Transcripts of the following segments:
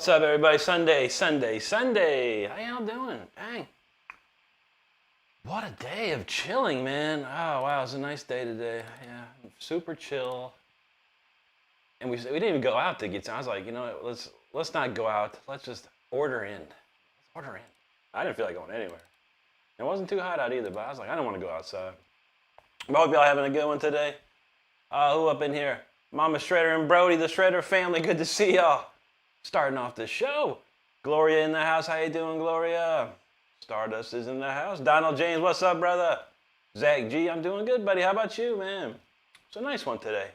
What's up, everybody? Sunday. How y'all doing? Dang. What a day of chilling, man. Oh, wow, it's a nice day today. Yeah, super chill. And we didn't even go out to get some. I was like, you know what, let's not go out. Let's just order in. I didn't feel like going anywhere. It wasn't too hot out either, but I was like, I don't want to go outside. I hope y'all having a good one today. Who up in here? Mama Shredder and Brody, the Shredder family. Good to see y'all. Starting off the show. Gloria in the house. How you doing, Gloria? Stardust is in the house. Donald James, what's up, brother? Zach G, I'm doing good, buddy. How about you, man? It's a nice one today.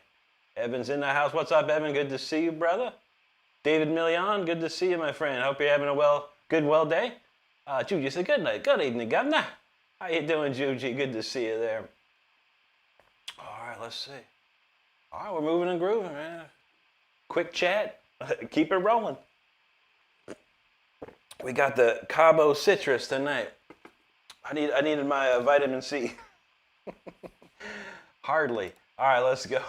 Evan's in the house. What's up, Evan? Good to see you, brother. David Million, good to see you, my friend. Hope you're having a good day. Juji said good night. Good evening, Governor. How you doing, Juji? Good to see you there. All right, let's see. All right, we're moving and grooving, man. Quick chat. Keep it rolling. We got the Cabo citrus tonight. I needed my vitamin C. Hardly. All right, let's go.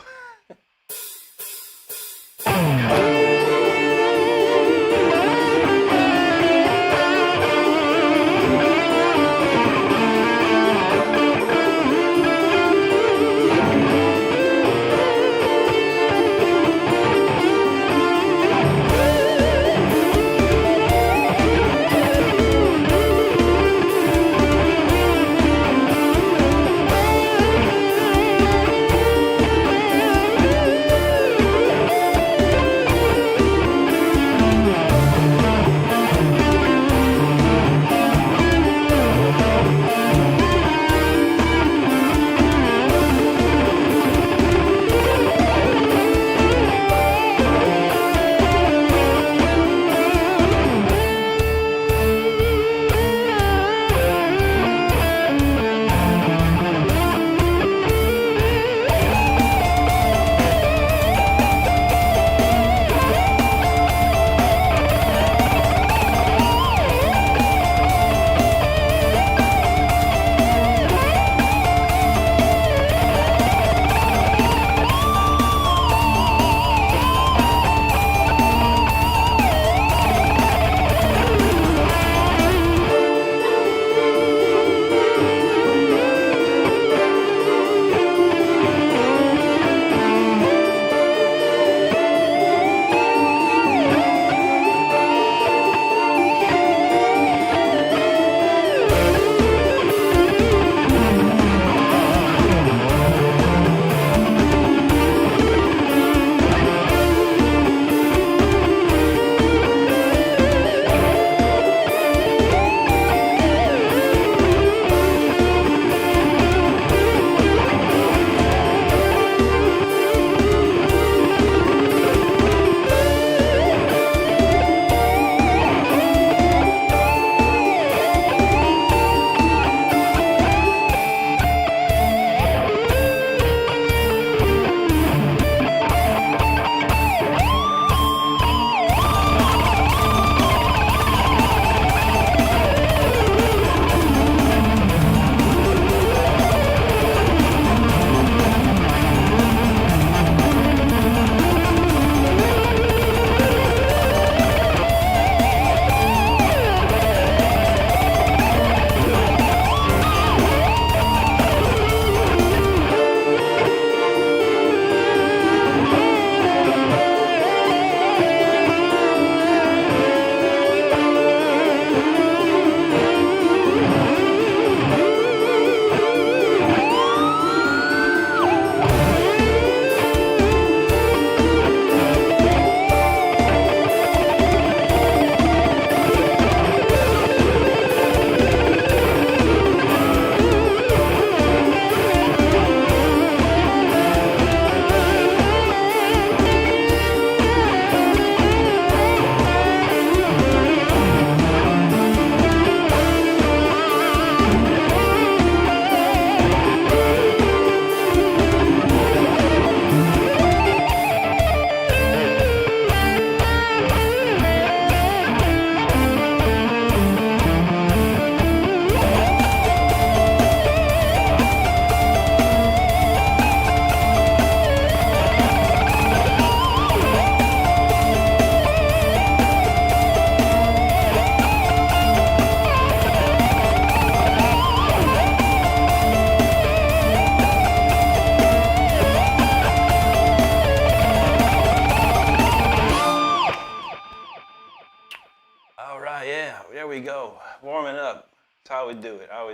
That's how we do it. All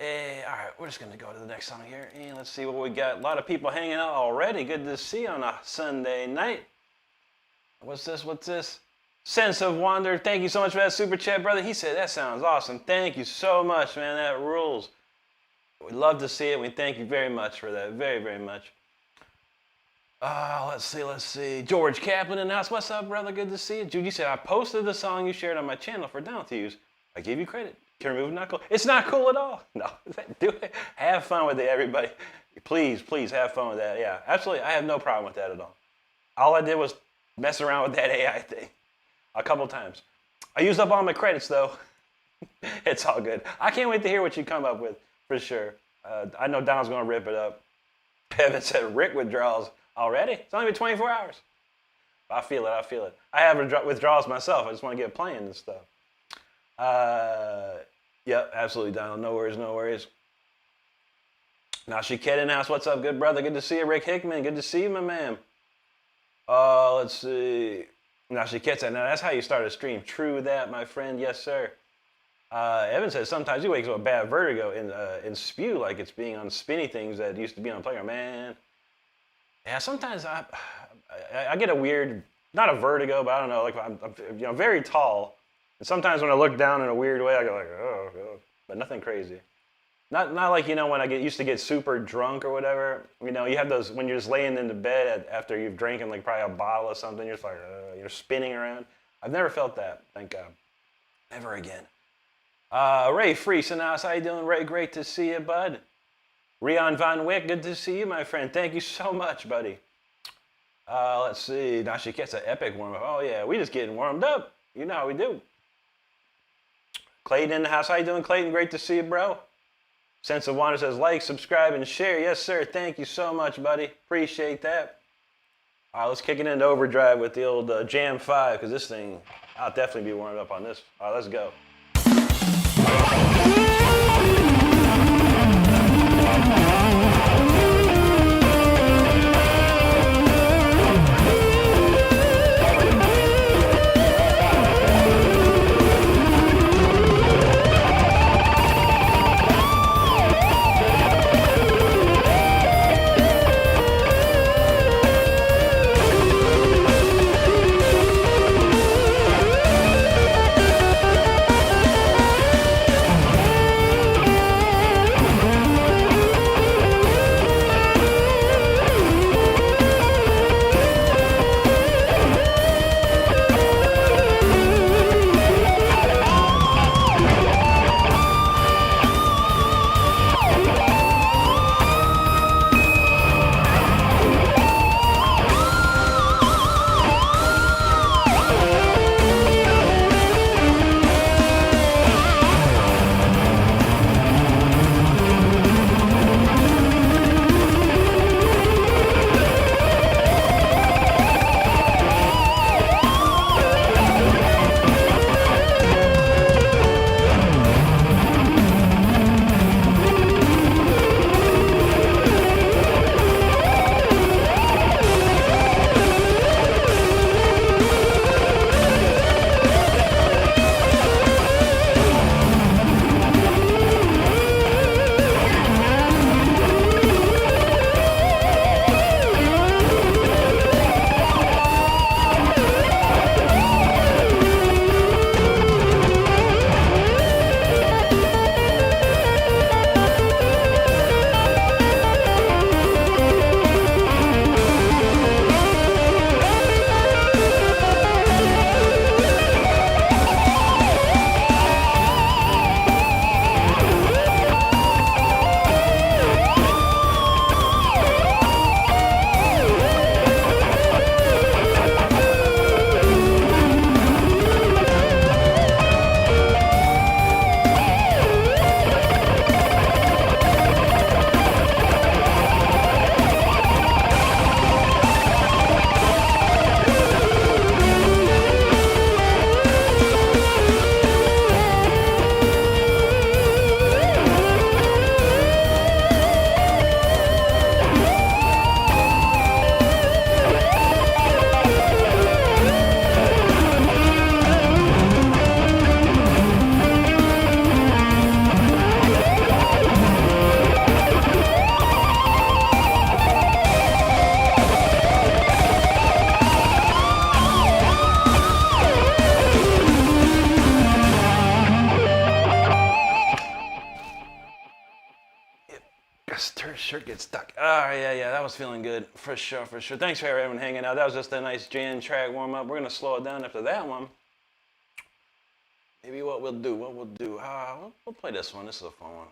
right, we're just gonna go to the next song here, and let's see what we got. A lot of people hanging out already. Good to see you on a Sunday night. What's this? Sense of Wonder. Thank you so much for that super chat, brother. He said that sounds awesome. Thank you so much, man. That rules. We'd love to see it. We thank you very much for that. Very, very much. Let's see. George Kaplan in the house. What's up, brother? Good to see you. Judy said, I posted the song you shared on my channel for Down to use. I gave you credit. Can remove not cool? It's not cool at all. No, do it. Have fun with it, everybody. Please have fun with that. Yeah, absolutely. I have no problem with that at all. All I did was mess around with that AI thing a couple times. I used up all my credits, though. It's all good. I can't wait to hear what you come up with, for sure. I know Donald's going to rip it up. Kevin said, Rick withdrawals already? It's only been 24 hours. I feel it. I have withdrawals myself. I just want to get playing and stuff. Yep, absolutely, Donald. No worries. Now, Kid in the house. What's up, good brother? Good to see you, Rick Hickman. Good to see you, my man. Let's see. Now, Kid said, now that's how you start a stream. True that, my friend. Yes, sir. Evan says sometimes he wakes up with bad vertigo and spew like it's being on spinny things that used to be on Playground. Man, yeah, sometimes I get a weird, not a vertigo, but I don't know, like I'm very tall, and sometimes when I look down in a weird way, I go like, oh, God. But nothing crazy. Not like, when I used to get super drunk or whatever. You have those when you're just laying in the bed after you've drinking like probably a bottle or something. You're just like, you're spinning around. I've never felt that, thank God. Never again. Ray Friesen, how you doing, Ray? Great to see you, bud. Rion Von Wick, good to see you, my friend. Thank you so much, buddy. Let's see. Now she gets an epic warm-up. Oh, yeah, we just getting warmed up. You know how we do. Clayton in the house. How you doing, Clayton? Great to see you, bro. Sense of Wonder says, like, subscribe, and share. Yes, sir. Thank you so much, buddy. Appreciate that. All right, let's kick it into overdrive with the old Jam 5, because this thing, I'll definitely be warmed up on this. All right, let's go. Shirt gets stuck. Oh, yeah, that was feeling good. For sure. Thanks for everyone hanging out. That was just a nice jam track warm-up. We're going to slow it down after that one. Maybe what we'll do, we'll play this one. This is a fun one.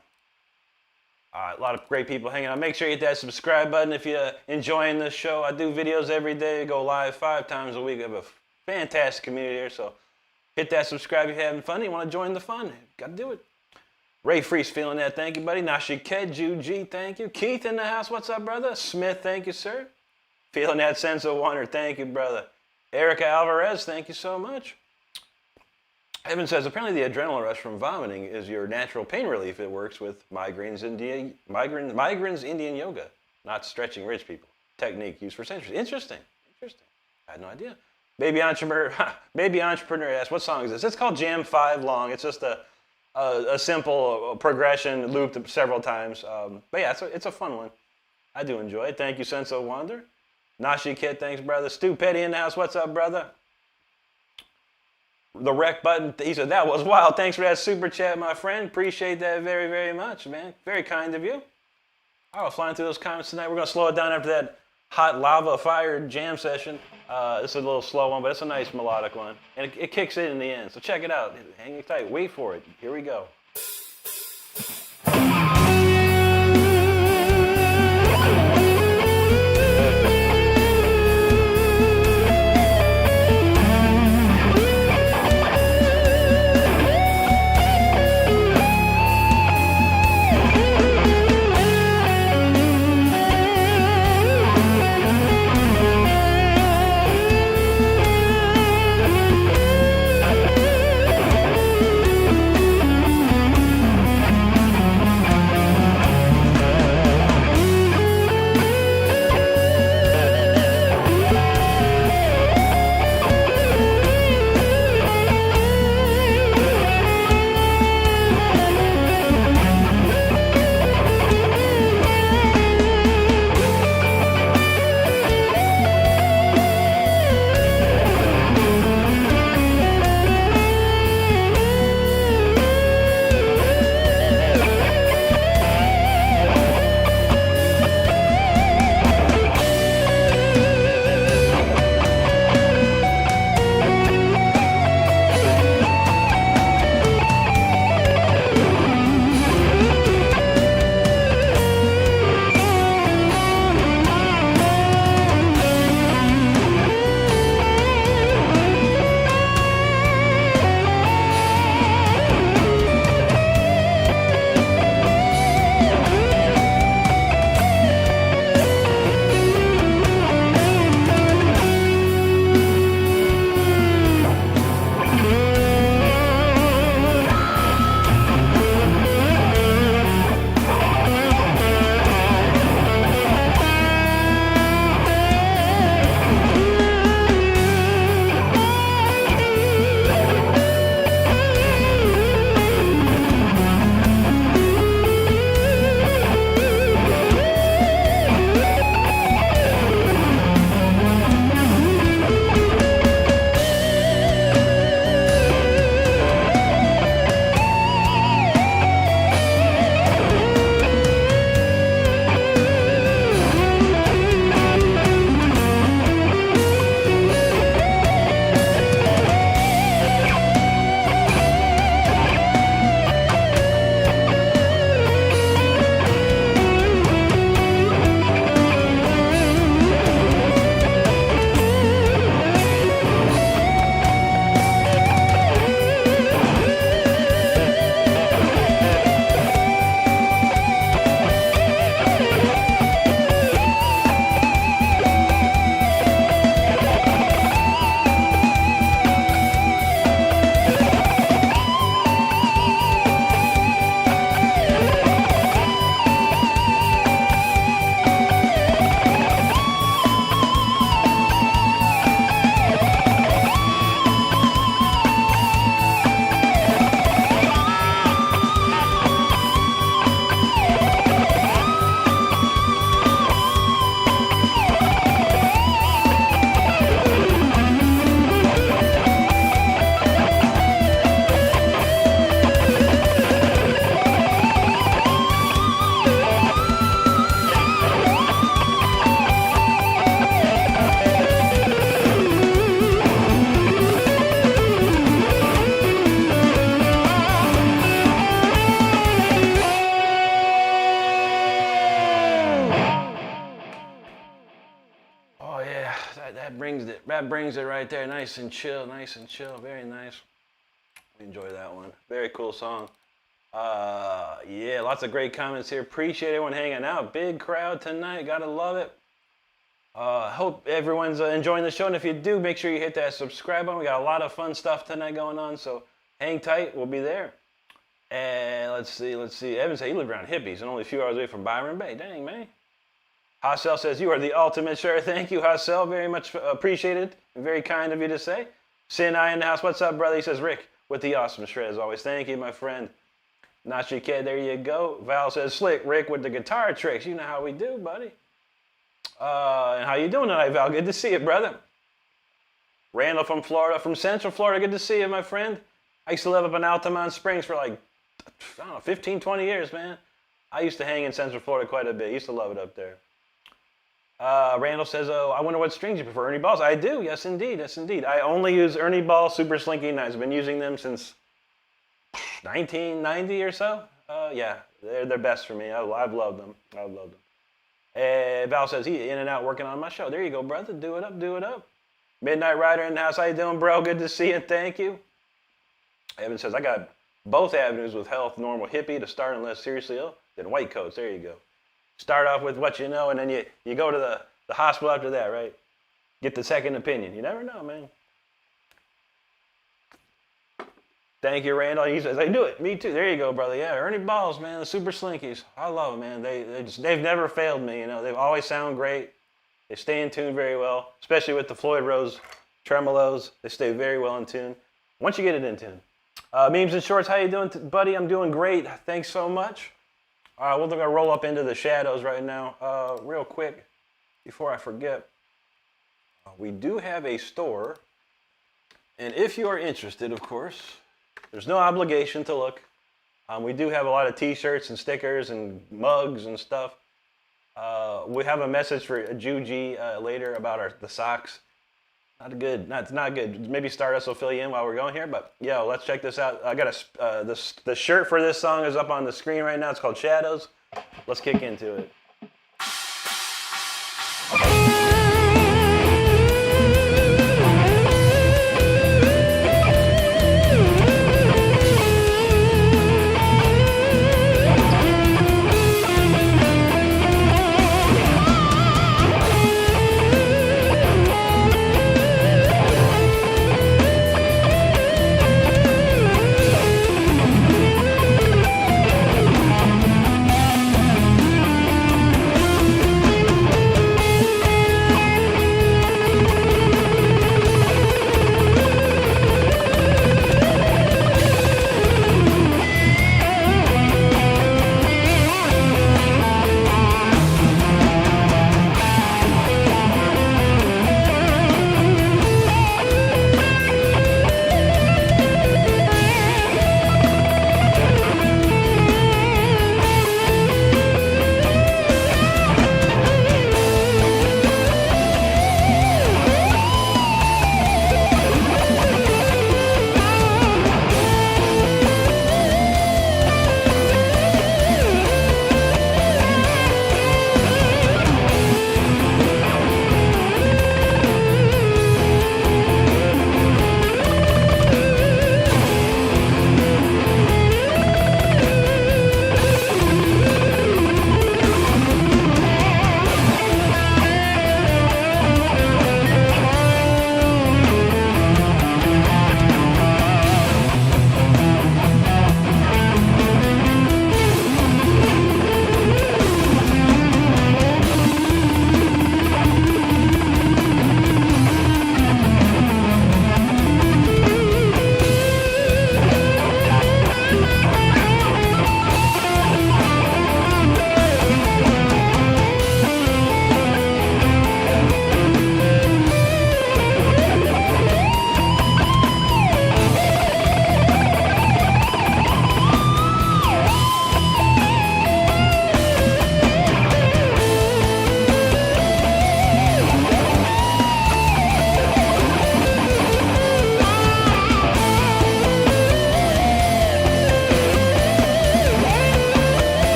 All right, a lot of great people hanging out. Make sure you hit that subscribe button if you're enjoying this show. I do videos every day. I go live 5 times a week. I have a fantastic community here, so hit that subscribe if you're having fun. You want to join the fun. Got to do it. Ray Freeze feeling that. Thank you, buddy. Nashiket, Juji, thank you. Keith in the house. What's up, brother? Smith, thank you, sir. Feeling that sense of wonder. Thank you, brother. Erica Alvarez, thank you so much. Evan says, apparently the adrenaline rush from vomiting is your natural pain relief. It works with migraines, Indian yoga, not stretching rich people. Technique used for centuries. Interesting. I had no idea. Baby Entrepreneur asks, what song is this? It's called Jam 5 Long. It's just a simple progression looped several times. But yeah, it's a fun one. I do enjoy it. Thank you, Sense of Wonder. Nashi Kid, thanks, brother. Stu Petty in the house. What's up, brother? The rec button, he said, that was wild. Thanks for that super chat, my friend. Appreciate that very, very much, man. Very kind of you. All right, flying through those comments tonight. We're going to slow it down after that hot lava fired jam session. This is a little slow one, but it's a nice melodic one. And it kicks in the end, so check it out. Hang tight. Wait for it. Here we go. brings it right there. Nice and chill. Very nice. Enjoy that one. Very cool song. Yeah, lots of great comments here. Appreciate everyone hanging out. Big crowd tonight. Gotta love it. Hope everyone's enjoying the show. And if you do, make sure you hit that subscribe button. We got a lot of fun stuff tonight going on. So hang tight. We'll be there. And let's see. Evan said he lived around hippies and only a few hours away from Byron Bay. Dang, man. Hassel says, you are the ultimate, sir. Thank you, Hassel. Very much appreciated. Very kind of you to say. Sinai in the house. What's up, brother? He says, Rick, with the awesome shred as always. Thank you, my friend. Nachi Kid, there you go. Val says, slick, Rick with the guitar tricks. You know how we do, buddy. And how you doing tonight, Val? Good to see you, brother. Randall from Florida, from Central Florida. Good to see you, my friend. I used to live up in Altamont Springs for like, I don't know, 15, 20 years, man. I used to hang in Central Florida quite a bit. Used to love it up there. Randall says, oh, I wonder what strings you prefer. Ernie balls? I do. Yes, indeed. I only use Ernie Ball Super Slinky knives. I've been using them since 1990 or so. Yeah, they're best for me. I've loved them. Val says, he in and out working on my show. There you go, brother. Do it up. Midnight Rider in the house. How you doing, bro? Good to see you. Thank you. Evan says, I got both avenues with health, normal hippie to start unless seriously ill. Then white coats. There you go. Start off with what you know, and then you go to the hospital after that, right? Get the second opinion. You never know, man. Thank you, Randall. He says, I do it. Me too. There you go, brother. Yeah, Ernie Balls, man. The Super Slinkies. I love them, man. They've never failed me, you know. They've always sound great. They stay in tune very well, especially with the Floyd Rose tremolos. They stay very well in tune once you get it in tune. Memes and Shorts, how you doing, buddy? I'm doing great. Thanks so much. We're going to roll up into the shadows right now. Real quick, before I forget, we do have a store. And if you are interested, of course, there's no obligation to look. We do have a lot of t-shirts and stickers and mugs and stuff. We have a message for Juji later about the socks. Not good. Maybe Stardust will fill you in while we're going here, but yo, let's check this out. I got the shirt for this song is up on the screen right now. It's called Shadows. Let's kick into it.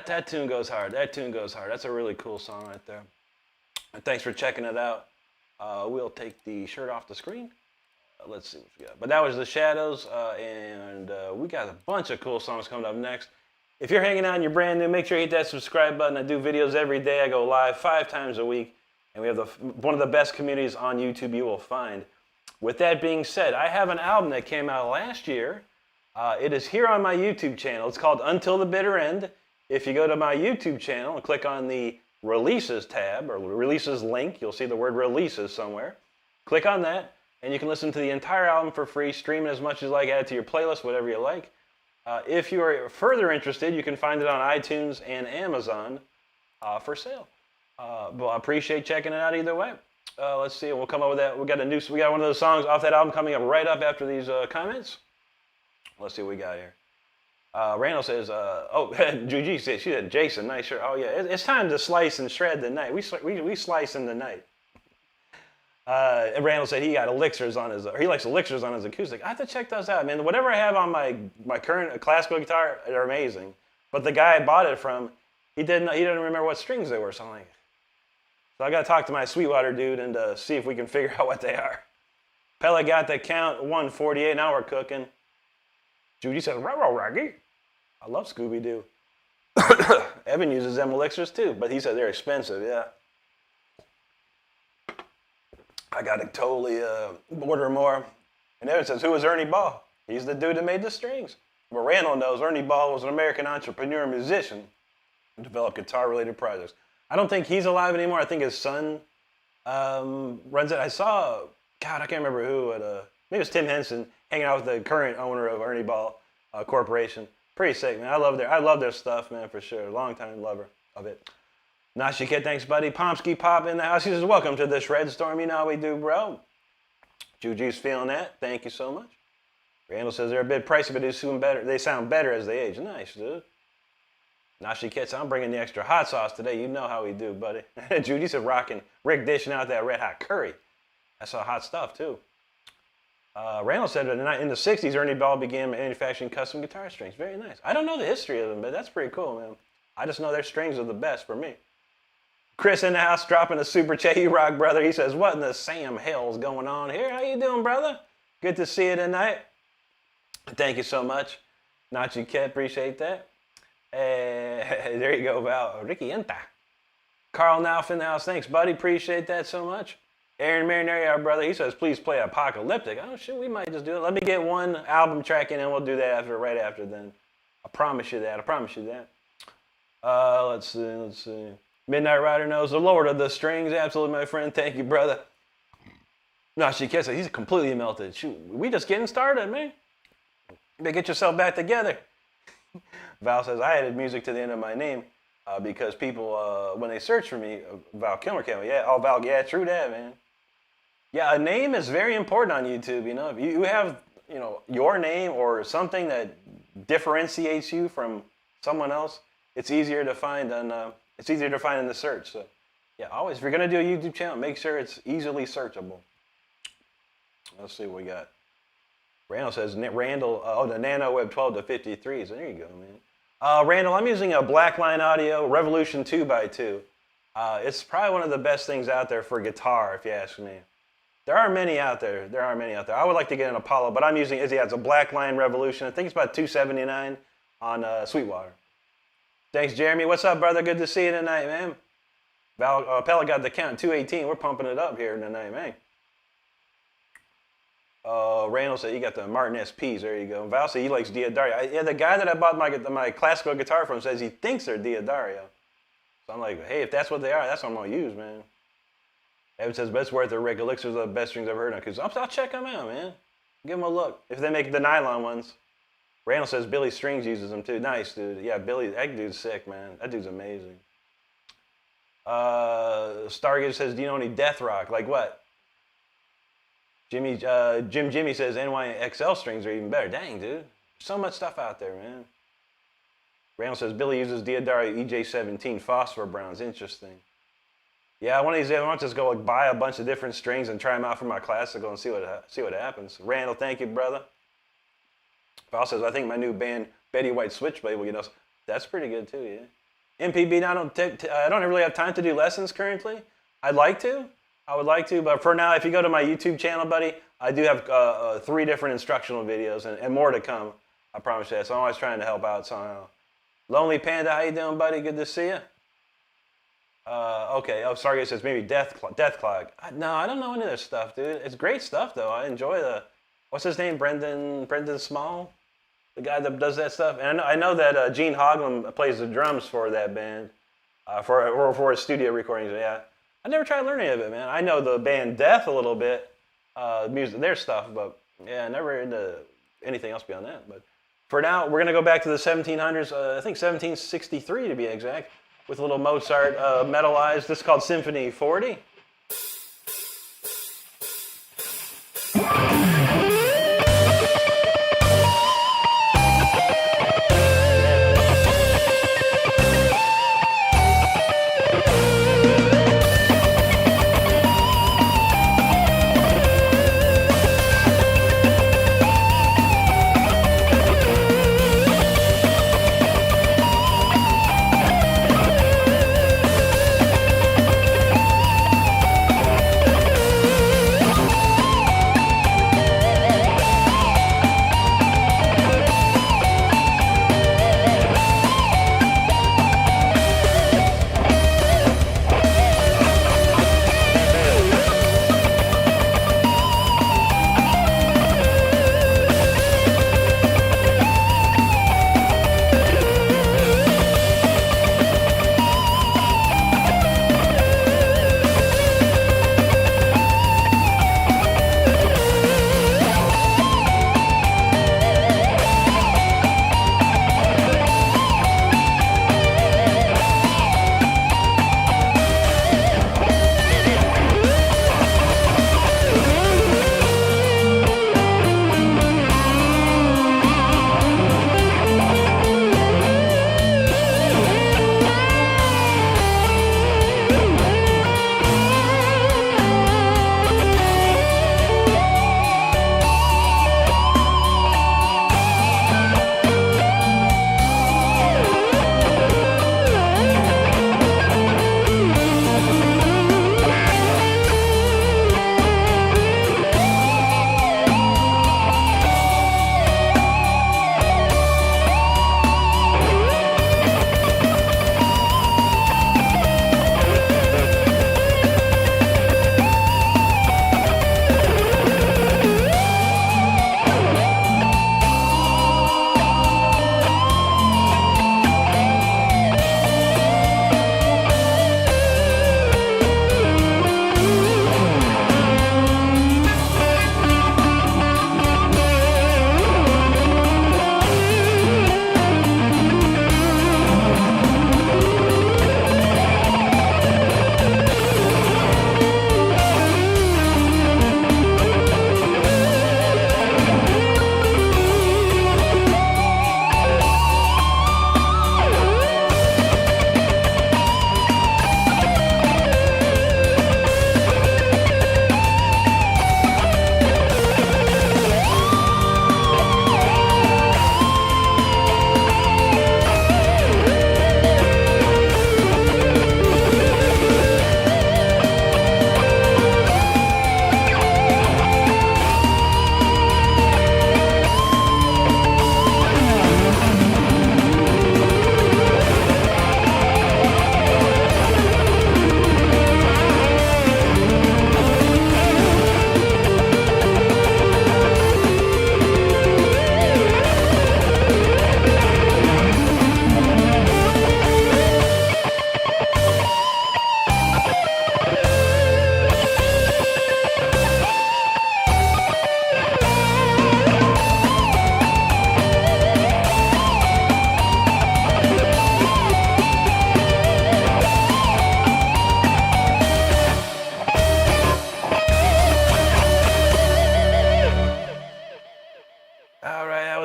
that tune goes hard. That tune goes hard. That's a really cool song right there. And thanks for checking it out. We'll take the shirt off the screen. Let's see what we got. But that was The Shadows, and we got a bunch of cool songs coming up next. If you're hanging out and you're brand new, make sure you hit that subscribe button. I do videos every day. I go live 5 times a week, and we have one of the best communities on YouTube you will find. With that being said, I have an album that came out last year. It is here on my YouTube channel. It's called Until the Bitter End. If you go to my YouTube channel and click on the Releases tab, or Releases link, you'll see the word Releases somewhere. Click on that, and you can listen to the entire album for free, stream it as much as you like, add it to your playlist, whatever you like. If you are further interested, you can find it on iTunes and Amazon for sale. Well, I appreciate checking it out either way. Let's see, we'll come up with that. We got one of those songs off that album coming up right up after these comments. Let's see what we got here. Randall says, Juji said, she said, Jason, nice shirt. Oh yeah, it's time to slice and shred the night. We slice in the night. And Randall said he got elixirs on his, or he likes elixirs on his acoustic. I have to check those out, man. Whatever I have on my current classical guitar, they're amazing. But the guy I bought it from, he didn't remember what strings they were. So I'm like, so I got to talk to my Sweetwater dude and see if we can figure out what they are. Pella got the count 148. Now we're cooking. Judy says, "Row, Raggy." I love Scooby-Doo. Evan uses them elixirs too, but he said they're expensive. Yeah. I got to totally order more. And Evan says, who is Ernie Ball? He's the dude that made the strings. But Randall knows Ernie Ball was an American entrepreneur and musician who developed guitar-related projects. I don't think he's alive anymore. I think his son runs it. I saw, God, I can't remember who, maybe it was Tim Henson, hanging out with the current owner of Ernie Ball Corporation. Pretty sick, man. I love their stuff, man, for sure. Long-time lover of it. Nashi Kid, thanks, buddy. Pomsky Pop in the house. He says, welcome to the Shred Storm. You know how we do, bro. Juju's feeling that. Thank you so much. Randall says they're a bit pricey, but they sound better as they age. Nice, dude. Nashi Kid says, I'm bringing the extra hot sauce today. You know how we do, buddy. Judy said, rocking. Rick dishing out that red hot curry. That's all hot stuff, too. Randall said in the 60s, Ernie Ball began manufacturing custom guitar strings. Very nice. I don't know the history of them, but that's pretty cool, man. I just know their strings are the best for me. Chris in the house dropping a super chat. You rock, brother. He says, what in the Sam hell's going on here? How you doing, brother? Good to see you tonight. Thank you so much. Nachi Cat, appreciate that. There you go, Val. Ricky Enta. Carl Nauf in the house. Thanks, buddy. Appreciate that so much. Aaron Marinari, our brother, he says, please play Apocalyptic. Oh, shit, we might just do it. Let me get one album track in, and we'll do that right after then. I promise you that. Let's see. Midnight Rider knows the Lord of the Strings. Absolutely, my friend. Thank you, brother. No, she can't say he's completely melted. Shoot, we just getting started, man. You better get yourself back together. Val says, I added music to the end of my name because people, when they search for me, Val Kilmer came. Yeah, oh, Val, yeah, true that, man. Yeah, a name is very important on YouTube, you know. If you have, you know, your name or something that differentiates you from someone else, it's easier to find in the search. So, yeah, always, if you're going to do a YouTube channel, make sure it's easily searchable. Let's see what we got. Randall says, the Nano Web 12 to 53s. There you go, man. Randall, I'm using a Blackline Audio Revolution 2x2. It's probably one of the best things out there for guitar, if you ask me. There are many out there. I would like to get an Apollo, but I'm using, it's a Blackline Revolution. I think it's about $279 on Sweetwater. Thanks, Jeremy. What's up, brother? Good to see you tonight, man. Pella got the count, 218. We're pumping it up here tonight, man. Randall said, you got the Martin SPs. There you go. Val said he likes Diodario. Yeah, the guy that I bought my classical guitar from says he thinks they're Diodario. So I'm like, hey, if that's what they are, that's what I'm going to use, man. Evan says, best worth their Rick Elixirs are the best strings I've heard on. Because I'll check them out, man. Give them a look. If they make the nylon ones. Randall says Billy Strings uses them too. Nice, dude. Yeah, Billy, that dude's sick, man. That dude's amazing. Stargate says, do you know any death rock? Like what? Jimmy says NYXL strings are even better. Dang, dude. So much stuff out there, man. Randall says Billy uses Diodario EJ17 phosphor browns. Interesting. Yeah, one of these days I want to just go buy a bunch of different strings and try them out for my classical and see what happens. Randall, thank you, brother. Val says I think my new band Betty White Switchblade will get us. That's pretty good too, yeah. MPB. I don't really have time to do lessons currently. I'd like to. I would like to, but for now, if you go to my YouTube channel, buddy, I do have 3 different instructional videos and more to come. I promise you that. So I'm always trying to help out somehow. Lonely Panda, how you doing, buddy? Good to see you. Okay. Oh, sorry, it says maybe Death Clog. No, I don't know any of this stuff, dude. It's great stuff, though. I enjoy what's his name? Brendan Small, the guy that does that stuff. And I know that Gene Hoglan plays the drums for that band, for his studio recordings. Yeah, I never tried to learn any of it, man. I know the band Death a little bit, music, their stuff, but yeah, never into anything else beyond that. But for now, we're gonna go back to the 1700s. I think 1763 to be exact, with a little Mozart metalized. This is called Symphony 40.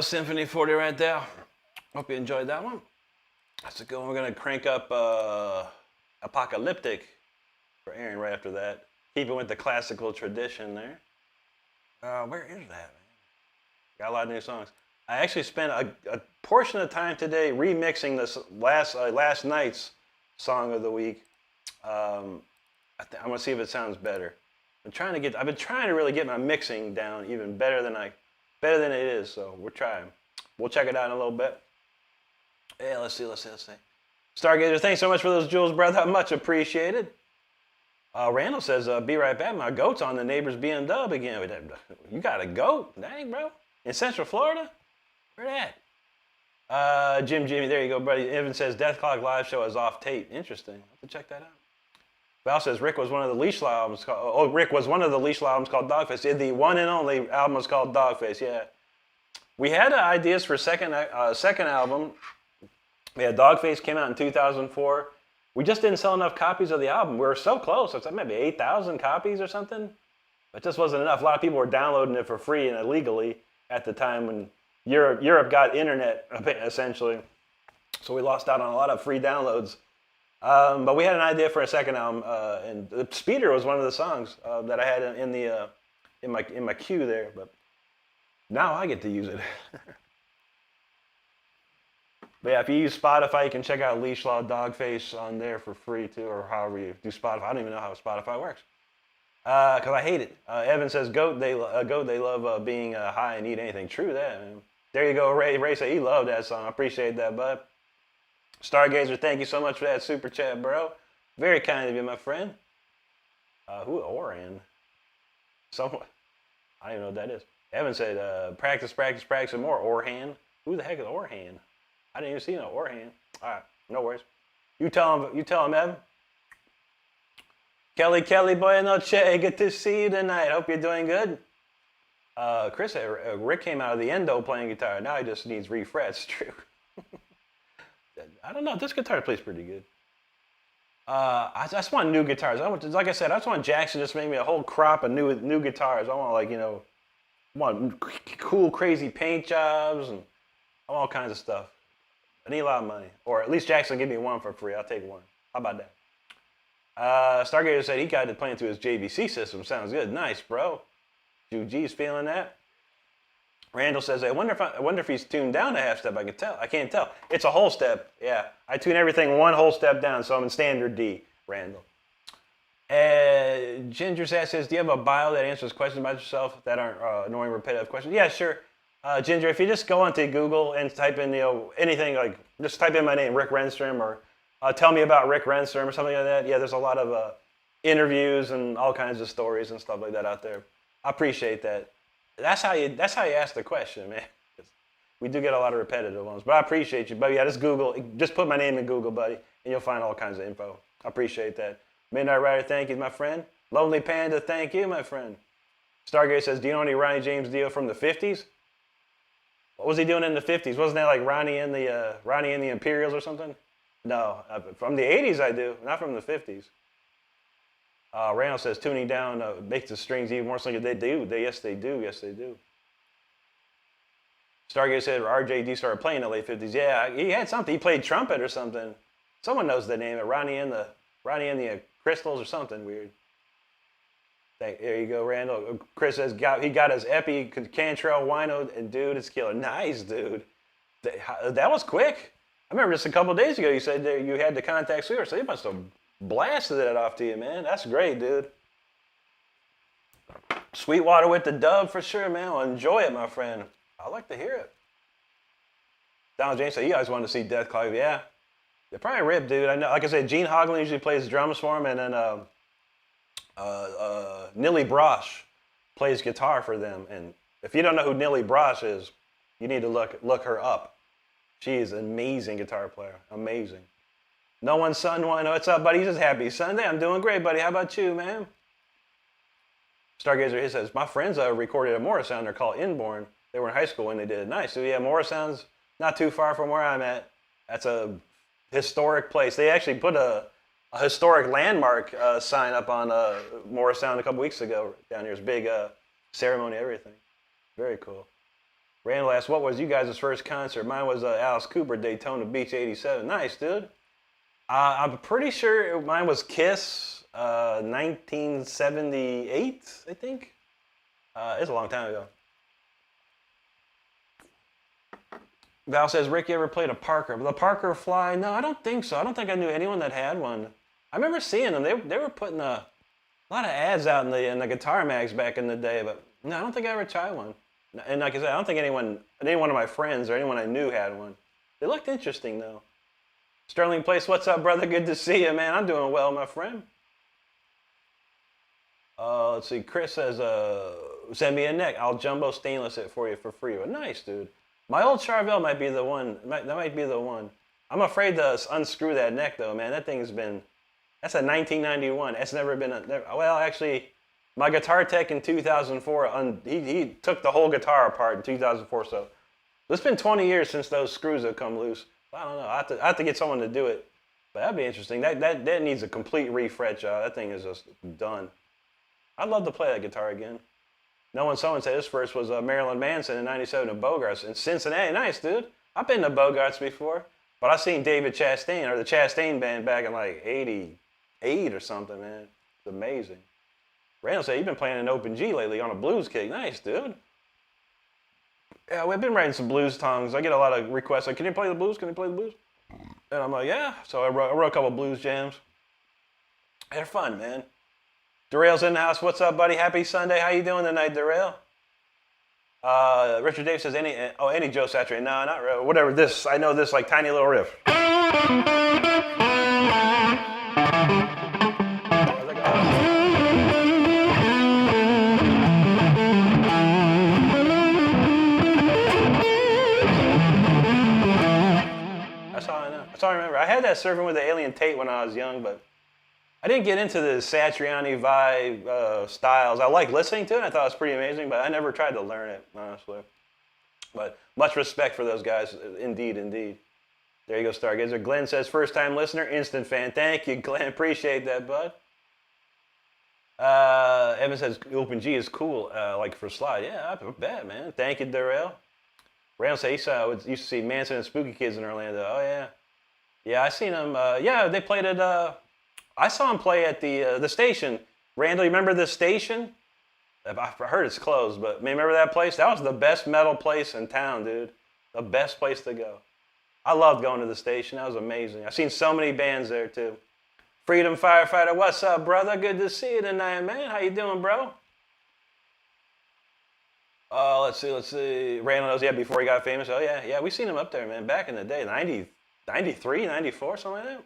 Symphony 40 right there. Hope you enjoyed that one. That's a good one. We're going to crank up Apocalyptic for Aaron right after that. Keeping with the classical tradition there. Where is that, man? Got a lot of new songs. I actually spent a portion of time today remixing this last night's song of the week. I'm gonna see if it sounds better. I've been trying to really get my mixing down even better than it is. So we're trying. We'll check it out in a little bit. Yeah, let's see. Stargazer, thanks so much for those jewels, brother. Much appreciated. Randall says, be right back. My goat's on the neighbor's BMW again. You got a goat? Dang, bro. In Central Florida? Where that? Jimmy, there you go, buddy. Evan says, Death Clock live show is off tape. Interesting. I'll have to check that out. Val says, Rick was one of the Leash Law albums called, Rick was one of the Leash Law albums called Dogface. Yeah, the one and only album was called Dogface, yeah. We had ideas for second album. We had Dogface, came out in 2004. We just didn't sell enough copies of the album. We were so close. It's like maybe 8,000 copies or something. It just wasn't enough. A lot of people were downloading it for free and illegally at the time when Europe got internet, essentially. So we lost out on a lot of free downloads. But we had an idea for a second album, and the Speeder was one of the songs that I had in my queue there. But now I get to use it. But yeah, if you use Spotify, you can check out Leash Law Dogface on there for free too, or however you do Spotify. I don't even know how Spotify works, because I hate it. Evan says, "Goat, they love being high and eat anything." True that, man. There you go, Ray said he loved that song. I appreciate that, bud. Stargazer, thank you so much for that super chat, bro. Very kind of you, my friend. Who Oran? Someone. I don't even know what that is. Evan said, practice, and more. Orhan. Who the heck is Orhan? I didn't even see no Orhan. All right, no worries. You tell him, Evan. Kelly, boy, noche. Good to see you tonight. Hope you're doing good. Chris, Rick came out of the endo playing guitar. Now he just needs refrets. True. I don't know. This guitar plays pretty good. I just want new guitars. Like I said, I just want Jackson just make me a whole crop of new guitars. I want want cool, crazy paint jobs and all kinds of stuff. I need a lot of money, or at least Jackson give me one for free. I'll take one. How about that? Stargazer said he got it playing through his JVC system. Sounds good. Nice, bro. G's feeling that. Randall says, I wonder if he's tuned down a half step. I can't tell. It's a whole step. Yeah, I tune everything one whole step down, so I'm in standard D. Randall. Ginger says, do you have a bio that answers questions about yourself that aren't annoying, repetitive questions? Yeah, sure. Ginger, if you just go onto Google and type in anything, like just type in my name, Rick Renstrom, or tell me about Rick Renstrom or something like that. Yeah, there's a lot of interviews and all kinds of stories and stuff like that out there. I appreciate that. That's how you ask the question, man. We do get a lot of repetitive ones, but I appreciate you. But yeah, just put my name in Google, buddy, and you'll find all kinds of info. I appreciate that. Midnight Rider, thank you, my friend. Lonely Panda, thank you, my friend. Stargate says, do you know any Ronnie James Dio from the 50s? What was he doing in the 50s? Wasn't that like Ronnie and the Imperials or something? No, from the 80s I do, not from the 50s. Randall says tuning down makes the strings even more slinky. They do. Yes, they do. Stargate said RJD started playing in the late 50s. Yeah, he had something. He played trumpet or something. Someone knows the name. Ronnie and the Crystals or something weird. There you go, Randall. Chris says he got his Epi, Cantrell, Wino, and dude, it's killer. Nice, dude. That was quick. I remember just a couple days ago you said that you had to contact Sweeter, so you must have blasted it off to you, man. That's great, dude. Sweetwater with the dub for sure, man. Well, enjoy it, my friend. I'd like to hear it. Donald James said, you guys want to see Death Clock. Yeah. They're probably ripped, dude. I know, like I said, Gene Hoglan usually plays drums for him, and then Nilly Brosh plays guitar for them. And if you don't know who Nilly Brosh is, you need to look her up. She is an amazing guitar player. Amazing. No One's Son One. What's up, buddy? He's just happy Sunday. I'm doing great, buddy. How about you, man? Stargazer, he says, my friends recorded a Morrisound. They're called Inborn. They were in high school when they did it. Nice. So yeah, Morrisound's not too far from where I'm at. That's a historic place. They actually put a historic landmark sign up on Morrisound a couple weeks ago down here. It's big ceremony, everything. Very cool. Randall asked, what was you guys' first concert? Mine was Alice Cooper, Daytona Beach, 87. Nice, dude. I'm pretty sure mine was Kiss, 1978, I think. It's a long time ago. Val says, Rick, you ever played a Parker? The Parker Fly? No, I don't think so. I don't think I knew anyone that had one. I remember seeing them. They were putting a lot of ads out in the guitar mags back in the day, but no, I don't think I ever tried one. And like I said, I don't think any one of my friends or anyone I knew had one. They looked interesting, though. Sterling Place, what's up, brother? Good to see you, man. I'm doing well, my friend. Let's see. Chris says, send me a neck. I'll jumbo stainless it for you for free. Well, nice, dude. My old Charvel might be the one. That might be the one. I'm afraid to unscrew that neck, though, man. That thing's been... That's a 1991. It's never been well, actually, my guitar tech in 2004, he took the whole guitar apart in 2004. So it's been 20 years since those screws have come loose. I don't know. I have to get someone to do it. But that'd be interesting. That needs a complete refresh. That thing is just done. I'd love to play that guitar again. Someone said this first was Marilyn Manson in '97 at Bogarts in Cincinnati. Nice, dude. I've been to Bogarts before, but I've seen David Chastain or the Chastain Band back in like '88 or something, man. It's amazing. Randall said, you've been playing an open G lately on a blues kick. Nice, dude. Yeah, we've been writing some blues songs. I get a lot of requests like, can you play the blues? Can you play the blues? And I'm like, yeah. So I wrote a couple blues jams. They're fun, man. Darrell's in the house. What's up, buddy? Happy Sunday. How you doing tonight, Darrell? Richard Dave says, any Joe Satriani. No, not really. Whatever this. I know this like tiny little riff. That's all I know. That's all I remember. I had that Surfing with the Alien Tate when I was young, but I didn't get into the Satriani vibe styles. I like listening to it. I thought it was pretty amazing, but I never tried to learn it, honestly. But much respect for those guys. Indeed, indeed. There you go, Stargazer. Glenn says, first-time listener, instant fan. Thank you, Glenn. Appreciate that, bud. Evan says, Open G is cool, like for slide. Yeah, I bet, man. Thank you, Darrell. Randall says, used to see Manson and Spooky Kids in Orlando. Oh, yeah. Yeah, I seen them. Yeah, they played at... I saw him play at the station. Randall, you remember the station? I heard it's closed, but remember that place? That was the best metal place in town, dude. The best place to go. I loved going to the station. That was amazing. I've seen so many bands there, too. Freedom Firefighter, what's up, brother? Good to see you tonight, man. How you doing, bro? Let's see. Randall knows, yeah, before he got famous. Oh, yeah. Yeah, we seen him up there, man, back in the day. 93, 94, something like that.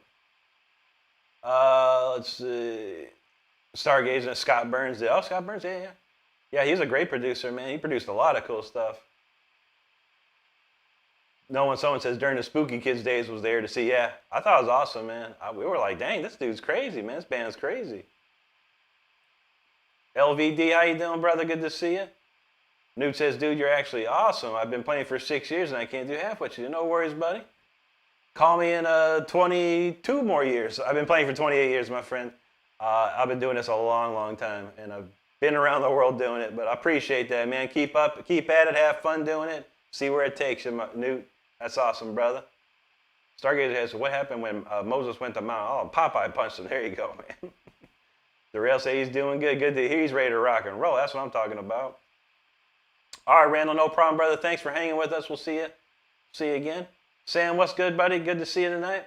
Let's see. Stargazer, Scott Burns did. Oh, Scott Burns, yeah. Yeah, he's a great producer, man. He produced a lot of cool stuff. Someone says during the Spooky Kids days was there to see. Yeah, I thought it was awesome, man. We were like, dang, this dude's crazy, man. This band's crazy. LVD, how you doing, brother? Good to see you. Newt says, dude, you're actually awesome. I've been playing for 6 years and I can't do half what you do. No worries, buddy. Call me in 22 more years. I've been playing for 28 years, my friend. I've been doing this a long, long time, and I've been around the world doing it, but I appreciate that, man. Keep at it, have fun doing it, see where it takes you, Newt. That's awesome, brother. Stargazer says, what happened when Moses went to Mount? Oh, Popeye punched him. There you go, man. Darrell says he's doing good. Good to hear he's ready to rock and roll. That's what I'm talking about. All right, Randall, no problem, brother. Thanks for hanging with us. We'll see you. See you again. Sam, what's good, buddy? Good to see you tonight.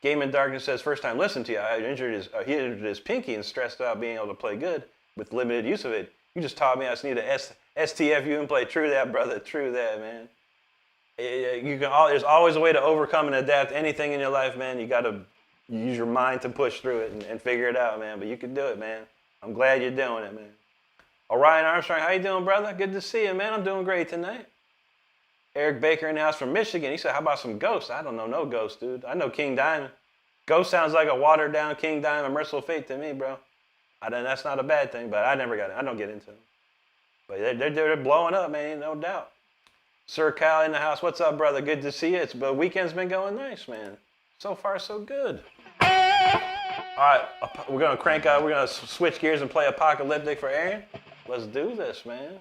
Game in Darkness says, first time listening to you. He injured his pinky and stressed out being able to play good with limited use of it. You just taught me I just need to STFU and play. True that, brother. True that, man. There's always a way to overcome and adapt anything in your life, man. You got to use your mind to push through it and figure it out, man. But you can do it, man. I'm glad you're doing it, man. Orion Armstrong, how you doing, brother? Good to see you, man. I'm doing great tonight. Eric Baker in the house from Michigan. He said, how about some Ghosts? I don't know no Ghost, dude. I know King Diamond. Ghost sounds like a watered-down King Diamond, Merciful Fate to me, bro. That's not a bad thing, but I never got it. I don't get into them. But they're blowing up, man, no doubt. Sir Kyle in the house. What's up, brother? Good to see you. The weekend's been going nice, man. So far, so good. All right, we're going to crank up. We're going to switch gears and play Apocalyptic for Aaron. Let's do this, man.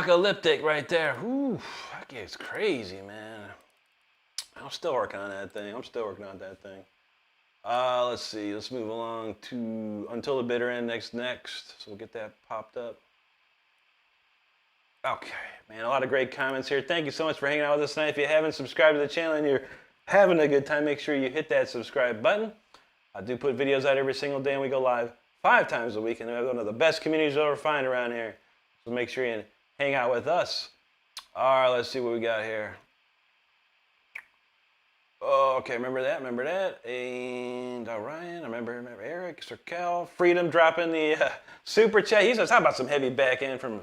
Apocalyptic right there. Ooh, that game's crazy, man. I'm still working on that thing. Let's see. Let's move along to Until the Bitter End next. So we'll get that popped up. Okay, man, a lot of great comments here. Thank you so much for hanging out with us tonight. If you haven't subscribed to the channel and you're having a good time, make sure you hit that subscribe button. I do put videos out every single day, and we go live 5 times a week, and we have one of the best communities you'll ever find around here. So make sure you hang out with us. All right, let's see what we got here. Oh, okay, remember that. And Ryan, I remember Eric, Sir Cal, Freedom dropping the super chat. He says, how about some heavy back end from,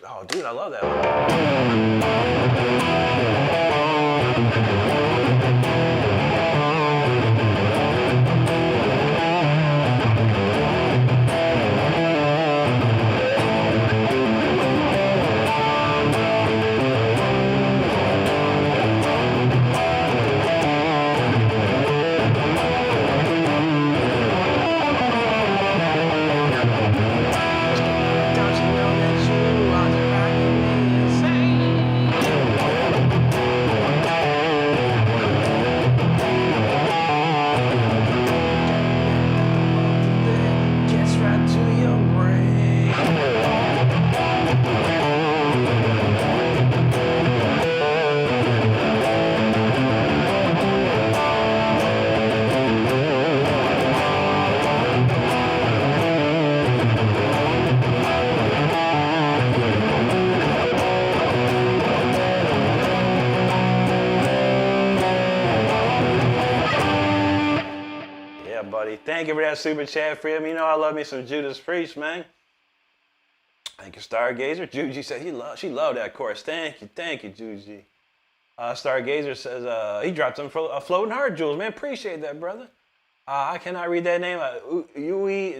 oh, dude, I love that one. Thank you for that super chat, Freedom. You know I love me some Judas Priest, man. Thank you, Stargazer. Juji said she loved that chorus. Thank you, Juji. Stargazer says he dropped some floating heart jewels, man. Appreciate that, brother. I cannot read that name. Ui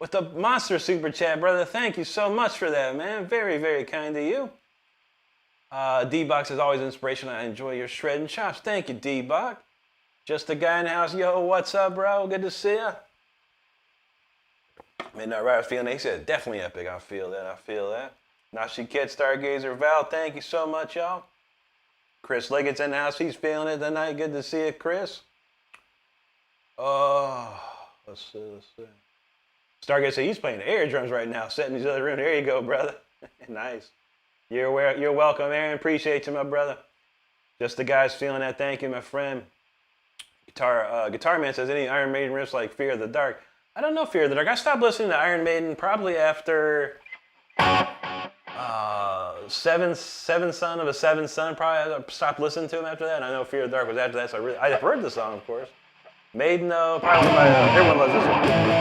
with the monster super chat, brother. Thank you so much for that, man. Very, very kind to you. D-Box is always inspirational. I enjoy your shredding chops. Thank you, D-Box. Just a guy in the house. Yo, what's up, bro? Good to see ya. Midnight Rider feeling it. He said, definitely epic. I feel that. Nashi Kid, Stargazer, Val, thank you so much, y'all. Chris Leggett's in the house. He's feeling it tonight. Good to see you, Chris. Oh, let's see. Stargazer said he's playing air drums right now, sitting in his other room. There you go, brother. Nice. You're welcome, Aaron. Appreciate you, my brother. Just the guys feeling that. Thank you, my friend. Guitar Man says, any Iron Maiden riffs like Fear of the Dark? I don't know Fear of the Dark. I stopped listening to Iron Maiden probably after Seventh Son of a Seventh Son. Probably I stopped listening to him after that. And I know Fear of the Dark was after that, so I've heard the song, of course. Maiden, though, probably everyone loves this one.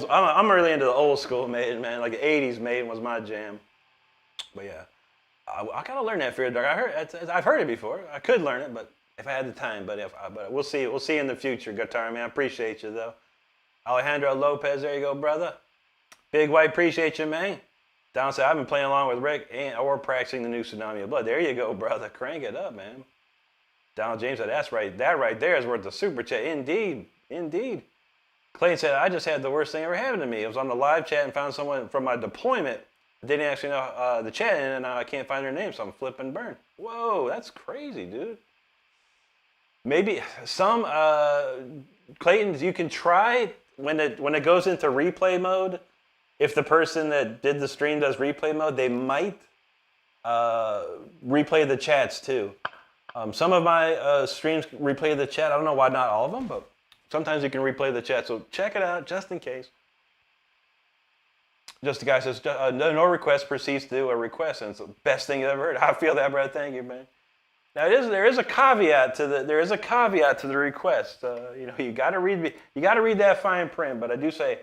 I'm really into the old school Maiden, man. Like the 80s Maiden was my jam. But yeah, I gotta learn that Fear of the Dark. I've heard it before. I could learn it, but if I had the time. But we'll see. We'll see in the future, Guitar Man. I appreciate you though. Alejandro Lopez, there you go, brother. Big White, appreciate you, man. Don said I've been playing along with Rick or practicing the new Tsunami of Blood. There you go, brother. Crank it up, man. Donald James said that's right. That right there is worth the super chat. Indeed. Clayton said, I just had the worst thing ever happened to me. I was on the live chat and found someone from my deployment. Didn't actually know the chat, and now I can't find their name, so I'm flipping burn. Whoa, that's crazy, dude. Maybe some, Clayton, you can try when it goes into replay mode. If the person that did the stream does replay mode, they might replay the chats too. Some of my streams replay the chat. I don't know why not all of them, but sometimes you can replay the chat, so check it out just in case. Just the guy says, no request proceeds to do a request, and it's the best thing you ever heard. I feel that, brother. Thank you, man. Now there is a caveat to the request. You got to read that fine print. But I do say,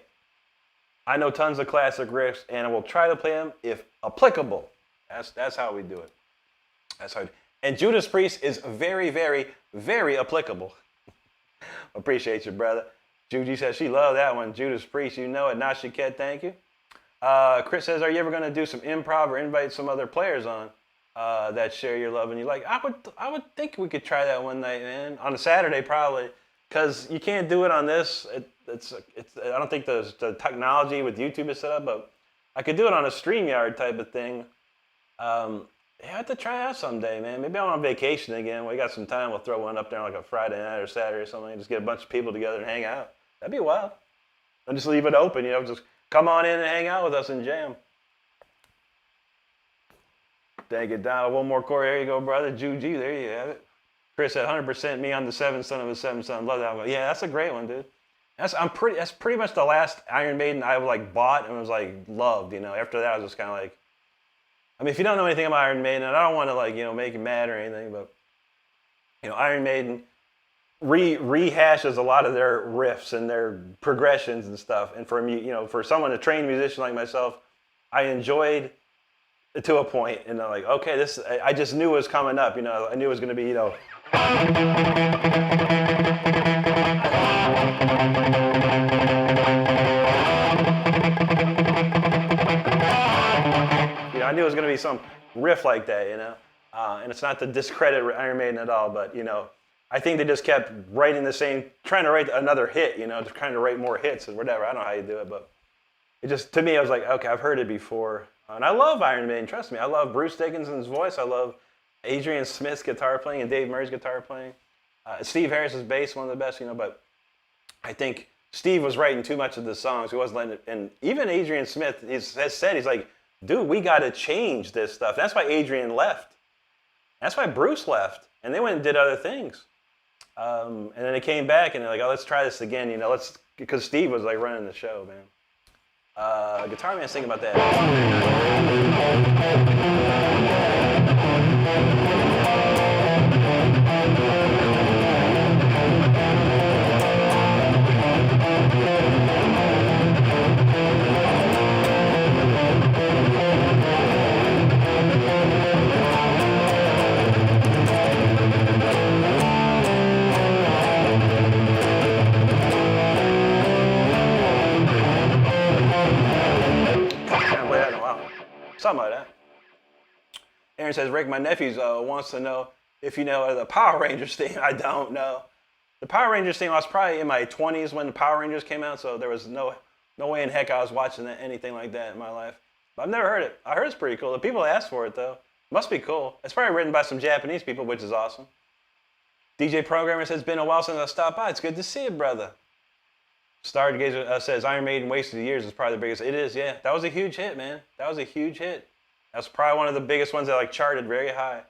I know tons of classic riffs, and I will try to play them if applicable. That's how we do it. That's how. And Judas Priest is very, very, very applicable. Appreciate you, brother. Juji says she loved that one. Judas Priest, you know it. Nashiket, thank you. Chris says, are you ever going to do some improv or invite some other players on that share your love and you like? I would think we could try that one night, man. On a Saturday, probably. Because you can't do it on this. I don't think the technology with YouTube is set up, but I could do it on a StreamYard type of thing. I have to try out someday, man. Maybe I'm on vacation again. We got some time. We'll throw one up there like a Friday night or Saturday or something. Just get a bunch of people together and hang out. That'd be wild. And just leave it open, just come on in and hang out with us and jam. Dang it, Donald. One more Corey. There you go, brother. Juji, there you have it. Chris said 100% me on the seventh son of a seventh son. Love that one. Yeah, that's a great one, dude. That's pretty much the last Iron Maiden I bought and was loved. After that I was just kind of like, I mean, if you don't know anything about Iron Maiden, and I don't want to make you mad or anything, but Iron Maiden rehashes a lot of their riffs and their progressions and stuff. And for someone, a trained musician like myself, I enjoyed it to a point. And I'm like, okay, this I just knew it was coming up. I knew it was going to be I knew it was going to be some riff like that, and it's not to discredit Iron Maiden at all, but, I think they just kept writing trying to write another hit, just trying to write more hits and whatever. I don't know how you do it, but it just, to me, I was like, okay, I've heard it before. And I love Iron Maiden, trust me. I love Bruce Dickinson's voice. I love Adrian Smith's guitar playing and Dave Murray's guitar playing. Steve Harris's bass, one of the best, but I think Steve was writing too much of the songs. He wasn't letting it, and even Adrian Smith has said, he's like, dude, we got to change this stuff. That's why Adrian left. That's why Bruce left. And they went and did other things. And then they came back and they're like, oh, let's try this again. Because Steve was running the show, man. Guitar Man's thinking about that. Something like that. Aaron says, Rick, my nephew wants to know if you know the Power Rangers theme. I don't know. The Power Rangers theme, I was probably in my 20s when the Power Rangers came out, so there was no way in heck I was watching anything like that in my life. But I've never heard it. I heard it's pretty cool. The people asked for it, though. Must be cool. It's probably written by some Japanese people, which is awesome. DJ Programmer says, it's been a while since I stopped by. It's good to see you, brother. Stargazer says, Iron Maiden Wasted Years is probably the biggest. It is, yeah. That was a huge hit, man. That was a huge hit. That's probably one of the biggest ones that charted very high.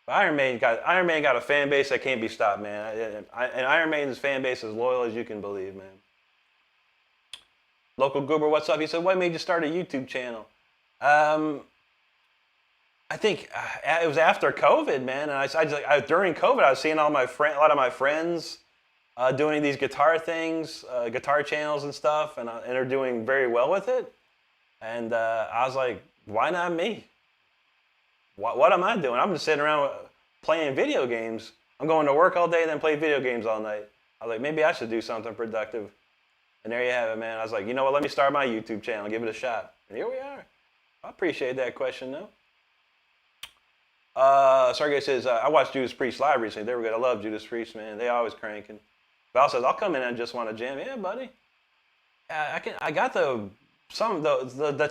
But Iron Maiden got a fan base that can't be stopped, man. And Iron Maiden's fan base is loyal as you can believe, man. Local Goober, what's up? He said, what made you start a YouTube channel? I think it was after COVID, man. And during COVID, I was seeing a lot of my friends doing these guitar things, guitar channels and stuff, and they're doing very well with it. And I was like, why not me? What am I doing? I'm just sitting around playing video games. I'm going to work all day and then play video games all night. I was like, maybe I should do something productive. And there you have it, man. I was like, you know what? Let me start my YouTube channel, give it a shot. And here we are. I appreciate that question, though. Sergey says, I watched Judas Priest live recently. They were good. I love Judas Priest, man. They always cranking. Val says, I'll come in and just want to jam. Yeah, buddy. I got the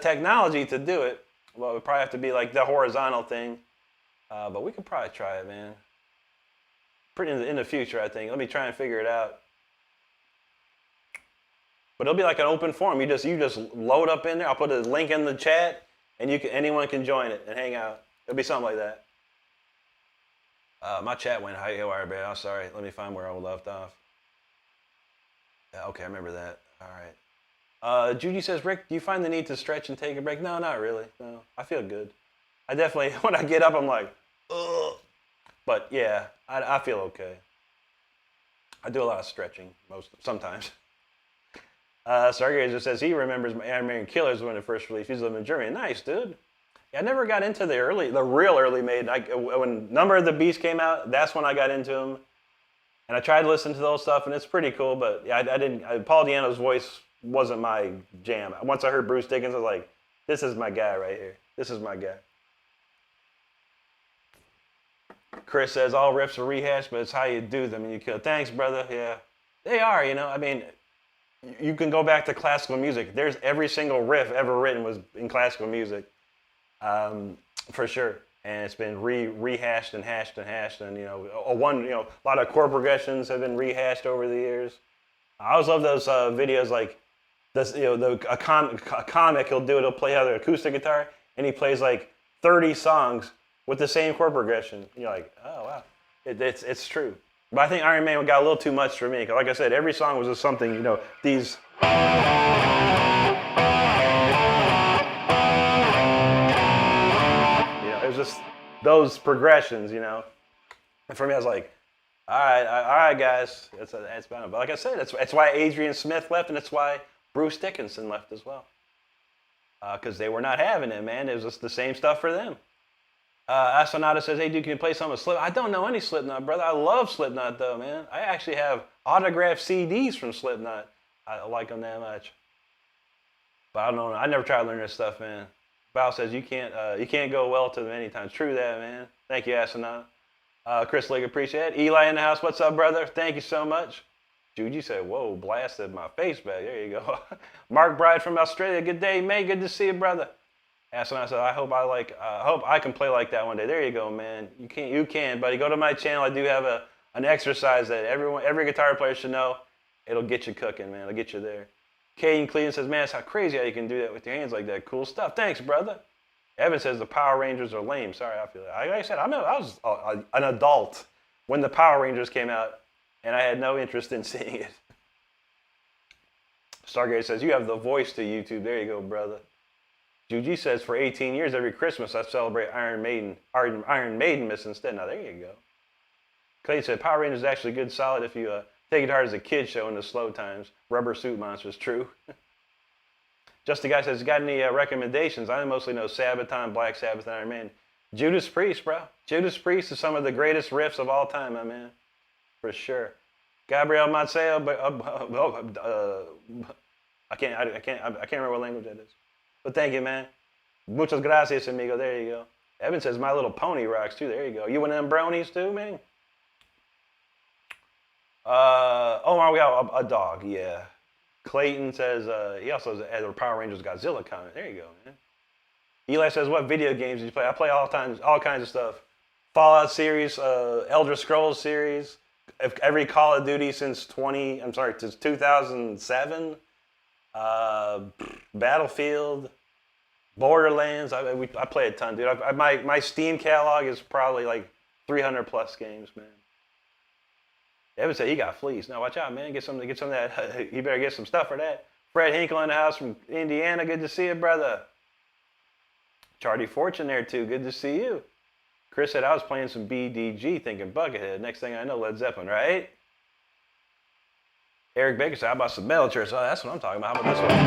technology to do it. Well, it would probably have to be the horizontal thing. But we could probably try it, man. Pretty in the future, I think. Let me try and figure it out. But it'll be like an open forum. You just load up in there. I'll put a link in the chat, and anyone can join it and hang out. It'll be something like that. My chat went haywire, man. I'm sorry. Let me find where I left off. Okay, I remember that. All right. Judy says, Rick, do you find the need to stretch and take a break? No, not really. No, I feel good. I definitely, when I get up, I'm like, ugh. But yeah, I feel okay. I do a lot of stretching sometimes. Stargazer says he remembers Iron Maiden Killers when it first released. He's living in Germany. Nice, dude. I never got into the real early Maiden. When Number of the Beast came out, that's when I got into them. And I tried to listen to those stuff, and it's pretty cool. But yeah, I didn't. Paul Di'Anno's voice wasn't my jam. Once I heard Bruce Dickinson, I was like, "This is my guy right here. This is my guy." Chris says all riffs are rehashed, but it's how you do them. And you could. Thanks, brother. Yeah, they are. You know, I mean, you can go back to classical music. There's every single riff ever written was in classical music, for sure. And it's been rehashed and hashed and hashed, and a lot of chord progressions have been rehashed over the years. I always love those videos like this. A comic he'll do it. He'll play either acoustic guitar, and he plays like 30 songs with the same chord progression. You're like, oh wow, it's true. But I think Iron Man got a little too much for me. Cause like I said, every song was just something. These. It was just those progressions, And for me, I was like, all right, guys, that's about it. But like I said, that's why Adrian Smith left, and that's why Bruce Dickinson left as well. Because they were not having it, man. It was just the same stuff for them. Astronaut says, hey, dude, can you play some of Slipknot? I don't know any Slipknot, brother. I love Slipknot, though, man. I actually have autographed CDs from Slipknot. I like them that much. But I don't know. I never tried to learn this stuff, man. Val says, you can't go well to them anytime. True that, man. Thank you, Astronaut. Chris Lake, appreciate it. Eli in the house. What's up, brother? Thank you so much. Jude, you said, whoa, blasted my face back. There you go. Mark Bride from Australia. Good day, mate. Good to see you, brother. Astronaut said, I hope I can play like that one day. There you go, man. You can, buddy. Go to my channel. I do have an exercise that every guitar player should know. It'll get you cooking, man. It'll get you there. Caden Cleveland says, man, it's how crazy how you can do that with your hands like that. Cool stuff. Thanks, brother. Evan says the Power Rangers are lame. Sorry, I feel that. Like I said, I was an adult when the Power Rangers came out, and I had no interest in seeing it. Stargate says, you have the voice to YouTube. There you go, brother. Juji says, for 18 years, every Christmas, I celebrate Iron Maiden Miss instead. Now, there you go. Clay said, Power Rangers is actually good, solid if you take it hard as a kid show in the slow times. Rubber Suit Monsters, true. Just the guy says, got any recommendations? I mostly know Sabaton, Black Sabbath, and Iron Maiden. Judas Priest, bro. Judas Priest is some of the greatest riffs of all time, my man. For sure. Gabriel Matseo, I can't remember what language that is. But thank you, man. Muchas gracias, amigo. There you go. Evan says, My Little Pony rocks, too. There you go. You one of them bronies, too, man? We got a dog, yeah. Clayton says, he also has a Power Rangers Godzilla comment. There you go, man. Eli says, what video games did you play? I play all kinds of stuff. Fallout series, Elder Scrolls series, every Call of Duty since 2007. Battlefield, Borderlands. I play a ton, dude. My Steam catalog is probably like 300 plus games, man. Evan said he got fleas. Now watch out, man. Get some of that. You better get some stuff for that. Fred Hinkle in the house from Indiana. Good to see you, brother. Charlie Fortune there too. Good to see you. Chris said I was playing some BDG, thinking Buckethead. Next thing I know, Led Zeppelin, right? Eric Baker said, how about some Metal Church? Oh, that's what I'm talking about. How about this one?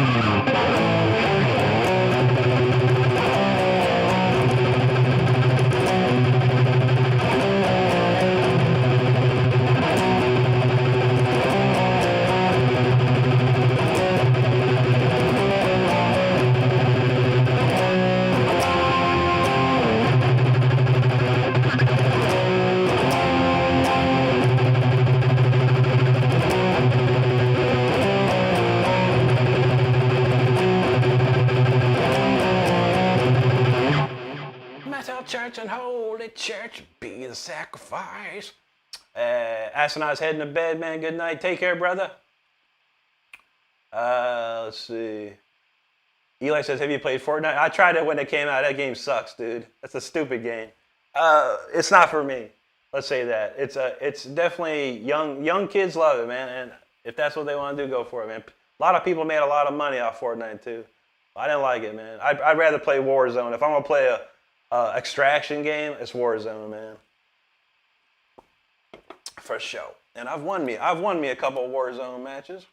Church and holy church be the sacrifice. Astronaut's heading to bed, man. Good night. Take care, brother. Let's see. Eli says, have you played Fortnite? I tried it when it came out. That game sucks, dude. That's a stupid game. It's not for me. Let's say that. It's definitely young kids love it, man. And if that's what they want to do, go for it, man. A lot of people made a lot of money off Fortnite too. I didn't like it, man. I'd rather play Warzone. If I'm gonna play a extraction game, it's Warzone, man. For sure. And I've won me a couple of Warzone matches.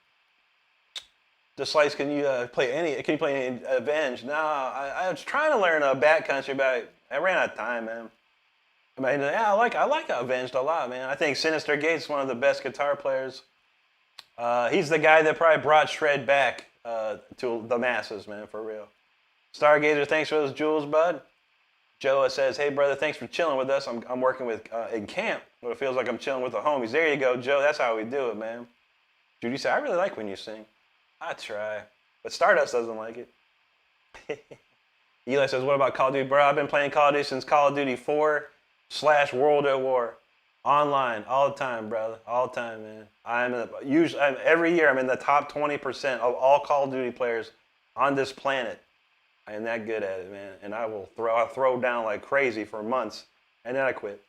Just like, can you play any Avenge? No, I was trying to learn Backcountry, but I ran out of time, man. I mean, yeah, I like Avenged a lot, man. I think Sinister Gates is one of the best guitar players. He's the guy that probably brought shred back to the masses, man, for real. Stargazer, thanks for those jewels, bud. Joe says, hey, brother, thanks for chilling with us. I'm working with in camp, but it feels like I'm chilling with the homies. There you go, Joe. That's how we do it, man. Judy said, I really like when you sing. I try, but Stardust doesn't like it. Eli says, what about Call of Duty? Bro, I've been playing Call of Duty since Call of Duty 4/World at War. Online, all the time, brother. All the time, man. Every year I'm in the top 20% of all Call of Duty players on this planet. I am that good at it, man. And I'll throw down like crazy for months, and then I quit.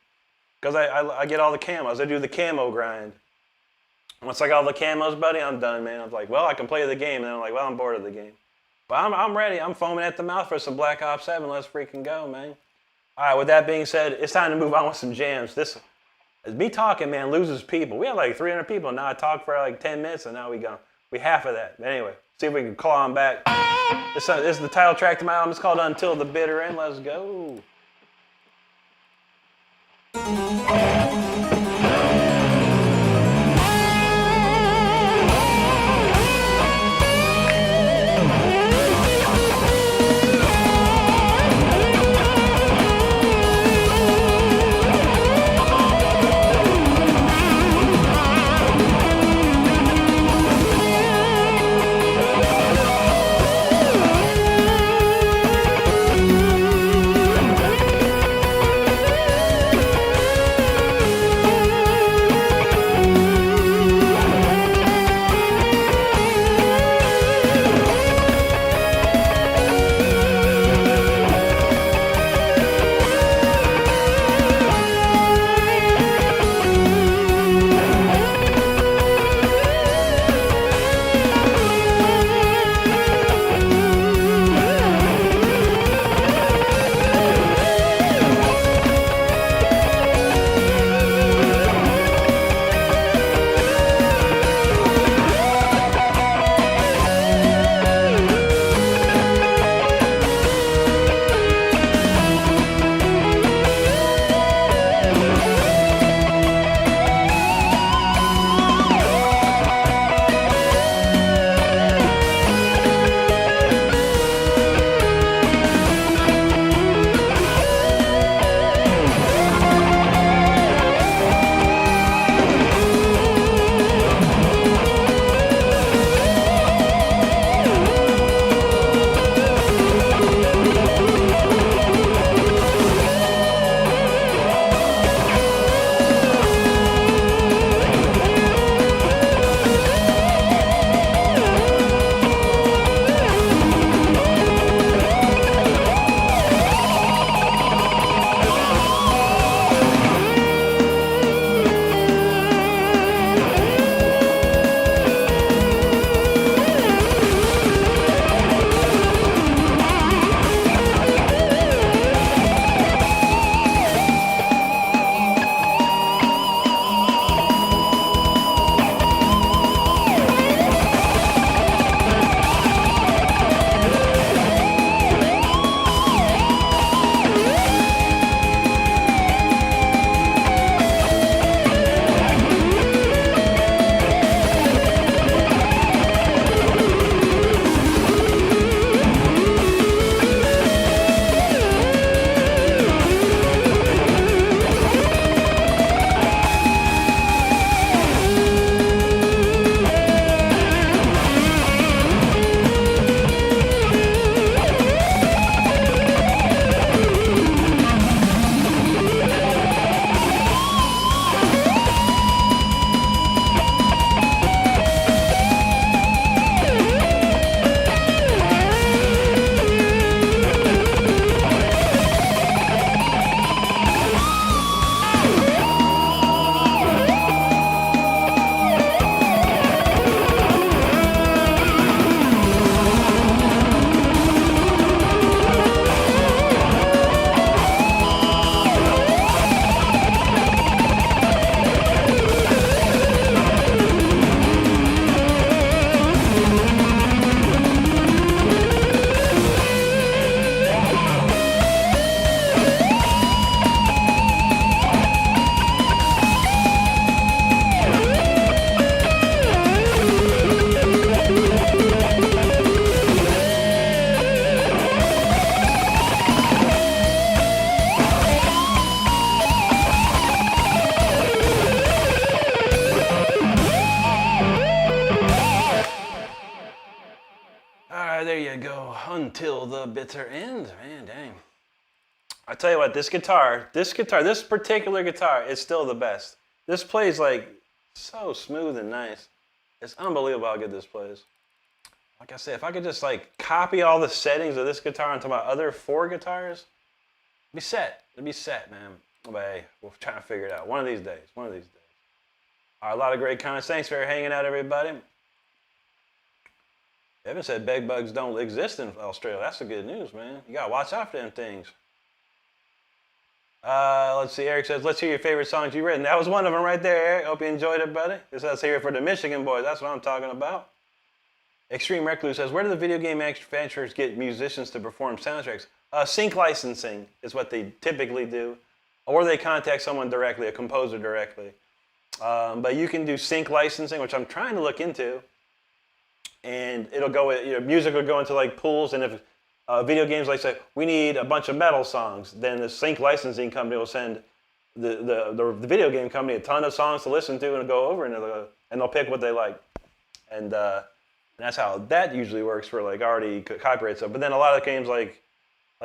Because I get all the camos. I do the camo grind. Once I got all the camos, buddy, I'm done, man. I'm like, well, I can play the game. And then I'm like, well, I'm bored of the game. But I'm ready. I'm foaming at the mouth for some Black Ops 7. Let's freaking go, man. All right, with that being said, it's time to move on with some jams. This me talking, man, loses people. We had like 300 people. Now I talk for like 10 minutes, and now we half of that. But anyway, see if we can claw them back. This is the title track to my album. It's called Until the Bitter End. Let's go. you go. Until the bitter end. Man, dang. I tell you what, this particular guitar is still the best. This plays like so smooth and nice. It's unbelievable how good this plays. Like I said, if I could just like copy all the settings of this guitar onto my other 4 guitars, it'd be set. It'd be set, man. But hey, we'll try to figure it out one of these days. One of these days. All right, a lot of great comments. Thanks for hanging out, everybody. Evan said bed bugs don't exist in Australia. That's the good news, man. You gotta watch out for them things. Let's see. Eric says, let's hear your favorite songs you've written. That was one of them right there, Eric. Hope you enjoyed it, buddy. Let's hear it for the Michigan boys. That's what I'm talking about. Extreme Recluse says, where do the video game manufacturers get musicians to perform soundtracks? Sync licensing is what they typically do. Or they contact someone directly, a composer directly. But you can do sync licensing, which I'm trying to look into. And it'll go, music will go into like pools, and if video games like say, we need a bunch of metal songs, then the sync licensing company will send the video game company a ton of songs to listen to and go over, and they'll pick what they like. And that's how that usually works for like already copyright stuff. But then a lot of games like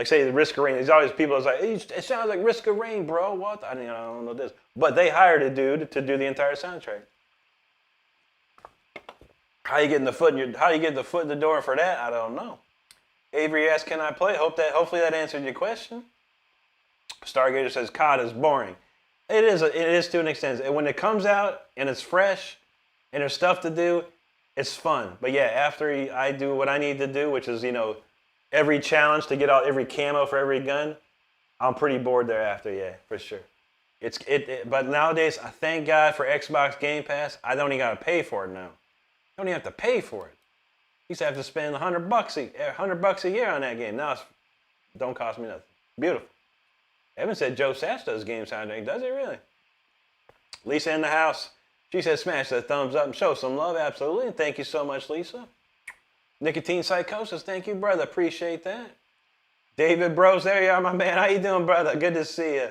say the Risk of Rain, there's always people that's like, it sounds like Risk of Rain, bro. What? I don't know this. But they hired a dude to do the entire soundtrack. How you getting the foot in the door for that? I don't know. Avery asks, can I play? Hopefully that answered your question. Stargazer says, COD is boring. It is to an extent. And when it comes out and it's fresh and there's stuff to do, it's fun. But yeah, after I do what I need to do, which is, every challenge to get out every camo for every gun, I'm pretty bored thereafter, yeah, for sure. But nowadays, I thank God for Xbox Game Pass. I don't even got to pay for it now. I don't even have to pay for it. Used to have to spend $100 a year on that game. Now it don't cost me nothing. Beautiful. Evan said Joe Sash does game soundtrack. Does it really? Lisa in the house. She said smash that thumbs up and show some love. Absolutely. And thank you so much, Lisa. Nicotine Psychosis. Thank you, brother. Appreciate that. David Bros, there you are, my man. How you doing, brother? Good to see you.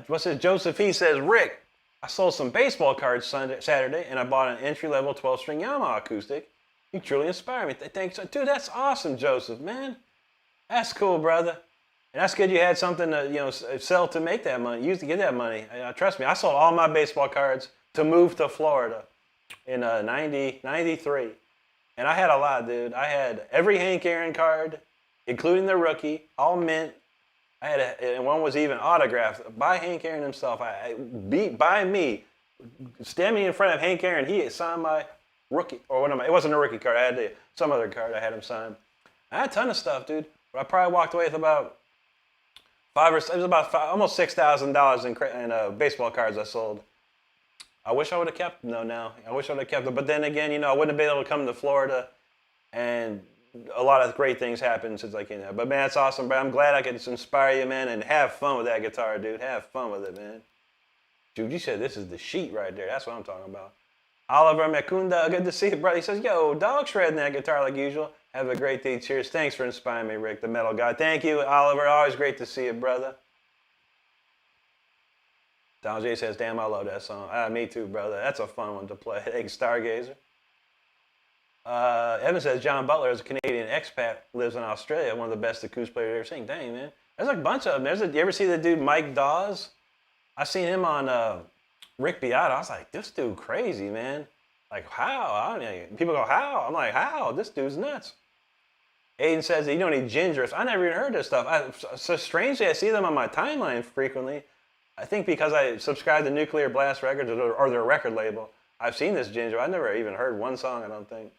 What's this? Joseph, he says, Rick, I sold some baseball cards Saturday, and I bought an entry-level 12-string Yamaha acoustic. You truly inspire me. Thanks. Dude, that's awesome, Joseph, man. That's cool, brother. And that's good you had something to, sell to make that money. Use to get that money. Trust me, I sold all my baseball cards to move to Florida in 93. And I had a lot, dude. I had every Hank Aaron card, including the rookie, all mint. And one was even autographed by Hank Aaron himself. By me, standing in front of Hank Aaron, he signed my rookie, it wasn't a rookie card. I had some other card I had him sign. I had a ton of stuff, dude. But I probably walked away with about almost $6,000 in baseball cards I sold. I wish I would have kept them though now. I wish I would have kept them. But then again, I wouldn't have been able to come to Florida, and a lot of great things happened since I came here. But man, that's awesome, bro. I'm glad I could inspire you, man, and have fun with that guitar, dude. Have fun with it, man. Dude, you said this is the sheet right there. That's what I'm talking about. Oliver Mekunda, good to see you, brother. He says, yo, dog shredding that guitar like usual. Have a great day. Cheers. Thanks for inspiring me, Rick, the metal guy. Thank you, Oliver. Always great to see you, brother. Donald J says, damn, I love that song. Me too, brother. That's a fun one to play. Thanks, Stargazer. Evan says, John Butler is a Canadian expat, lives in Australia, one of the best acoustic players I've ever seen. Dang, man. There's a bunch of them. You ever see the dude Mike Dawes? I seen him on Rick Beato. I was like, this dude crazy, man. Like, how? People go, how? I'm like, how? This dude's nuts. Aiden says that you don't need gingers. I never even heard this stuff. So strangely, I see them on my timeline frequently. I think because I subscribe to Nuclear Blast Records or their record label, I've seen this ginger. I've never even heard one song, I don't think.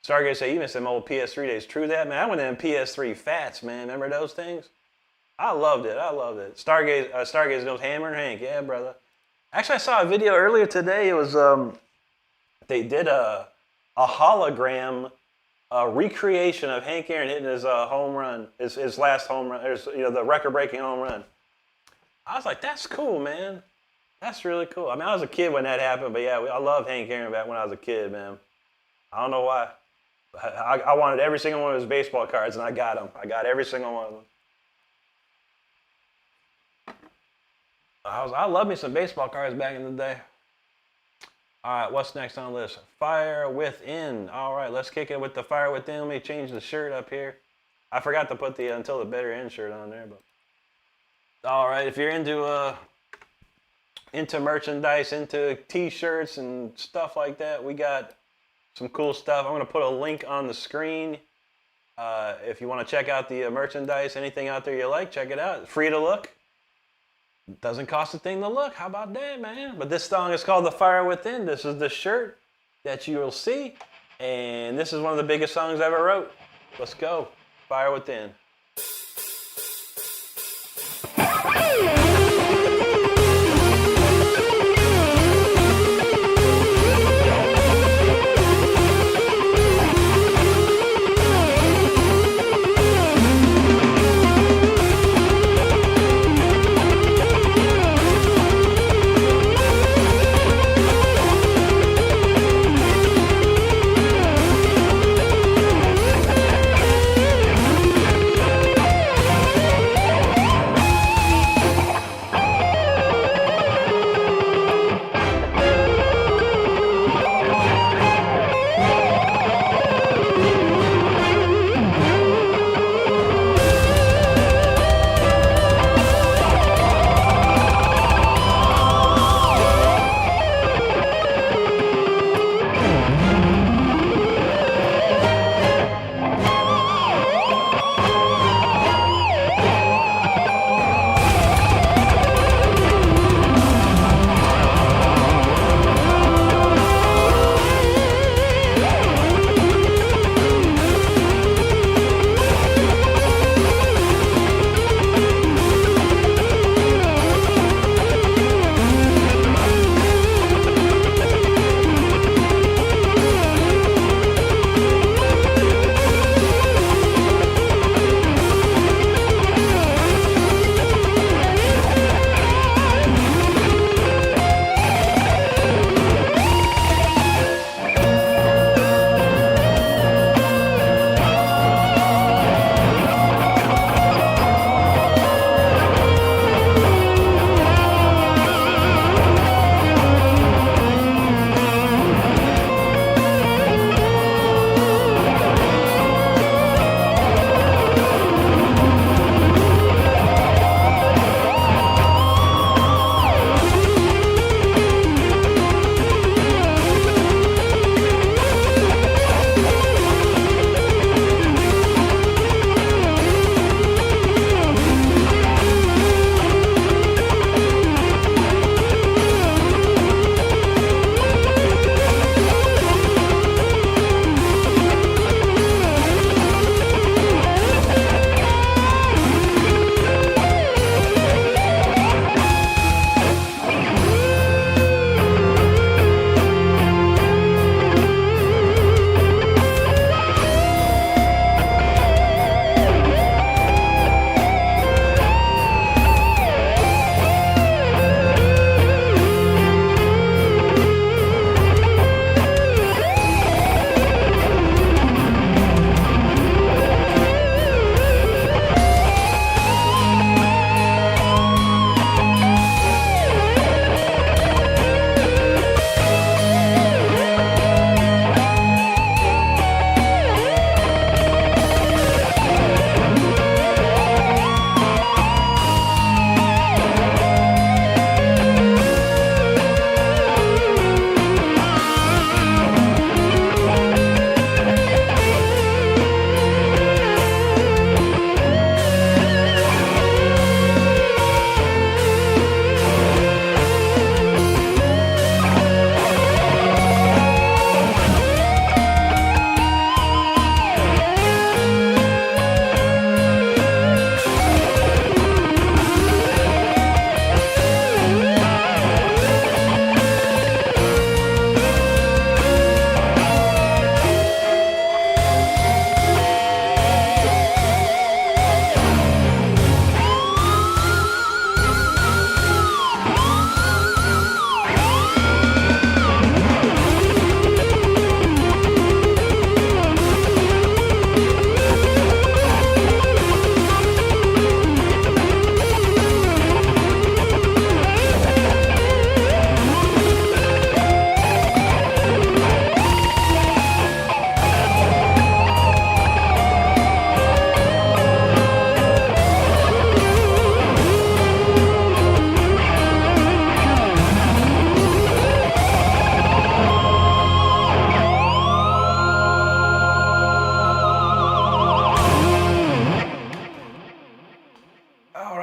Stargazer say, you missed them old PS3 days. True that, man. I went in PS3 Fats, man. Remember those things? I loved it. Stargazer knows Hammer and Hank. Yeah, brother. Actually, I saw a video earlier today. It was, they did a hologram recreation of Hank Aaron hitting his home run, his last home run, the record-breaking home run. I was like, that's cool, man. That's really cool. I mean, I was a kid when that happened, but yeah, I loved Hank Aaron back when I was a kid, man. I don't know why. I wanted every single one of his baseball cards, and I got them. I got every single one of them. I loved me some baseball cards back in the day. All right, what's next on the list? Fire Within. All right, let's kick it with the Fire Within. Let me change the shirt up here. I forgot to put the Until the Bitter End shirt on there, but all right, if you're into merchandise, into t-shirts and stuff like that, we got some cool stuff. I'm gonna put a link on the screen. If you want to check out the merchandise, anything out there you like, check it out. It's free to look. Doesn't cost a thing to look. How about that, man? But this song is called The Fire Within. This is the shirt that you will see. And this is one of the biggest songs I ever wrote. Let's go. Fire Within.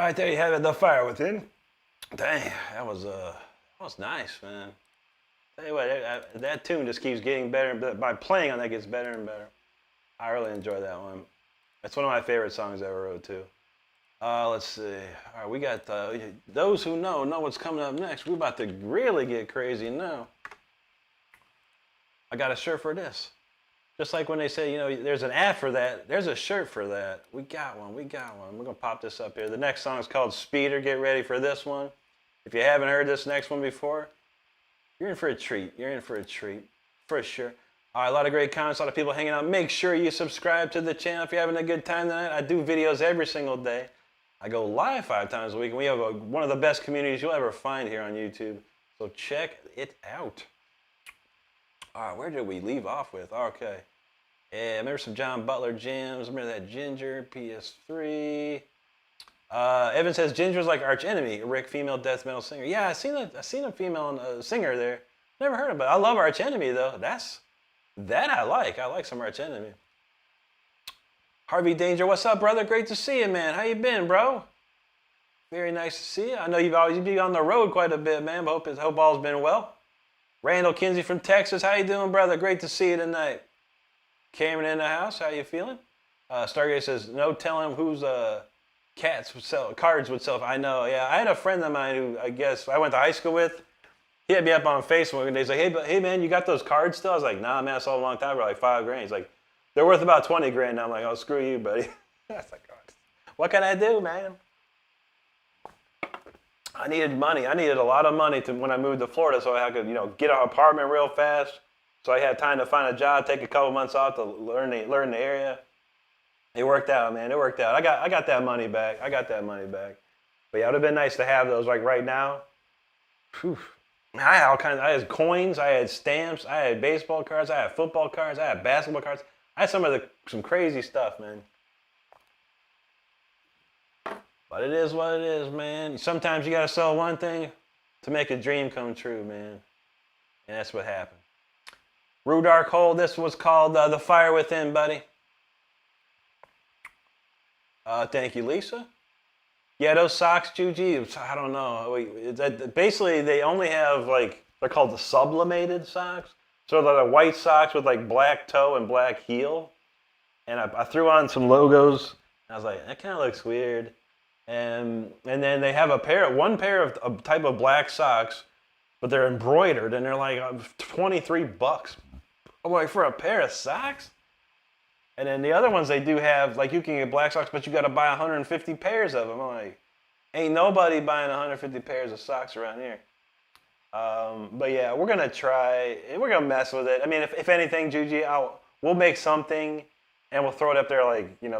right, there you have it, The Fire Within. Dang, that was nice, man. Tell you what, that tune just keeps getting better and better. By playing on that, gets better and better. I really enjoy that one. It's one of my favorite songs I ever wrote too. Let's see. All right, we got those who know what's coming up next. We're about to really get crazy now. I got a shirt for this. Just like when they say, you know, there's an ad for that, there's a shirt for that. We got one. We're gonna pop this up here. The next song is called Speeder. Get ready for this one. If you haven't heard this next one before, you're in for a treat. You're in for a treat, for sure. All right, a lot of great comments, a lot of people hanging out. Make sure you subscribe to the channel if you're having a good time tonight. I do videos every single day. I go live 5 times a week, and we have one of the best communities you'll ever find here on YouTube. So check it out. All right, where did we leave off with? Okay. Yeah, remember some John Butler jams. Remember that Ginger, PS3. Evan says Ginger's like arch enemy. Rick, female death metal singer. Yeah, I seen a female singer there. Never heard of it. I love Arch Enemy though. That I like. I like some Arch Enemy. Harvey Danger, what's up, brother? Great to see you, man. How you been, bro? Very nice to see you. I know you've been on the road quite a bit, man. But hope all's been well. Randall Kinsey from Texas, how you doing, brother? Great to see you tonight. Cameron in the house, how you feeling? Stargate says no telling whose cards would sell. I know, yeah. I had a friend of mine who I guess I went to high school with. He hit me up on Facebook and he's like, hey man, you got those cards still? I was like, nah, man, I saw them a long time ago, like $5 grand. He's like, they're worth about 20 grand. Now I'm like, oh, screw you, buddy. I was like, oh, what can I do, man? I needed money. I needed a lot of money when I moved to Florida so I could, get an apartment real fast. So I had time to find a job, take a couple months off to learn the area. It worked out, man. It worked out. I got that money back. But yeah, it would have been nice to have those like right now. Whew. I had all kinds. I had coins. I had stamps. I had baseball cards. I had football cards. I had basketball cards. I had some crazy stuff, man. But it is what it is, man. Sometimes you gotta sell one thing to make a dream come true, man. And that's what happened. Rue Dark Hole. This was called The Fire Within, buddy. Thank you, Lisa. Yeah, those socks, Juji, I don't know. Basically, they only have, they're called the sublimated socks. So they're the white socks with, black toe and black heel. And I threw on some logos. And I was like, that kind of looks weird. And then they have one pair of type of black socks, but they're embroidered, and they're like $23. I'm like, for a pair of socks? And then the other ones they do have, you can get black socks, but you got to buy 150 pairs of them. I'm like, ain't nobody buying 150 pairs of socks around here. But yeah, we're going to try, we're going to mess with it. I mean, if anything, Juji, we'll make something, and we'll throw it up there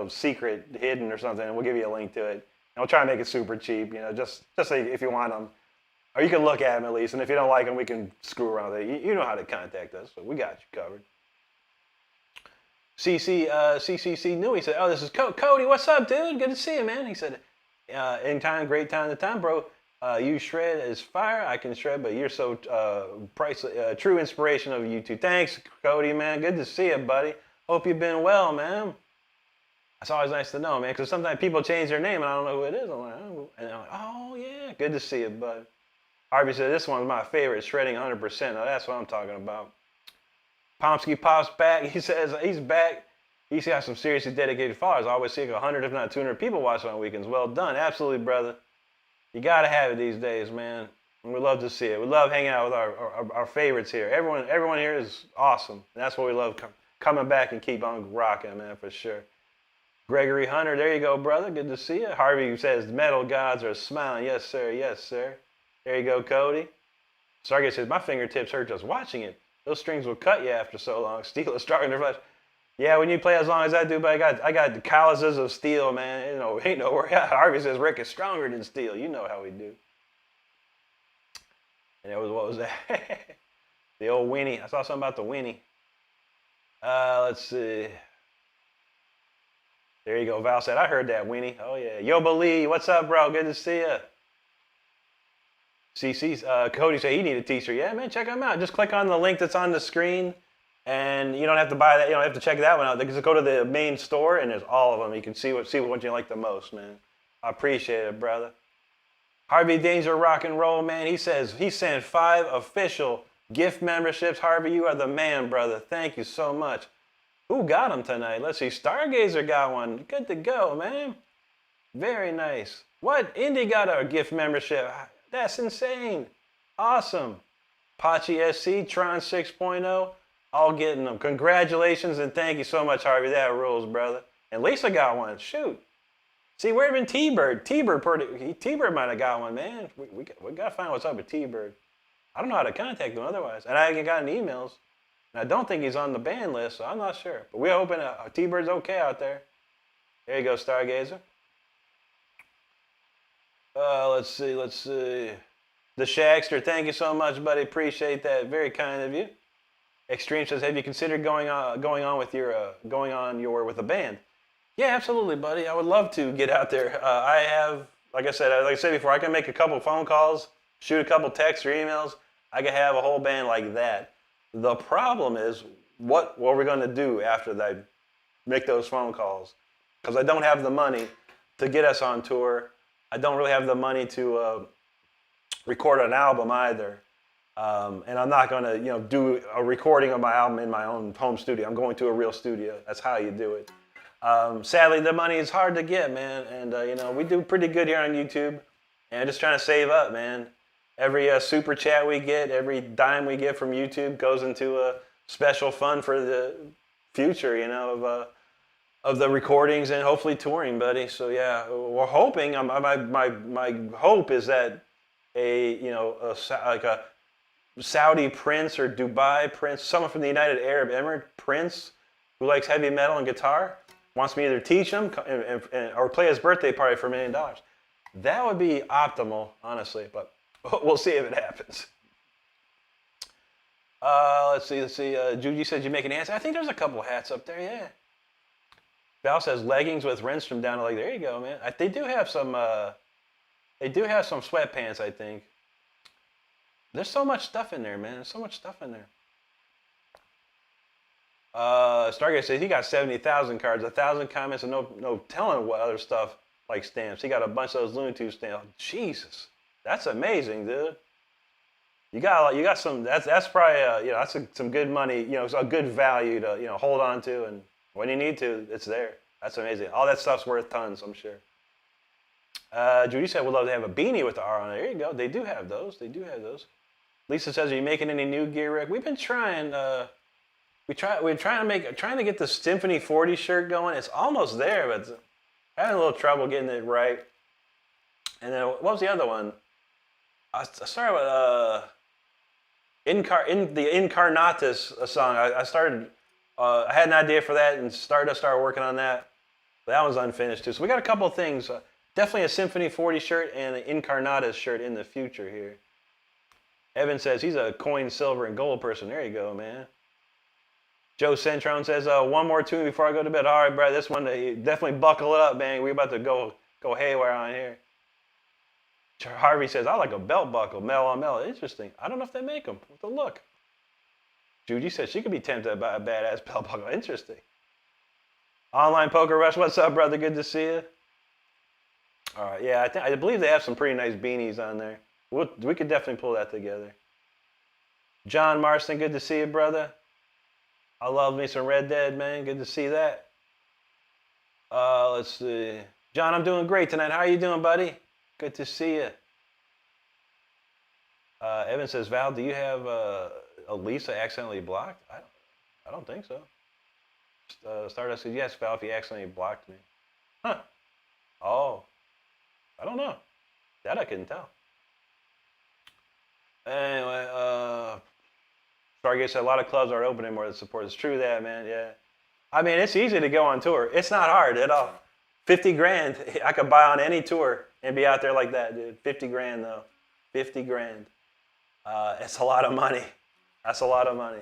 secret, hidden or something, and we'll give you a link to it. And we'll try and make it super cheap, just so if you want them. Or you can look at them at least, and if you don't like them, we can screw around with it. You know how to contact us, so we got you covered. CCC knew. He said, oh, this is Cody. What's up, dude? Good to see you, man. He said, anytime, great time to time, bro. You shred as fire. I can shred, but you're so priceless. True inspiration of you two. Thanks, Cody, man. Good to see you, buddy. Hope you've been well, man. It's always nice to know, man, because sometimes people change their name and I don't know who it is. I'm like, oh, yeah. Good to see you, bud. Harvey said, this one's my favorite, shredding 100%. Now, that's what I'm talking about. Pomsky pops back. He says he's back. He's got some seriously dedicated followers. I always see 100, if not 200 people watching on weekends. Well done. Absolutely, brother. You got to have it these days, man. And we love to see it. We love hanging out with our favorites here. Everyone here is awesome. And that's what we love, coming back and keep on rocking, man, for sure. Gregory Hunter, there you go, brother. Good to see you. Harvey says metal gods are smiling. Yes, sir. Yes, sir. There you go, Cody. Stargate says, my fingertips hurt just watching it. Those strings will cut you after so long. Steel is stronger than flesh. Yeah, when you play as long as I do, but I got the calluses of steel, man. Ain't no worry. Harvey says Rick is stronger than steel. You know how we do. And what was that? The old Winnie. I saw something about the Winnie. Let's see. There you go. Val said, I heard that, Winnie. Oh, yeah. Yo, Lee, what's up, bro? Good to see you. Cody said he need a t-shirt. Yeah, man, check them out. Just click on the link that's on the screen, and you don't have to buy that. You don't have to check that one out. Just go to the main store, and there's all of them. You can see what you like the most, man. I appreciate it, brother. Harvey Danger Rock and Roll, man. He says he sent 5 official gift memberships. Harvey, you are the man, brother. Thank you so much. Who got them tonight? Let's see. Stargazer got one. Good to go, man. Very nice. What? Indy got a gift membership. That's insane. Awesome. Pachi SC, Tron 6.0, all getting them. Congratulations and thank you so much, Harvey. That rules, brother. And Lisa got one. Shoot. See, where even T-Bird? T-Bird might have got one, man. We got to find what's up with T-Bird. I don't know how to contact him otherwise. And I haven't gotten emails. And I don't think he's on the ban list, so I'm not sure. But we're hoping T-Bird's okay out there. There you go, Stargazer. Let's see. The Shagster, thank you so much, buddy. Appreciate that. Very kind of you. Extreme says, have you considered going on with a band? Yeah, absolutely, buddy. I would love to get out there. I have, like I said before, I can make a couple phone calls, shoot a couple texts or emails. I can have a whole band like that. The problem is, what are we going to do after I make those phone calls? Because I don't have the money to get us on tour. I don't really have the money to record an album either. And I'm not going to, do a recording of my album in my own home studio. I'm going to a real studio. That's how you do it. Sadly, the money is hard to get, man. And, we do pretty good here on YouTube. And I'm just trying to save up, man. Every super chat we get, every dime we get from YouTube goes into a special fund for the future, of the recordings and hopefully touring, buddy. So, yeah, we're hoping. My hope is that like a Saudi prince or Dubai prince, someone from the United Arab Emirates prince who likes heavy metal and guitar, wants me to either teach him or play his birthday party for $1 million. That would be optimal, honestly, but we'll see if it happens. Let's see. Juji says you make an answer. I think there's a couple hats up there, yeah. Val says leggings with Renstrom down the leg. There you go, man. They do have some sweatpants, I think. There's so much stuff in there, man. There's so much stuff in there. Stargate says he got 70,000 cards, 1,000 comments, and no telling what other stuff like stamps. He got a bunch of those Looney Tunes stamps. Jesus, that's amazing, dude. You got some. That's probably that's some good money. It's a good value to hold on to, and when you need to, it's there. That's amazing. All that stuff's worth tons, I'm sure. Judy said, "We'd love to have a beanie with the R on it." There you go. They do have those. Lisa says, "Are you making any new gear, Rick?" We've been trying. We're trying to get the Symphony 40 shirt going. It's almost there, but having a little trouble getting it right. And then what was the other one? I started with the Incarnatus song. I started. I had an idea for that and started working on that. But that one's unfinished too. So we got a couple of things. Definitely a Symphony 40 shirt and an Incarnatus shirt in the future here. Evan says he's a coin, silver, and gold person. There you go, man. Joe Centron says, one more tune before I go to bed. All right, bro, this one, definitely buckle it up, man. We're about to go haywire on here. Harvey says, I like a belt buckle, metal on metal. Interesting. I don't know if they make them. With the look. Judy says she could be tempted by a badass belt buckle. Interesting. Online Poker Rush, what's up, brother? Good to see you. All right, yeah, I believe they have some pretty nice beanies on there. We could definitely pull that together. John Marston, good to see you, brother. I love me some Red Dead, man. Good to see that. Let's see. John, I'm doing great tonight. How are you doing, buddy? Good to see you. Evan says, Val, do you have Lisa accidentally blocked? I don't think so. Stardust says, yes, Val, if you accidentally blocked me. Huh. Oh. I don't know. That I couldn't tell. Anyway, Stargate said a lot of clubs aren't open anymore to support. It's true that, man, yeah. I mean, it's easy to go on tour. It's not hard at all. 50 grand, I could buy on any tour and be out there like that, dude. 50 grand, though. 50 grand. It's a lot of money. That's a lot of money.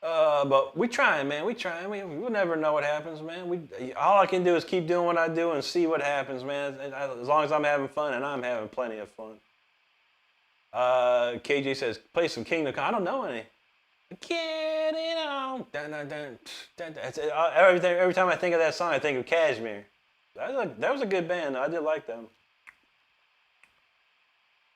But we trying, man. We trying. We'll never know what happens, man. All I can do is keep doing what I do and see what happens, man. As long as I'm having fun, and I'm having plenty of fun. KJ says, play some Kingdom Come. I don't know any. Get it on. Dun, dun, dun, dun, dun. Every time I think of that song, I think of Kashmir. That was a good band. I did like them.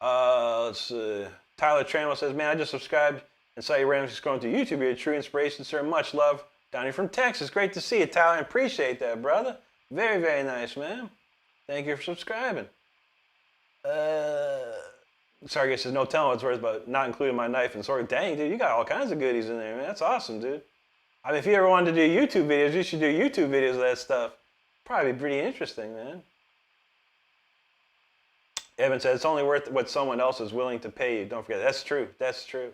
Let's see. Tyler Trammell says, man, I just subscribed and saw you randomly scrolling through YouTube. You're a true inspiration, sir. Much love. Down here from Texas. Great to see you, Tyler. I appreciate that, brother. Very, very nice, man. Thank you for subscribing. Sorry, says, no telling what's worth, but not including my knife and sword. Dang, dude, you got all kinds of goodies in there, man. That's awesome, dude. I mean, if you ever wanted to do YouTube videos, you should do YouTube videos of that stuff. Probably pretty interesting, man. Evan said, it's only worth what someone else is willing to pay you. Don't forget, that's true. That's true.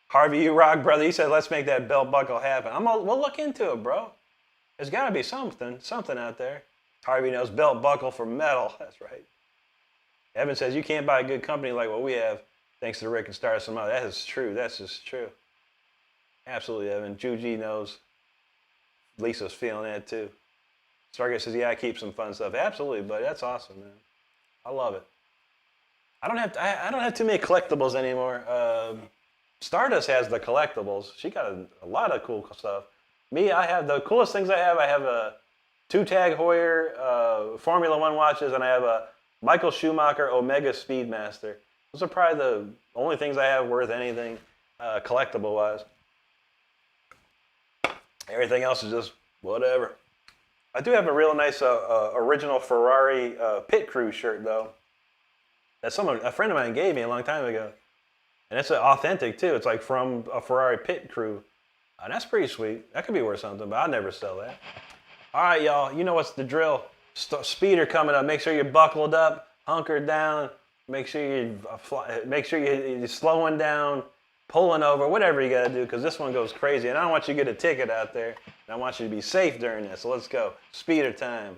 Harvey, you rock, brother. He said, let's make that belt buckle happen. We'll look into it, bro. There's got to be something out there. Harvey knows belt buckle for metal. That's right. Evan says, you can't buy a good company like what we have, thanks to Rick and Star some other. That is true. That's just true. Absolutely, Evan. Juji knows. Lisa's feeling that too. Stargate says, yeah, I keep some fun stuff. Absolutely, buddy. That's awesome, man. I love it. I don't have too many collectibles anymore. Stardust has the collectibles. She got a lot of cool stuff. Me, I have the coolest things I have. I have a 2-tag Heuer Formula One watches, and I have a Michael Schumacher Omega Speedmaster. Those are probably the only things I have worth anything collectible-wise. Everything else is just whatever. I do have a real nice original Ferrari pit crew shirt, though. That a friend of mine gave me a long time ago. And it's authentic, too. It's like from a Ferrari pit crew. And that's pretty sweet. That could be worth something, but I'll never sell that. All right, y'all. You know what's the drill. Speeder coming up. Make sure you're buckled up, hunkered down. Make sure you're slowing down, pulling over, whatever you got to do, because this one goes crazy. And I don't want you to get a ticket out there. And I want you to be safe during this. So let's go. Speeder time.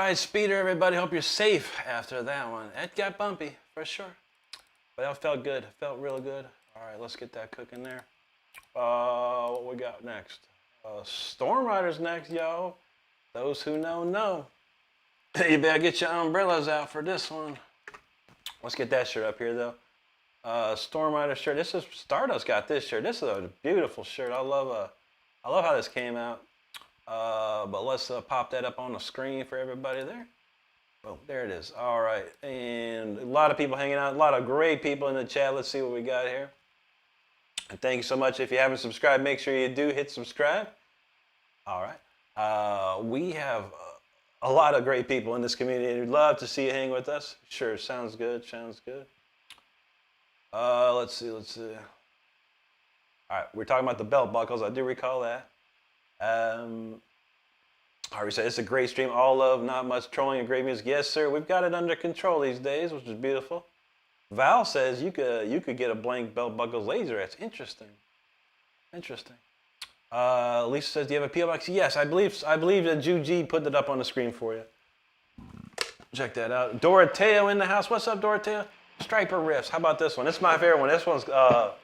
right, Speeder, everybody. Hope you're safe after that one. It got bumpy, for sure. But that felt good. Felt real good. All right, let's get that cooking there. What we got next? Storm Rider's next, yo. Those who know, know. You better get your umbrellas out for this one. Let's get that shirt up here, though. Storm Rider shirt. This is Stardust got this shirt. This is a beautiful shirt. I love how this came out. But let's pop that up on the screen for everybody there. Boom, there it is. All right, and a lot of people hanging out. A lot of great people in the chat. Let's see what we got here. And thank you so much. If you haven't subscribed, make sure you do hit subscribe. All right. We have a lot of great people in this community. We'd love to see you hang with us. Sure, sounds good. Sounds good. Let's see. All right, we're talking about the belt buckles. I do recall that. Harvey said, it's a great stream. All love, not much trolling and great music. Yes, sir. We've got it under control these days, which is beautiful. Val says you could get a blank belt buckles laser. That's interesting. Interesting. Lisa says, do you have a PO box? Yes, I believe that Juji put it up on the screen for you. Check that out. Doroteo in the house. What's up, Doroteo? Striper riffs. How about this one? This is my favorite one. This one's The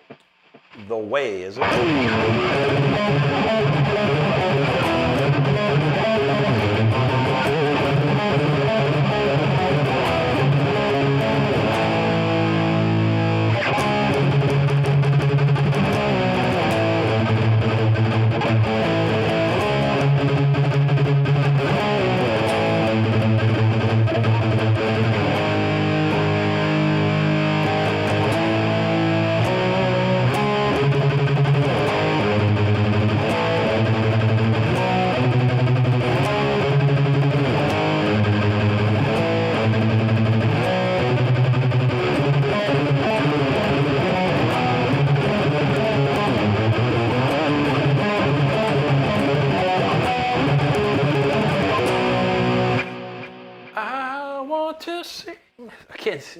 Way, is it?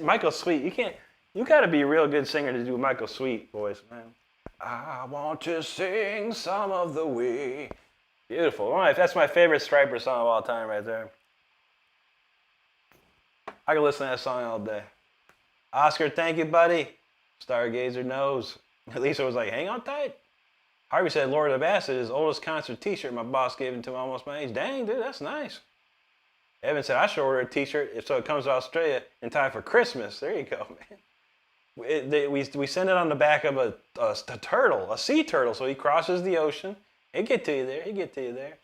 Michael Sweet, you gotta be a real good singer to do Michael Sweet voice, man. I want to sing some of the way. Beautiful. All right, that's my favorite Striper song of all time right there. I can listen to that song all day. Oscar, thank you, buddy. Stargazer knows. Lisa was like, hang on tight. Harvey said, Lord of Acid, his oldest concert t-shirt. My boss gave it to him almost my age. Dang, dude, that's nice. Evan said, I should order a t-shirt so it comes to Australia in time for Christmas. There you go, man. We send it on the back of a turtle, a sea turtle. So he crosses the ocean. He'll get to you there.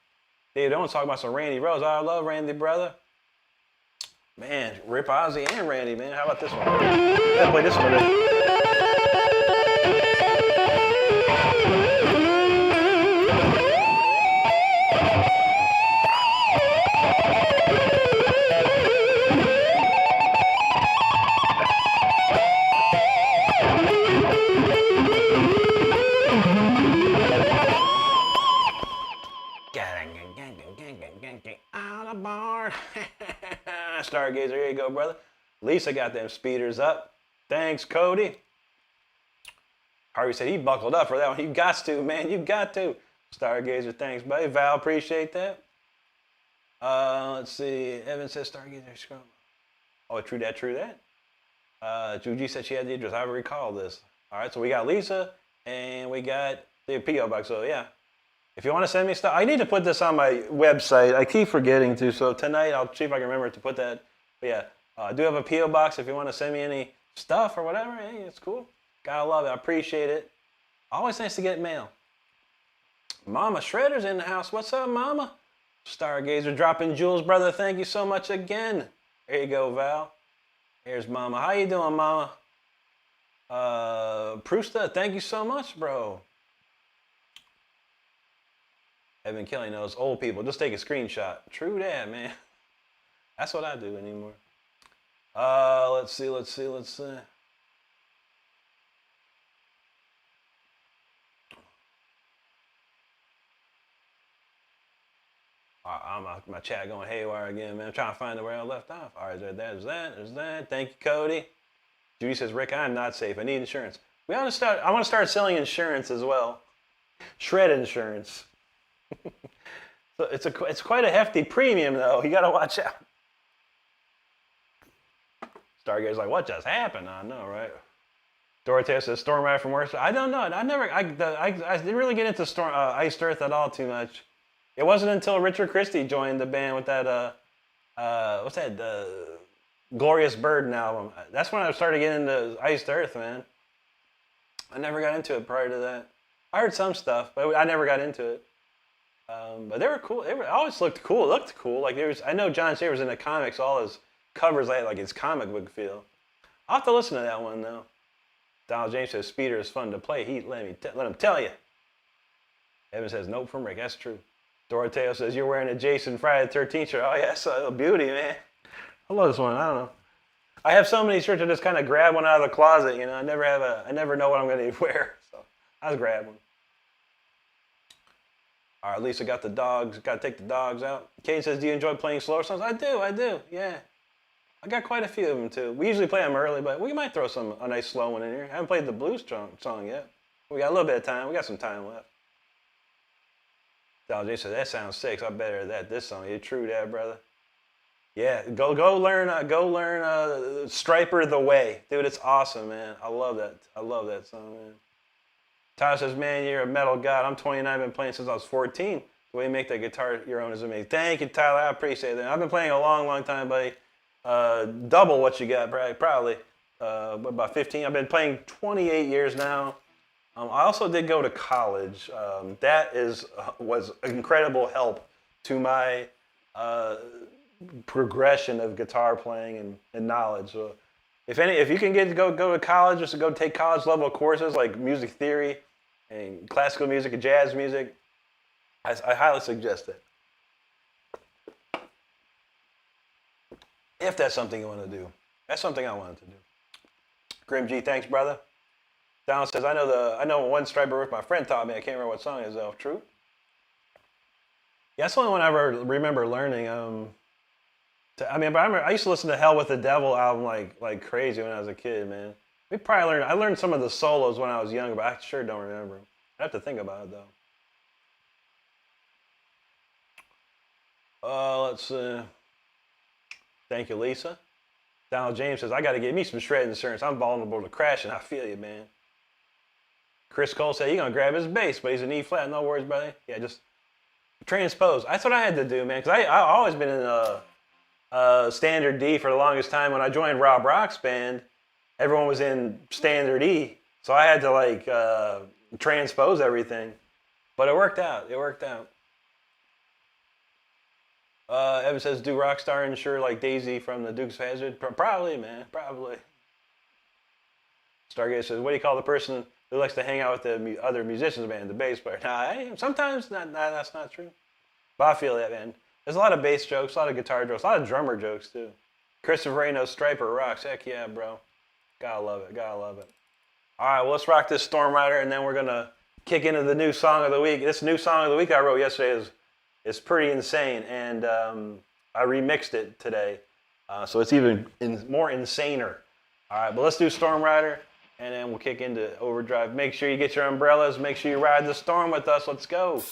David Owens talking about some Randy Rose. Oh, I love Randy, brother. Man, Rip Ozzy and Randy, man. How about this one? Let's play this one. Out of barn. Stargazer, here you go, brother. Lisa got them speeders up. Thanks, Cody. Harvey said he buckled up for that one. You got to, man. You got to. Stargazer, thanks, buddy. Val, appreciate that. Let's see. Evan says Stargazer scrum. Oh, true that. Juji said she had the address. I recall this. All right, so we got Lisa and we got the P.O. box. So yeah. If you want to send me stuff, I need to put this on my website. I keep forgetting to, so tonight I'll see if I can remember to put that. But yeah, I do have a P.O. box if you want to send me any stuff or whatever. Hey, it's cool. Gotta love it. I appreciate it. Always nice to get mail. Mama Shredder's in the house. What's up, Mama? Stargazer dropping jewels, brother. Thank you so much again. There you go, Val. Here's Mama. How you doing, Mama? Prusta, thank you so much, bro. Evan Kelly knows old people. Just take a screenshot. True that, man. That's what I do anymore. Let's see. My chat going haywire again, man. I'm trying to find where I left off. All right, there's that. Thank you, Cody. Judy says, Rick, I'm not safe. I need insurance. I want to start selling insurance as well. Shred insurance. So it's quite a hefty premium, though. You got to watch out. Stargaze's like, what just happened? I know, right? Dorothea says, Storm Rider from work. I don't know. I didn't really get into Iced Earth at all too much. It wasn't until Richard Christie joined the band with that, what's that, Glorious Burden album. That's when I started getting into Iced Earth, man. I never got into it prior to that. I heard some stuff, but I never got into it. But they were cool. They always looked cool. It looked cool. Like I know John Sayer was in the comics. All his covers had like his comic book feel. I'll have to listen to that one though. Donald James says Speeder is fun to play. Let him tell you. Evan says nope from Rick. That's true. Dorothea says you're wearing a Jason Friday the 13th shirt. Oh yes, a beauty, man. I love this one. I don't know. I have so many shirts. I just kind of grab one out of the closet. You know, I never know what I'm going to wear. So I just grab one. All right, Lisa got the dogs. Got to take the dogs out. Kate says, do you enjoy playing slower songs? I do. Yeah. I got quite a few of them too. We usually play them early, but we might throw a nice slow one in here. I haven't played the blues song yet. We got a little bit of time. We got some time left. Donald J says, that sounds sick. I better that this song. You true that, brother. Yeah, go learn Striper the Way. Dude, it's awesome, man. I love that song, man. Tyler says, man, you're a metal god. I'm 29, I've been playing since I was 14. The way you make that guitar your own is amazing. Thank you, Tyler. I appreciate that. I've been playing a long time, buddy. Double what you got, probably. About 15. I've been playing 28 years now. I also did go to college. That was incredible help to my progression of guitar playing and knowledge. So if you can go to college, just to go take college level courses like music theory and classical music and jazz music, I highly suggest it. If that's something you want to do. That's something I wanted to do. Grim G, thanks, brother. Donald says, I know one Striper riff my friend taught me. I can't remember what song it is, though. True? Yeah, that's the only one I ever remember learning. I used to listen to Hell with the Devil album like crazy when I was a kid, man. I learned some of the solos when I was younger, but I sure don't remember them. I have to think about it, though. Let's see. Thank you, Lisa. Donald James says, I got to get me some shred insurance. I'm vulnerable to crashing. I feel you, man. Chris Cole said, he's going to grab his bass, but he's an E flat. No worries, buddy. Yeah, just transpose. That's what I had to do, man, because I've always been in standard D for the longest time. When I joined Rob Rock's band, everyone was in standard E, so I had to transpose everything. But it worked out. Evan says, do Rockstar insure like Daisy from the Dukes of Hazzard? Probably, man. Probably. Stargate says, what do you call the person who likes to hang out with the other musicians band, the bass player? Sometimes that's not true. But I feel that, man. There's a lot of bass jokes, a lot of guitar jokes, a lot of drummer jokes, too. Christopher Reynos, Striper rocks. Heck yeah, bro. Gotta love it. All right, well, let's rock this Storm Rider, and then we're going to kick into the new song of the week. This new song of the week I wrote yesterday is pretty insane, and I remixed it today, so it's even more insaner. All right, but let's do Storm Rider, and then we'll kick into Overdrive. Make sure you get your umbrellas. Make sure you ride the storm with us. Let's go.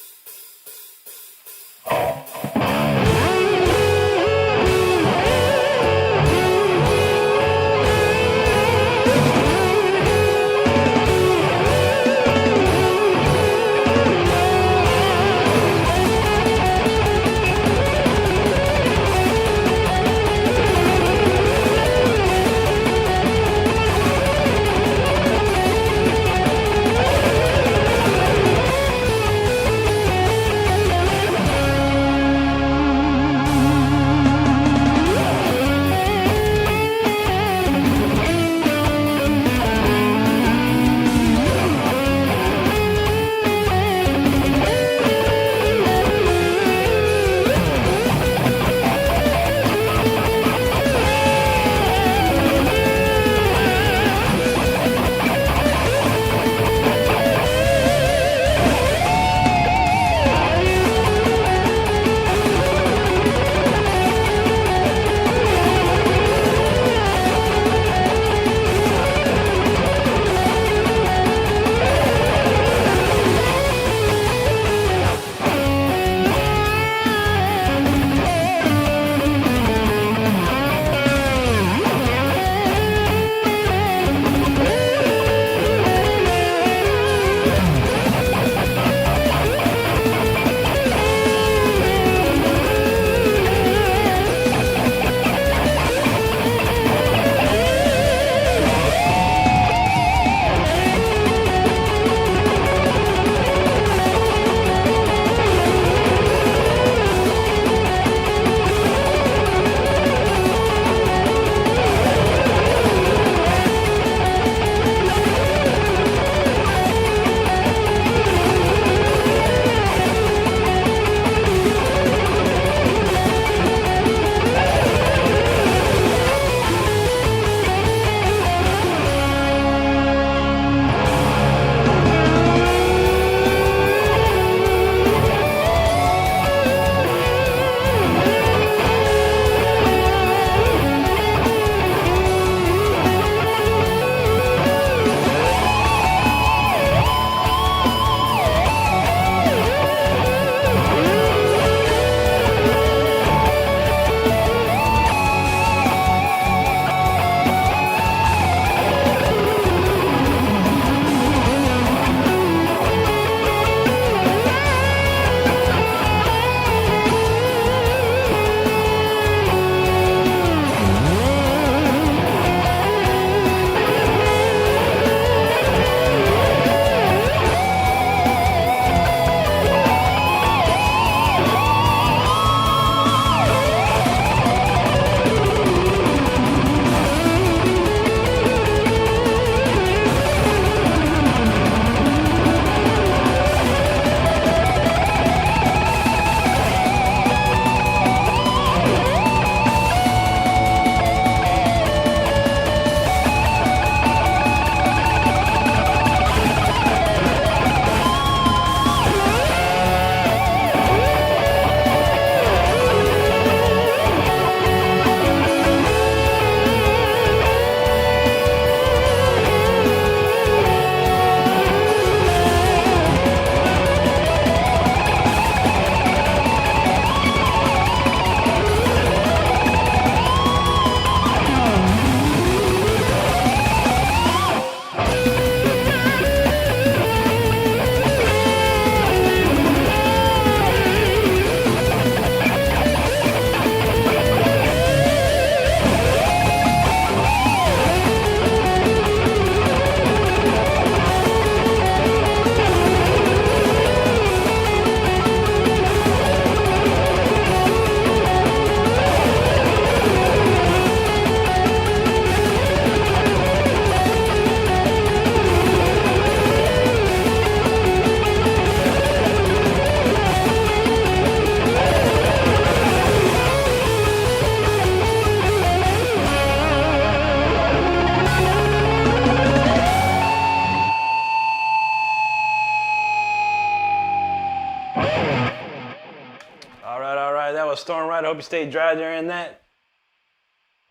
storm ride. I hope you stayed dry during that.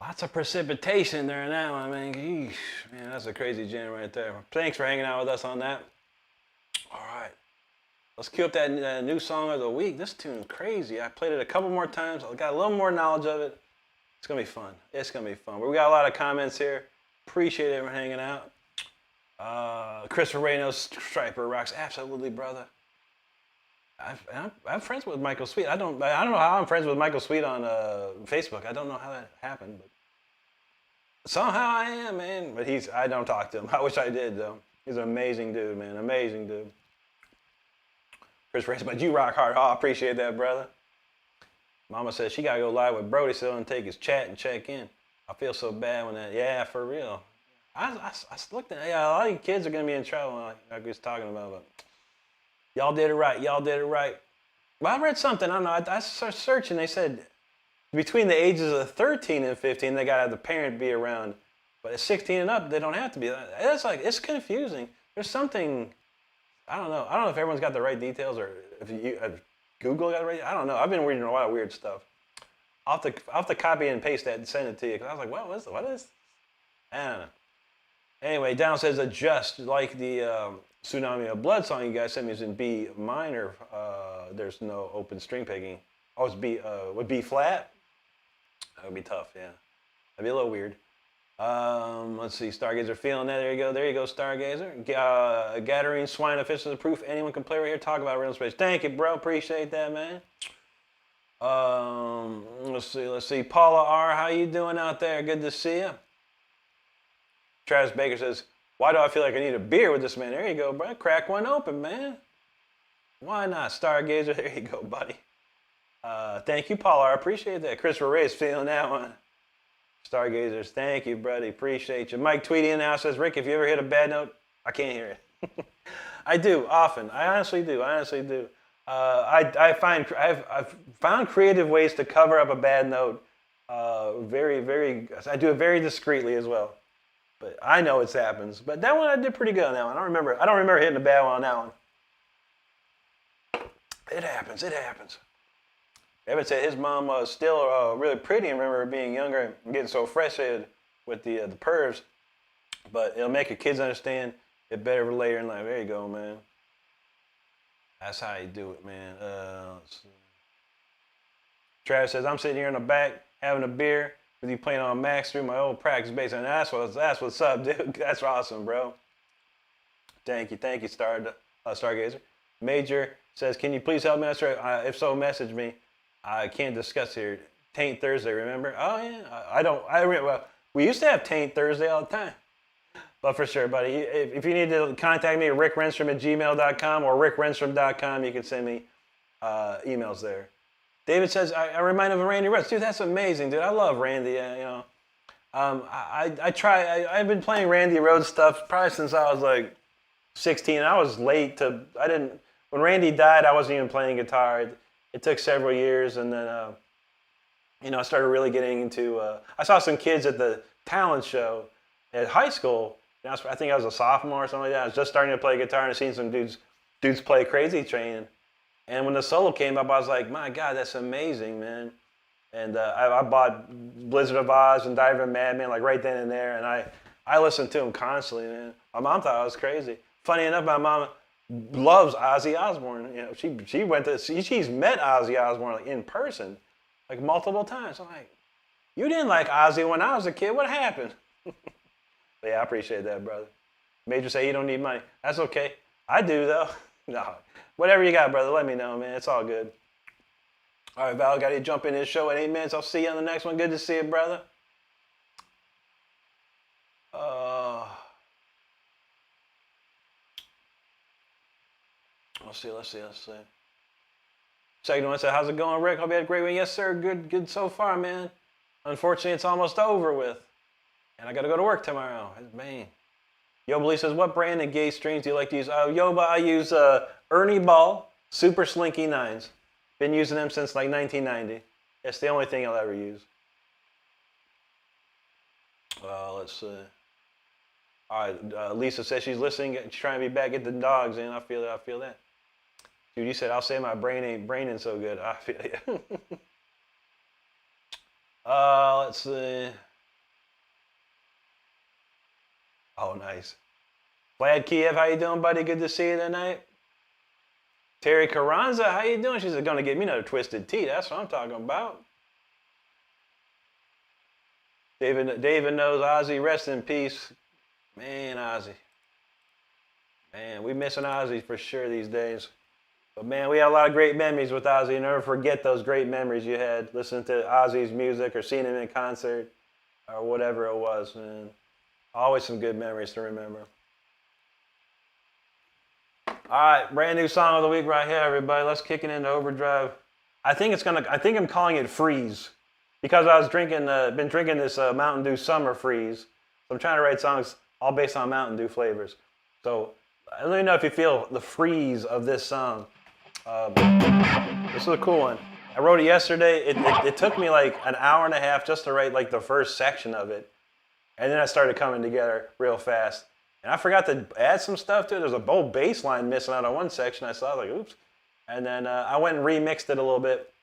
Lots of precipitation during that one, man. Eesh, man, that's a crazy jam right there. Thanks for hanging out with us on that. All right. Let's cue up that new song of the week. This tune's crazy. I played it a couple more times. I got a little more knowledge of it. It's going to be fun. It's going to be fun. But we got a lot of comments here. Appreciate everyone hanging out. Christopher Reynos, Striper rocks. Absolutely, brother. I'm friends with Michael Sweet. I don't know how I'm friends with Michael Sweet on Facebook. I don't know how that happened, but somehow I am, man. But I don't talk to him. I wish I did, though. He's an amazing dude, man. Amazing dude. Chris Reyes, but you rock hard. Oh, I appreciate that, brother. Mama says she gotta go live with Brody so and take his chat and check in. I feel so bad when that. Yeah, for real. I looked at. Yeah, a lot of you kids are gonna be in trouble, like we was talking about, but. Y'all did it right. Y'all did it right. Well, I read something. I don't know. I started searching. They said between the ages of 13 and 15, they got to have the parent be around. But at 16 and up, they don't have to be. It's confusing. There's something, I don't know. I don't know if everyone's got the right details or if Google got the right. I don't know. I've been reading a lot of weird stuff. I'll have to copy and paste that and send it to you. Because I was like, what is? I don't know. Anyway, Down says adjust like the Tsunami of Blood song you guys sent me is in B minor. There's no open string picking. Oh, it's B. Would B flat? That would be tough. Yeah, that'd be a little weird. Let's see. Stargazer feeling that. There you go. There you go, Stargazer. Gathering Swine official proof anyone can play right here. Talk about real space. Thank you, bro. Appreciate that, man. Let's see. Paula R. How you doing out there? Good to see you. Travis Baker says, why do I feel like I need a beer with this man? There you go, bro. Crack one open, man. Why not? Stargazer, there you go, buddy. Thank you, Paula. I appreciate that. Christopher Reyes feeling that one. Stargazers, thank you, buddy. Appreciate you. Mike Tweedy now says, Rick, if you ever hit a bad note, I can't hear it. I do, often. I honestly do. I've found creative ways to cover up a bad note. I do it very discreetly as well. But I know it happens. But that one I did pretty good on that one. I don't remember hitting a bad one on that one. It happens. Evan said his mom was still really pretty and remember being younger and getting so frustrated with the pervs. But it'll make your kids understand it better for later in life. There you go, man. That's how you do it, man. Let's see. Travis says, I'm sitting here in the back having a beer with you playing on Max through my old practice base. And that's what's up, dude. That's awesome, bro. Thank you, Stargazer. Major says, can you please help me? If so, message me. I can't discuss here. Taint Thursday, remember? Oh, yeah. We used to have Taint Thursday all the time. But for sure, buddy, if you need to contact me, RickRenstrom@gmail.com or RickRenstrom.com, you can send me emails there. David says, I remind him of Randy Rhoads. Dude, that's amazing, dude. I love Randy. I've been playing Randy Rhoads stuff probably since I was like 16. I was late when Randy died, I wasn't even playing guitar. It took several years, and then, I started really getting into, I saw some kids at the talent show at high school. I think I was a sophomore or something like that. I was just starting to play guitar and I seen some dudes play Crazy Train. And when the solo came up, I was like, my God, that's amazing, man. And I bought Blizzard of Oz and Diver Madman like right then and there. And I listened to them constantly, man. My mom thought I was crazy. Funny enough, my mom loves Ozzy Osbourne. She's met Ozzy Osbourne like in person like multiple times. I'm like, you didn't like Ozzy when I was a kid. What happened? But yeah, I appreciate that, brother. Major say you don't need money. That's okay. I do, though. No. Whatever you got, brother, let me know, man. It's all good. All right, Val, got to jump in this show in 8 minutes. I'll see you on the next one. Good to see you, brother. Let's see. Second one said, how's it going, Rick? Hope you had a great week. Yes, sir. Good so far, man. Unfortunately, it's almost over with. And I got to go to work tomorrow. Man. Yoba says, what brand of gay strings do you like to use? Yoba, I use Ernie Ball Super Slinky 9s. Been using them since like 1990. It's the only thing I'll ever use. Let's see. All right, Lisa says she's listening. She's trying to be back. Get the dogs in. I feel that. Dude, you said, I'll say my brain ain't so good. I feel you. Let's see. Oh, nice. Vlad Kiev, how you doing, buddy? Good to see you tonight. Terry Carranza, how you doing? She's going to give me another Twisted Tea. That's what I'm talking about. David knows Ozzy. Rest in peace. Man, Ozzy. Man, we missing Ozzy for sure these days. But man, we had a lot of great memories with Ozzy. You never forget those great memories you had listening to Ozzy's music or seeing him in concert or whatever it was, man. Always some good memories to remember. All right, brand new song of the week right here, everybody. Let's kick it into overdrive. I think I'm calling it Freeze because I was been drinking this Mountain Dew Summer Freeze. So I'm trying to write songs all based on Mountain Dew flavors. So let me know if you feel the freeze of this song. This is a cool one. I wrote it yesterday. It took me like an hour and a half just to write like the first section of it. And then I started coming together real fast. And I forgot to add some stuff to it. There's a whole bass line missing out on one section. I saw like, oops. And then I went and remixed it a little bit,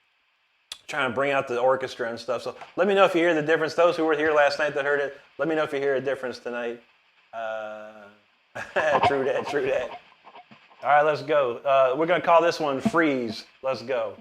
trying to bring out the orchestra and stuff. So let me know if you hear the difference. Those who were here last night that heard it, let me know if you hear a difference tonight. True that. All right, let's go. We're going to call this one Freeze. Let's go.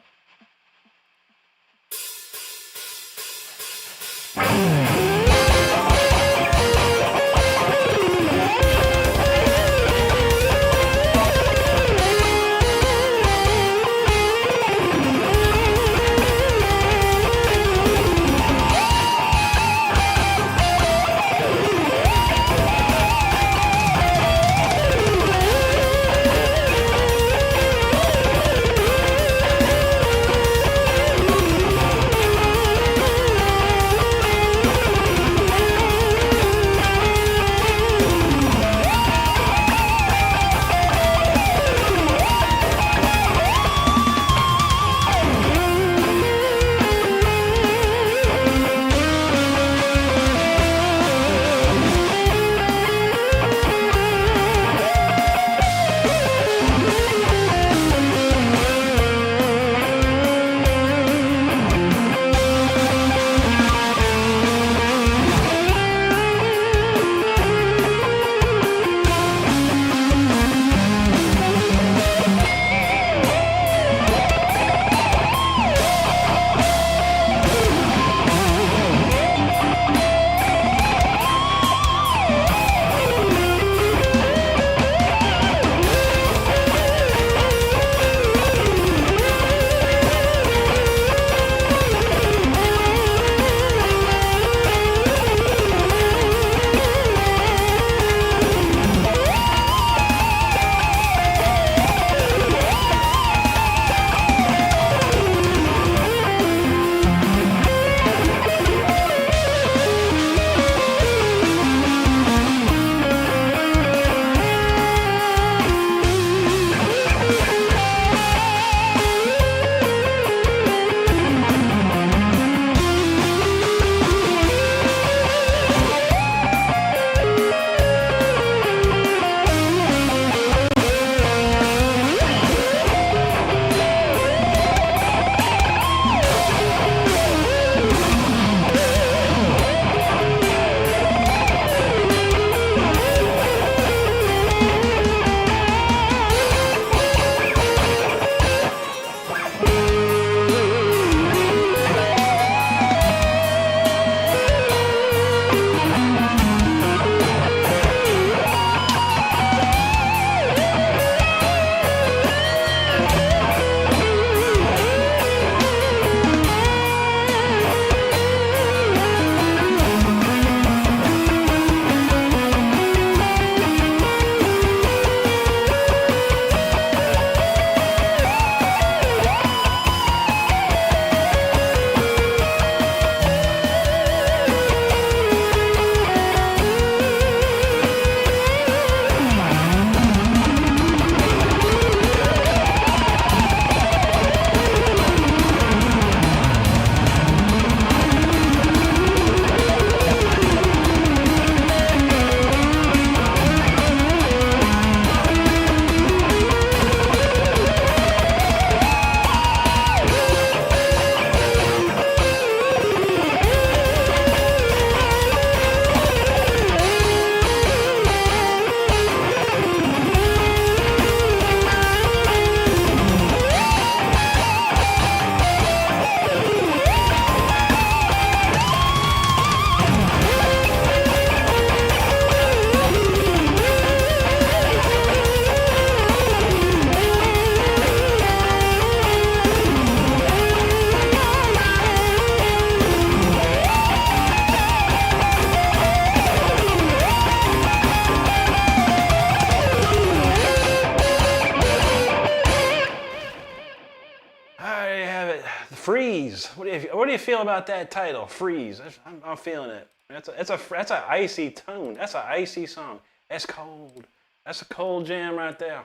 Freeze. What do you feel about that title? Freeze. I'm feeling it. That's an icy tune. That's an icy song. That's cold. That's a cold jam right there.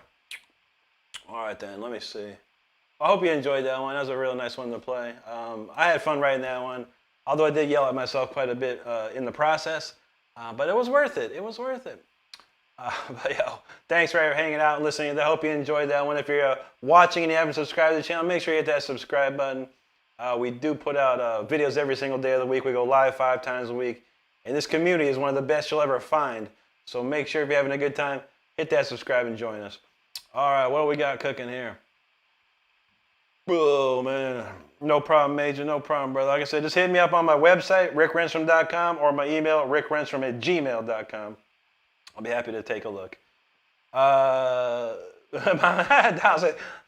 All right then, let me see. I hope you enjoyed that one. That was a real nice one to play. I had fun writing that one, although I did yell at myself quite a bit in the process. But it was worth it. It was worth it. But yo, thanks for hanging out and listening. I hope you enjoyed that one. If you're watching and you haven't subscribed to the channel, make sure you hit that subscribe button. We do put out videos every single day of the week. We go live 5 times a week. And this community is one of the best you'll ever find. So make sure if you're having a good time, hit that subscribe and join us. All right, what do we got cooking here? Oh, man. No problem, Major. No problem, brother. Like I said, just hit me up on my website, RickRenstrom.com, or my email, RickRenstrom@gmail.com. I'll be happy to take a look.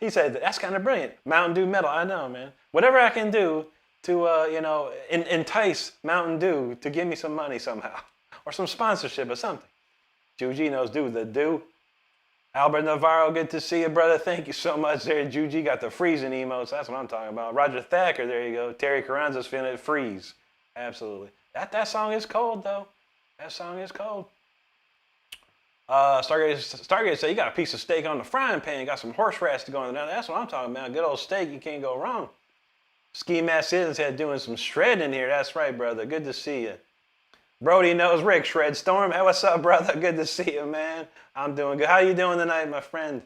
He said, that's kind of brilliant. Mountain Dew Metal. I know, man. Whatever I can do to, entice Mountain Dew to give me some money somehow. Or some sponsorship or something. Juji knows do the do. Albert Navarro, good to see you, brother. Thank you so much there. Juji got the freezing emotes. That's what I'm talking about. Roger Thacker, there you go. Terry Carranza's feeling it. Freeze. Absolutely. That song is cold, though. That song is cold. Stargate said, you got a piece of steak on the frying pan. You got some horseradish to go in there. That's what I'm talking about. Good old steak. You can't go wrong. Ski Mask Citizens had doing some shredding in here. That's right, brother. Good to see you. Brody knows Rick. Shred Storm. Hey, what's up, brother? Good to see you, man. I'm doing good. How you doing tonight, my friend?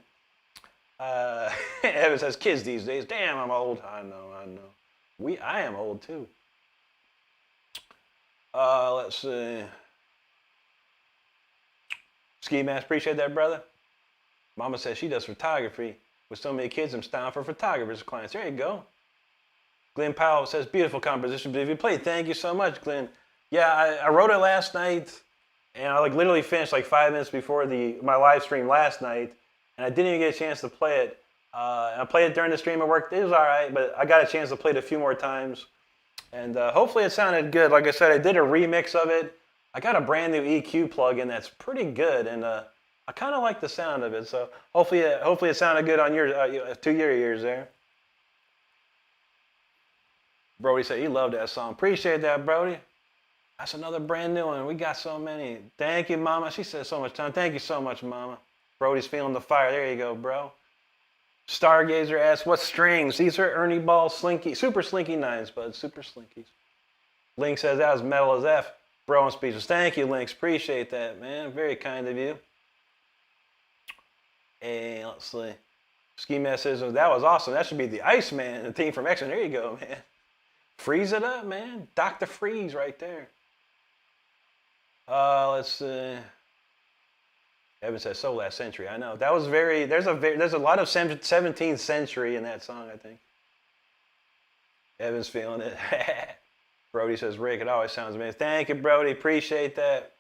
Evan says, kids these days. Damn, I'm old. I know. I am old, too. Let's see. Ski Mask, appreciate that, brother. Mama says she does photography. With so many kids, I'm styling for photographers clients. There you go. Glenn Powell says, beautiful composition. But if you played, thank you so much, Glenn. Yeah, I wrote it last night, and I literally finished 5 minutes before my live stream last night, and I didn't even get a chance to play it. And I played it during the stream at work. It was all right, but I got a chance to play it a few more times, and hopefully it sounded good. Like I said, I did a remix of it. I got a brand new EQ plugin that's pretty good, and I kind of like the sound of it. So hopefully it sounded good on to your ears there. Brody said he loved that song. Appreciate that, Brody. That's another brand new one. We got so many. Thank you, Mama. She said so much time. Thank you so much, Mama. Brody's feeling the fire. There you go, bro. Stargazer asks, what strings? These are Ernie Ball Slinky, Super Slinky 9s, bud. Super Slinkies. Link says that was metal as F. Bro, I'm speechless. Thank you, Links. Appreciate that, man. Very kind of you. And let's see. Ski Mask says, that was awesome. That should be the Iceman, the team from X-Men. There you go, man. Freeze it up, man. Dr. Freeze right there. Let's see. Evan says, so last century. I know. That was there's a lot of 17th century in that song, I think. Evan's feeling it. Brody says, Rick, it always sounds amazing. Thank you, Brody. Appreciate that.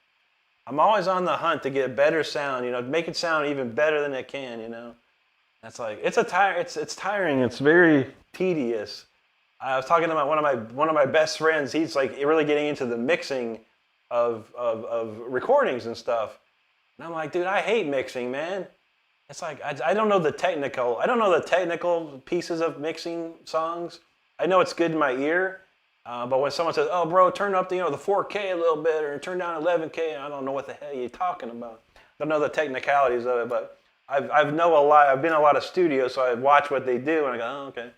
I'm always on the hunt to get a better sound, make it sound even better than it can, That's it's tiring. It's very tedious. I was talking to one of my best friends. He's really getting into the mixing of recordings and stuff. And I'm like, dude, I hate mixing, man. It's I don't know the technical pieces of mixing songs. I know it's good in my ear. But when someone says, oh, bro, turn up the 4K a little bit or turn down 11K, I don't know what the hell you're talking about. I don't know the technicalities of it, but I've know a lot. I've been in a lot of studios, so I watch what they do, and I go, oh, okay.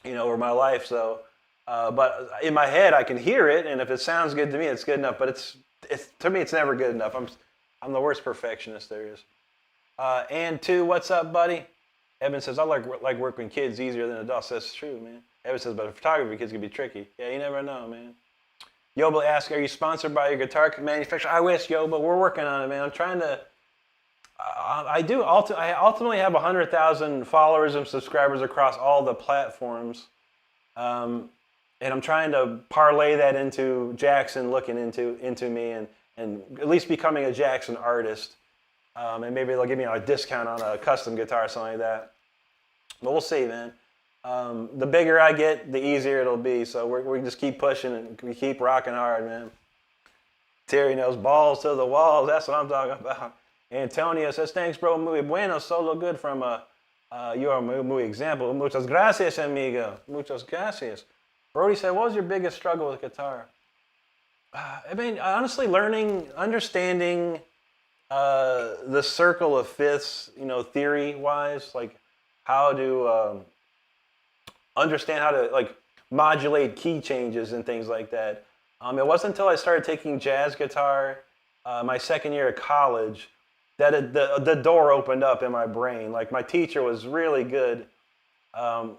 Over my life. So, but in my head, I can hear it, and if it sounds good to me, it's good enough. But to me, it's never good enough. I'm the worst perfectionist there is. And two, what's up, buddy? Evan says, I like working with kids easier than adults. That's true, man. Evan says, but photography kids can be tricky. Yeah, you never know, man. Yoba asks, are you sponsored by your guitar manufacturer? I wish, Yoba. We're working on it, man. I'm trying to. I ultimately have 100,000 followers and subscribers across all the platforms, and I'm trying to parlay that into Jackson looking into me and at least becoming a Jackson artist, and maybe they'll give me a discount on a custom guitar or something like that. But we'll see, man. The bigger I get, the easier it'll be. So we just keep pushing and we keep rocking hard, man. Terry knows balls to the walls. That's what I'm talking about. Antonio says, thanks, bro. Muy bueno, solo good from You are a muy example. Muchas gracias, amigo. Muchas gracias. Brody said, what was your biggest struggle with guitar? I mean, honestly, understanding the circle of fifths, theory-wise, like how to understand how to like modulate key changes and things like that. It wasn't until I started taking jazz guitar my second year of college that the door opened up in my brain. Like my teacher was really good on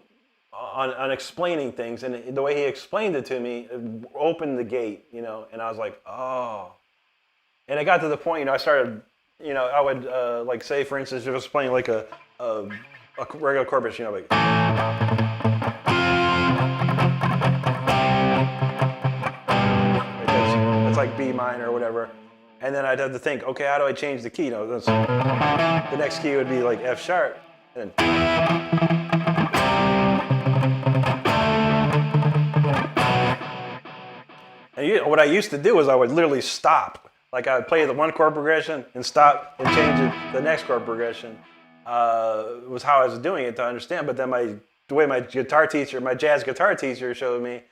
explaining things, and the way he explained it to me opened the gate, and I was like, oh. And it got to the point, I started, I would like say, for instance, if I was playing like a regular chord progression, like. That's like B minor or whatever. And then I'd have to think, okay, how do I change the key? The next key would be like F sharp. And what I used to do is I would literally stop. Like I would play the one chord progression and stop and change it to the next chord progression. Was how I was doing it to understand. But then the way my jazz guitar teacher showed me,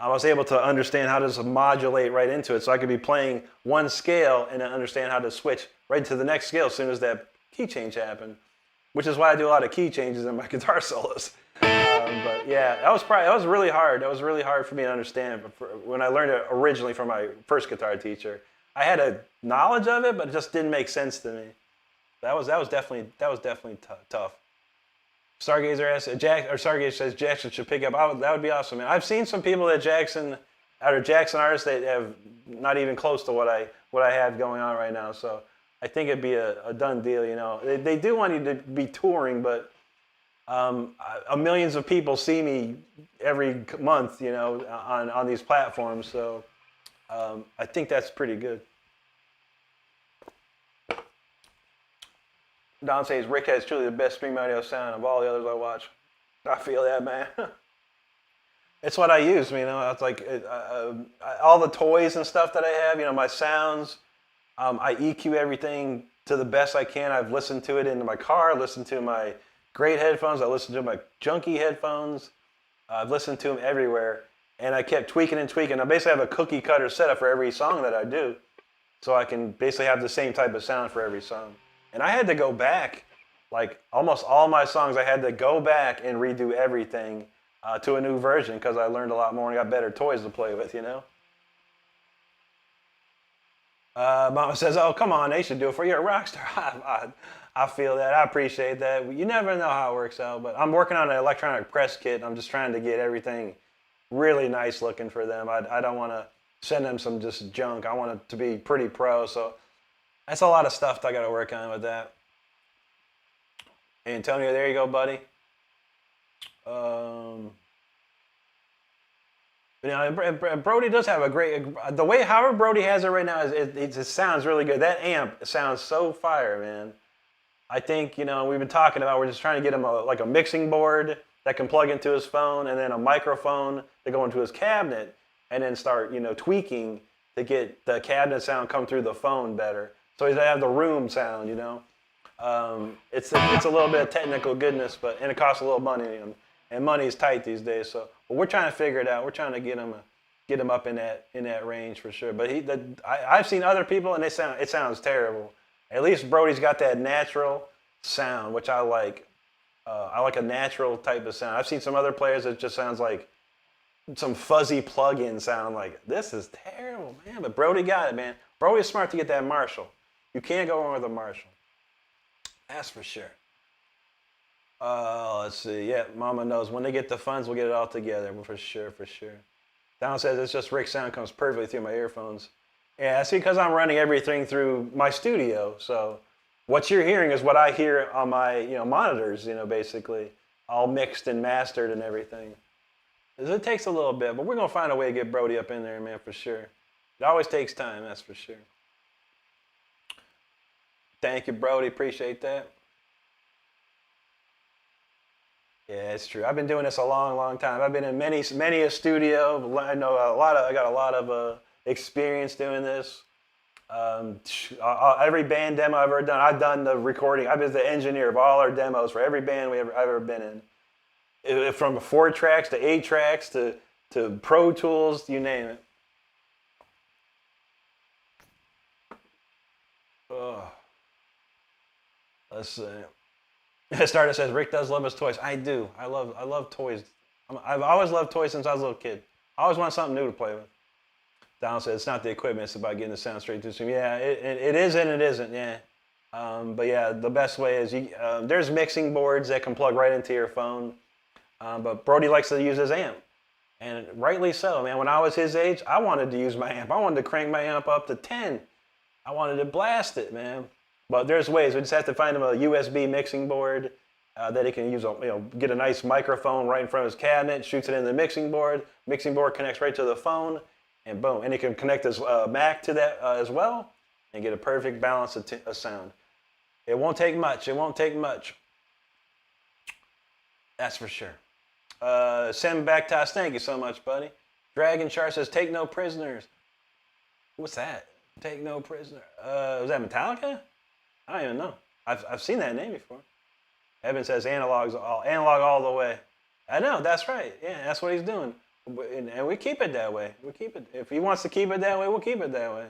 I was able to understand how to just modulate right into it. So I could be playing one scale and then understand how to switch right to the next scale as soon as that key change happened, which is why I do a lot of key changes in my guitar solos. But yeah, that was really hard. That was really hard for me to understand. But when I learned it originally from my first guitar teacher, I had a knowledge of it, but it just didn't make sense to me. That was definitely tough. Stargazer says Jackson should pick up. That would be awesome, man. I've seen some people that Jackson artists that have not even close to what I have going on right now. So I think it'd be a done deal. They do want you to be touring, but millions of people see me every month, on these platforms. So I think that's pretty good. Don says Rick has truly the best stream audio sound of all the others I watch. I feel that, man. It's what I use, It's like all the toys and stuff that I have, my sounds. I EQ everything to the best I can. I've listened to it in my car, listened to my great headphones, I listened to my junky headphones. I've listened to them everywhere. And I kept tweaking and tweaking. I basically have a cookie cutter setup for every song that I do. So I can basically have the same type of sound for every song. And I had to go back, like almost all my songs, I had to go back and redo everything to a new version because I learned a lot more and got better toys to play with, Mama says, oh, come on, they should do it for you. You're a rock star. I feel that. I appreciate that. You never know how it works out, but I'm working on an electronic press kit. I'm just trying to get everything really nice looking for them. I don't want to send them some just junk. I want it to be pretty pro, so that's a lot of stuff I got to work on with that. Antonio, there you go, buddy. Brody does have a great. The way Howard Brody has it right now it sounds really good. That amp sounds so fire, man. I think we've been talking about. We're just trying to get him a mixing board that can plug into his phone, and then a microphone to go into his cabinet, and then start tweaking to get the cabinet sound come through the phone better. So he's gonna have the room sound, It's a little bit of technical goodness, and it costs a little money, and money is tight these days. So, but we're trying to figure it out. We're trying to get him up in that range for sure. But I've seen other people, and it sounds terrible. At least Brody's got that natural sound, which I like. I like a natural type of sound. I've seen some other players that just sounds like some fuzzy plug-in sound. Like, this is terrible, man. But Brody got it, man. Brody's smart to get that Marshall. You can't go wrong with a Marshall. That's for sure. Let's see. Yeah, Mama knows. When they get the funds, we'll get it all together. For sure. Don says it's just Rick's sound comes perfectly through my earphones. Yeah, see, because I'm running everything through my studio. So what you're hearing is what I hear on my monitors, basically. All mixed and mastered and everything. It takes a little bit, but we're going to find a way to get Brody up in there, man, for sure. It always takes time, that's for sure. Thank you, Brody. Appreciate that. Yeah, it's true. I've been doing this a long, long time. I've been in many a studio. I got a lot of experience doing this. Every band demo I've ever done, I've done the recording. I've been the engineer of all our demos for every band I've ever been in. From 4 tracks to 8 tracks to Pro Tools, you name it. Oh. Let's see. Starter says Rick does love his toys. I do. I love toys. I've always loved toys since I was a little kid. I always want something new to play with. Donald said it's not the equipment, it's about getting the sound straight to the stream. Yeah, it is and it isn't, yeah. But yeah, the best way is, there's mixing boards that can plug right into your phone. But Brody likes to use his amp. And rightly so, man. When I was his age, I wanted to use my amp. I wanted to crank my amp up to 10. I wanted to blast it, man. But there's ways. We just have to find him a USB mixing board that he can use. Get a nice microphone right in front of his cabinet, shoots it in the mixing board. Mixing board connects right to the phone, and boom. And he can connect his Mac to that as well, and get a perfect balance of sound. It won't take much. It won't take much. That's for sure. Send back to us. Thank you so much, buddy. Dragon Char says, "Take no prisoners." What's that? Take no prisoner. Was that Metallica? I don't even know. I've seen that name before. Evan says analog all the way. I know, that's right. Yeah, that's what he's doing. And we keep it that way. We keep it. If he wants to keep it that way, we'll keep it that way.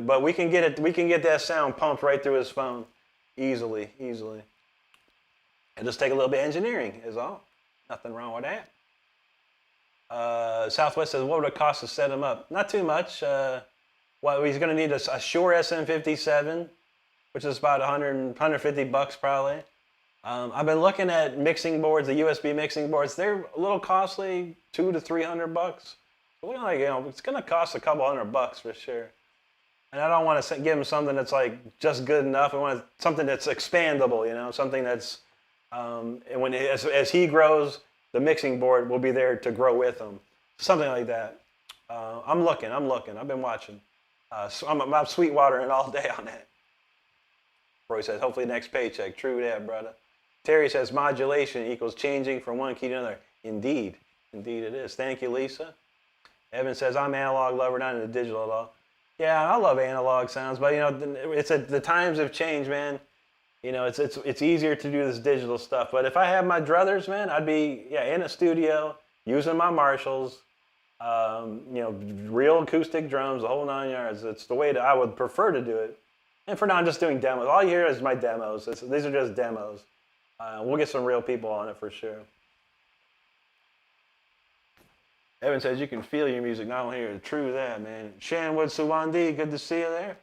But we can get it. We can get that sound pumped right through his phone, easily. It'll just take a little bit of engineering, is all. Nothing wrong with that. Southwest says, what would it cost to set him up? Not too much. He's going to need a Shure SM57, which is about $150 probably. I've been looking at mixing boards, the USB mixing boards. They're a little costly, $200 to $300. It's going to cost a couple $100 for sure. And I don't want to give him something that's like just good enough. I want something that's expandable, something that's, and as he grows, the mixing board will be there to grow with him. Something like that. I'm looking. I've been watching. I'm sweetwatering all day on that. Roy says, hopefully next paycheck. True that, brother. Terry says, modulation equals changing from one key to another. Indeed it is. Thank you, Lisa. Evan says, I'm analog lover, not into digital at all. Yeah, I love analog sounds, but the times have changed, man. It's easier to do this digital stuff. But if I had my druthers, man, I'd be in a studio using my Marshalls, real acoustic drums, the whole 9 yards. It's the way that I would prefer to do it. And for now, I'm just doing demos. All you hear is my demos. These are just demos. We'll get some real people on it for sure. Evan says, you can feel your music, not only hear it. True that, man. Shanwood Suwandi, good to see you there.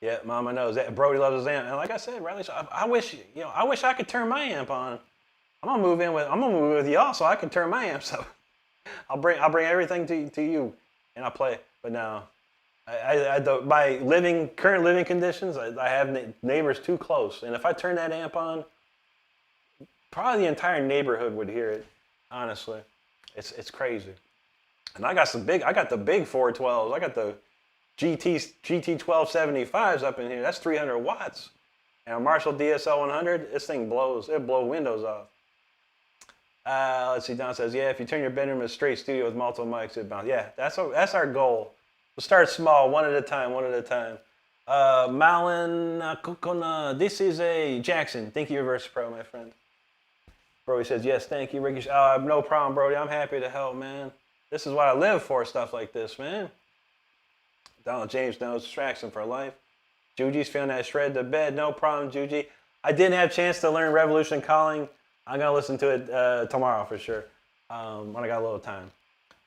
Yeah, Mama knows that. Brody loves his amp. And like I said, Riley, I wish I could turn my amp on. I'm gonna move with y'all so I can turn my amps up. I'll bring everything to you, and I'll play. But no, my current living conditions, I have neighbors too close, and if I turn that amp on, probably the entire neighborhood would hear it. Honestly, it's crazy. And I got the big 412s. I got the GT 1275s up in here. That's 300 watts. And a Marshall DSL 100, this thing blows. It'll blow windows off. Let's see, Don says, yeah, if you turn your bedroom into a straight studio with multiple mics, it bounces. Yeah, that's our goal. We'll start small, one at a time. Malin Kokona, this is a Jackson. Thank you, Reverse Pro, my friend. Brody says, yes, thank you, Ricky. No problem, Brody. I'm happy to help, man. This is what I live for, stuff like this, man. Donald James knows distraction for life. Juji's feeling that shred to bed. No problem, Juji. I didn't have a chance to learn Revolution Calling. I'm going to listen to it tomorrow for sure when I got a little time.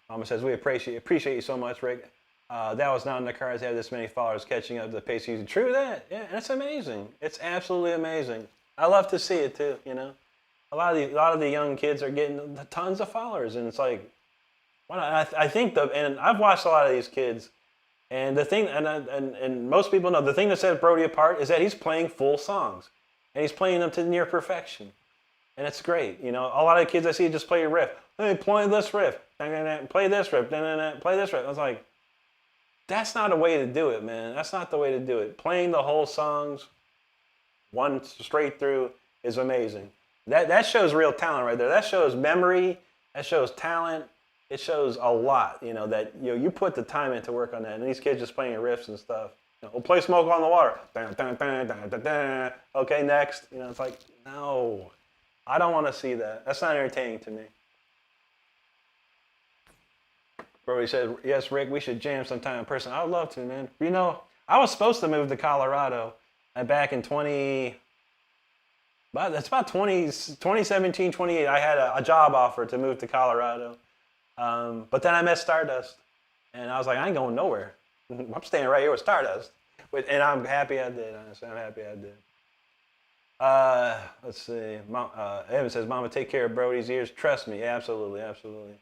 Mama says, we appreciate you so much, Rick. That was not in the cards to have this many followers catching up to the pace using. True that. Yeah, that's amazing. It's absolutely amazing. I love to see it too, A lot of the young kids are getting tons of followers, and it's like, I think and I've watched a lot of these kids. And the thing, and most people know, the thing that sets Brody apart is that he's playing full songs. And he's playing them to near perfection. And it's great. A lot of kids I see just play a riff. Hey, play this riff. Play this riff. Play this riff. I was like, that's not a way to do it, man. That's not the way to do it. Playing the whole songs, one straight through, is amazing. That shows real talent right there. That shows memory. That shows talent. it shows a lot, you know, that you put the time in to work on that. And these kids just playing riffs and stuff. We'll play Smoke on the Water. Dun, dun, dun, dun, dun, dun. Okay, next. It's like, no, I don't want to see that. That's not entertaining to me. Brody said, yes, Rick, we should jam sometime in person. I would love to, man. I was supposed to move to Colorado back in 2017, 28. I had a job offer to move to Colorado. But then I met Stardust. And I was like, I ain't going nowhere. I'm staying right here with Stardust. And I'm happy I did, honestly. I'm happy I did. Let's see. Evan says, Mama, take care of Brody's ears. Trust me. Absolutely, absolutely.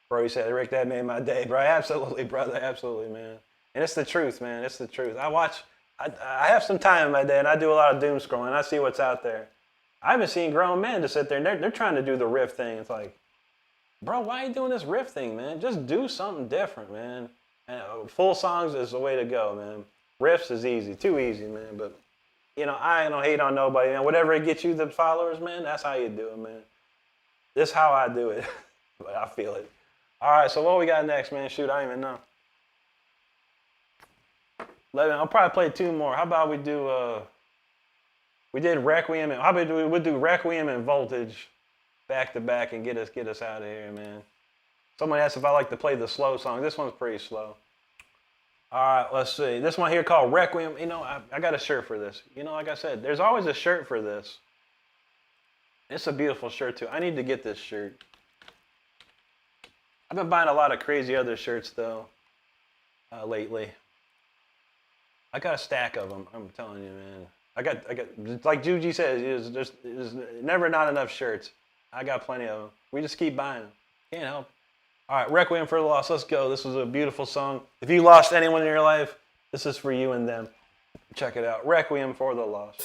Brody said, Rick, that made my day, bro. Absolutely, brother. Absolutely, man. And it's the truth, man. It's the truth. I have some time in my day, and I do a lot of doom scrolling. I see what's out there. I haven't seen grown men just sit there, and they're trying to do the riff thing. It's like, bro, why are you doing this riff thing, man? Just do something different, man. And full songs is the way to go, man. Riffs is easy. Too easy, man. But, I don't hate on nobody. Man. Whatever it gets you the followers, man, that's how you do it, man. This is how I do it. But I feel it. All right, so what we got next, man? Shoot, I don't even know. 11. I'll probably play 2 more. How about we do? We did Requiem. How about we do Requiem and Voltage, back to back, and get us out of here, man. Someone asked if I like to play the slow song. This one's pretty slow. All right, let's see. This one here called Requiem. I got a shirt for this. Like I said, there's always a shirt for this. It's a beautiful shirt too. I need to get this shirt. I've been buying a lot of crazy other shirts though, lately. I got a stack of them. I'm telling you, man. I got. Like Juji says, there's never not enough shirts. I got plenty of them. We just keep buying them. Can't help. All right, Requiem for the Lost. Let's go. This was a beautiful song. If you lost anyone in your life, this is for you and them. Check it out. Requiem for the Lost.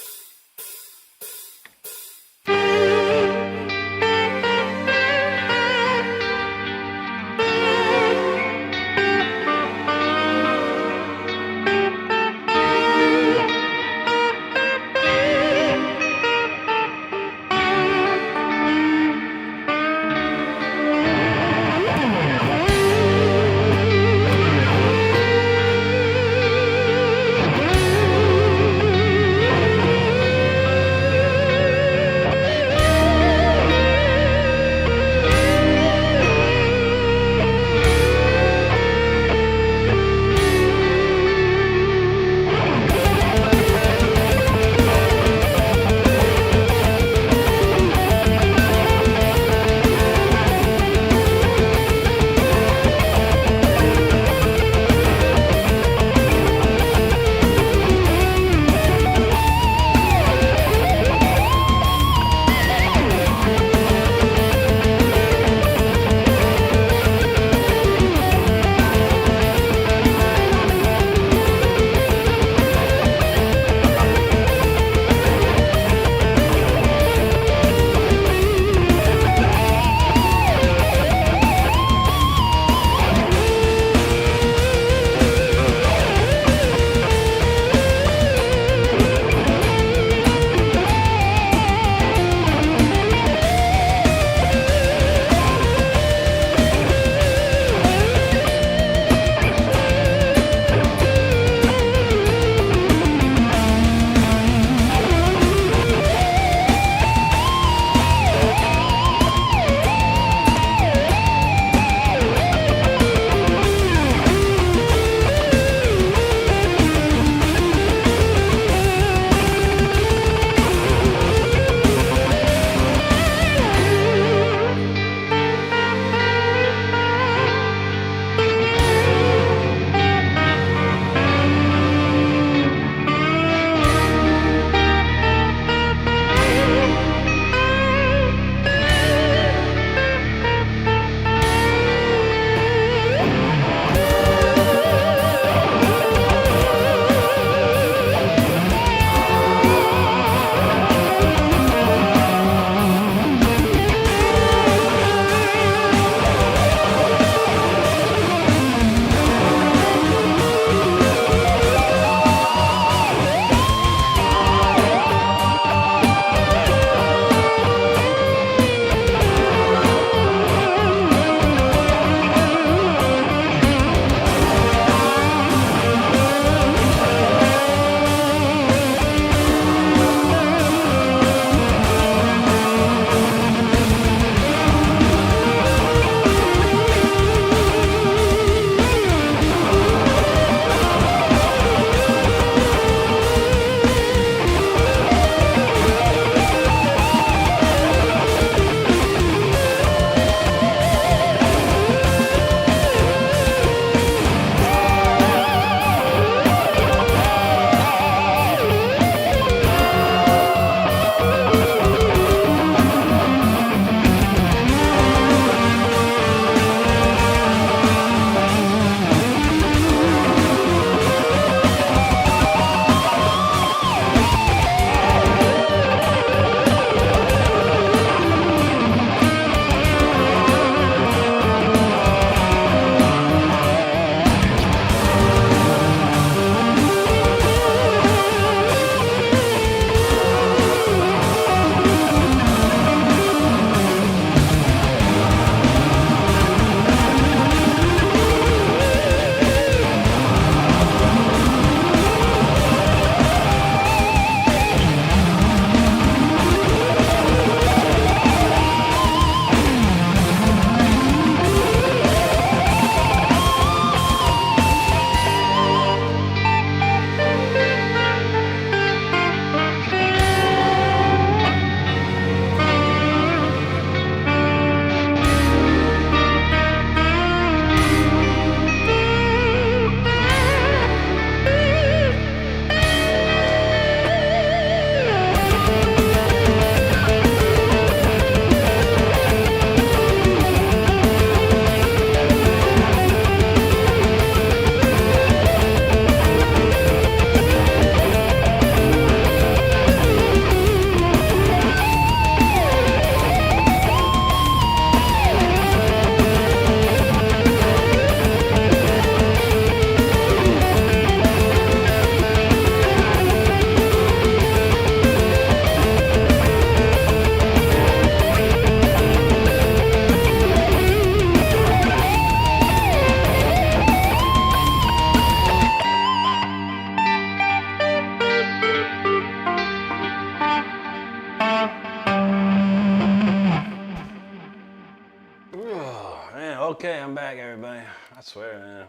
Okay, I'm back, everybody. I swear, man.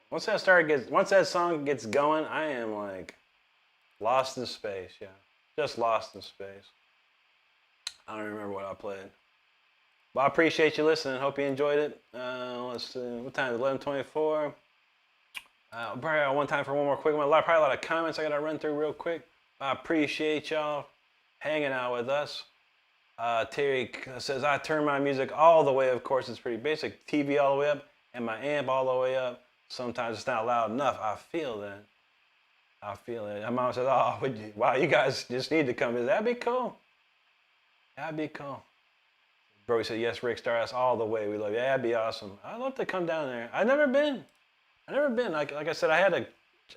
Once that song gets going, I am like lost in space. Yeah, just lost in space. I don't remember what I played. But I appreciate you listening. Hope you enjoyed it. Let's see. What time is it? 11:24. Probably one time for one more quick one. Probably a lot of comments I gotta run through real quick. I appreciate y'all hanging out with us. Terry says, I turn my music all the way. Of course, it's pretty basic. TV all the way up and my amp all the way up. Sometimes it's not loud enough. I feel that. I feel it. My mom says, oh, wow, you guys just need to come visit. That'd be cool. That'd be cool. Brody said, yes, Rick, start us all the way. We love you. Yeah, that'd be awesome. I'd love to come down there. I've never been. Like I said, I had an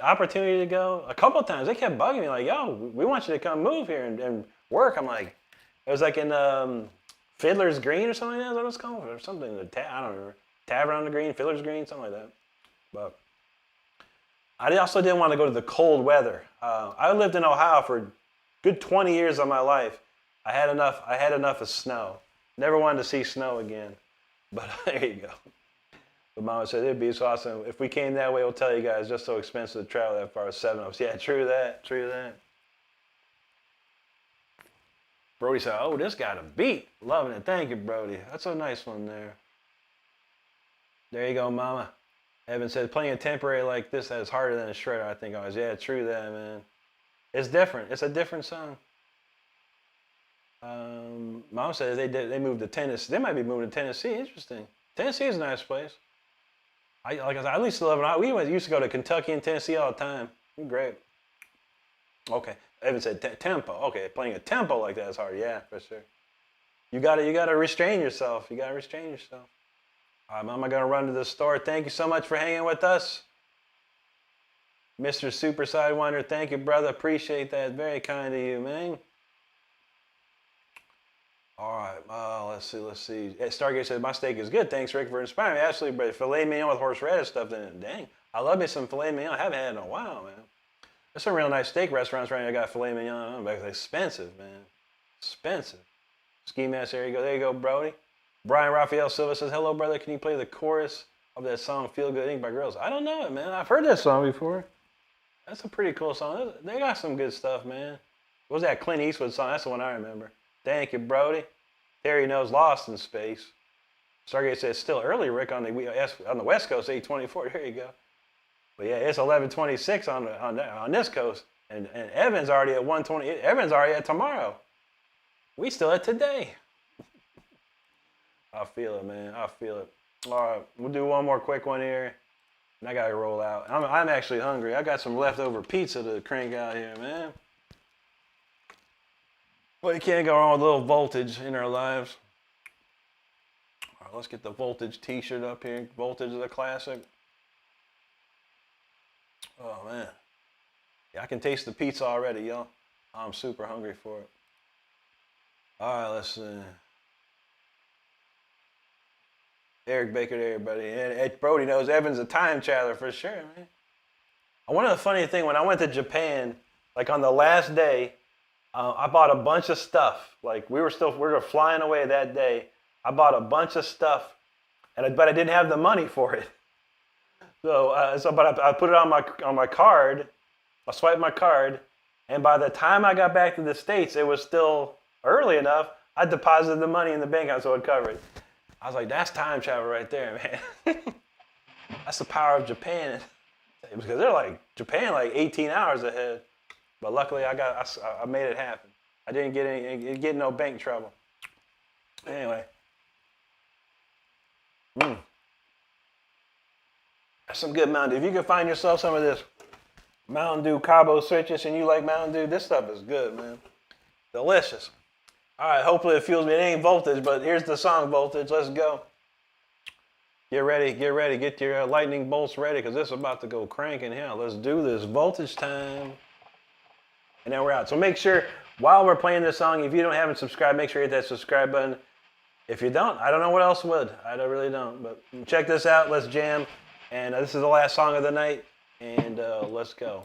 opportunity to go a couple of times. They kept bugging me like, yo, we want you to come move here and work. I'm like, it was like in Fiddler's Green or something like that. Is that what it's called? Or something. I don't remember. Tavern on the Green, Fiddler's Green, something like that. But I also didn't want to go to the cold weather. I lived in Ohio for a good 20 years of my life. I had enough of snow. Never wanted to see snow again. But there you go. But Mama said it'd be so awesome. If we came that way, we'll tell you guys, it's just so expensive to travel that far. 7 of us. Yeah, true that. True that. Brody said, oh, this got a beat. Loving it. Thank you, Brody. That's a nice one there. There you go, Mama. Evan said, playing a temporary like this that's harder than a shredder, I think. Yeah, true that, man. It's different. It's a different song. Mom said they moved to Tennessee. They might be moving to Tennessee. Interesting. Tennessee is a nice place. Like I said, I used to love it. We used to go to Kentucky and Tennessee all the time. Great. Okay. Evan said tempo. Okay, playing a tempo like that is hard. Yeah, for sure. You gotta restrain yourself. You gotta restrain yourself. All right, Mom, I'm gonna run to the store. Thank you so much for hanging with us. Mr. Super Sidewinder, thank you, brother. Appreciate that. Very kind of you, man. All right, let's see. Stargate said, my steak is good. Thanks, Rick, for inspiring me. Absolutely, but filet mignon with horseradish stuff in it. Dang, I love me some filet mignon. I haven't had it in a while, man. There's some real nice steak restaurants right now. I got filet mignon, but it's expensive, man. Expensive. Ski Mask, there you go, Brody. Brian Raphael Silva says, hello, brother. Can you play the chorus of that song, Feel Good Inc. by Girls? I don't know it, man. I've heard that song before. That's a pretty cool song. They got some good stuff, man. What was that Clint Eastwood song? That's the one I remember. Thank you, Brody. Terry knows Lost in Space. Stargate says, still early, Rick, on the West Coast, 8:24. There you go. But yeah, it's 11:26 on this coast. And Evan's already at 1:20. Evan's already at tomorrow. We still at today. I feel it, man. I feel it. All right, we'll do one more quick one here. And I got to roll out. I'm actually hungry. I got some leftover pizza to crank out here, man. Well, you can't go wrong with a little voltage in our lives. All right, let's get the Voltage t-shirt up here. Voltage is a classic. Oh, man. Yeah, I can taste the pizza already, y'all. I'm super hungry for it. All right, let's see. Eric Baker there, everybody. And Brody knows Evan's a time traveler for sure, man. One of the funny things, when I went to Japan, like on the last day, I bought a bunch of stuff. Like we were flying away that day. I bought a bunch of stuff, but I didn't have the money for it. But I put it on my card. I swiped my card, and by the time I got back to the States, it was still early enough. I deposited the money in the bank account so it covered it. I was like, that's time travel right there, man. That's the power of Japan. Because Japan 18 hours ahead. But luckily I made it happen. I didn't get no bank trouble. Anyway. That's some good Mountain Dew. If you can find yourself some of this Mountain Dew Cabo Citrus and you like Mountain Dew, this stuff is good, man. Delicious. All right, hopefully it feels me. It ain't Voltage, but here's the song Voltage. Let's go. Get ready. Get your lightning bolts ready because this is about to go cranking here. Let's do this. Voltage time. And then we're out. So make sure, while we're playing this song, if you haven't subscribed, make sure you hit that subscribe button. If you don't, I don't know what else would. I really don't. But check this out. Let's jam. And this is the last song of the night. And let's go.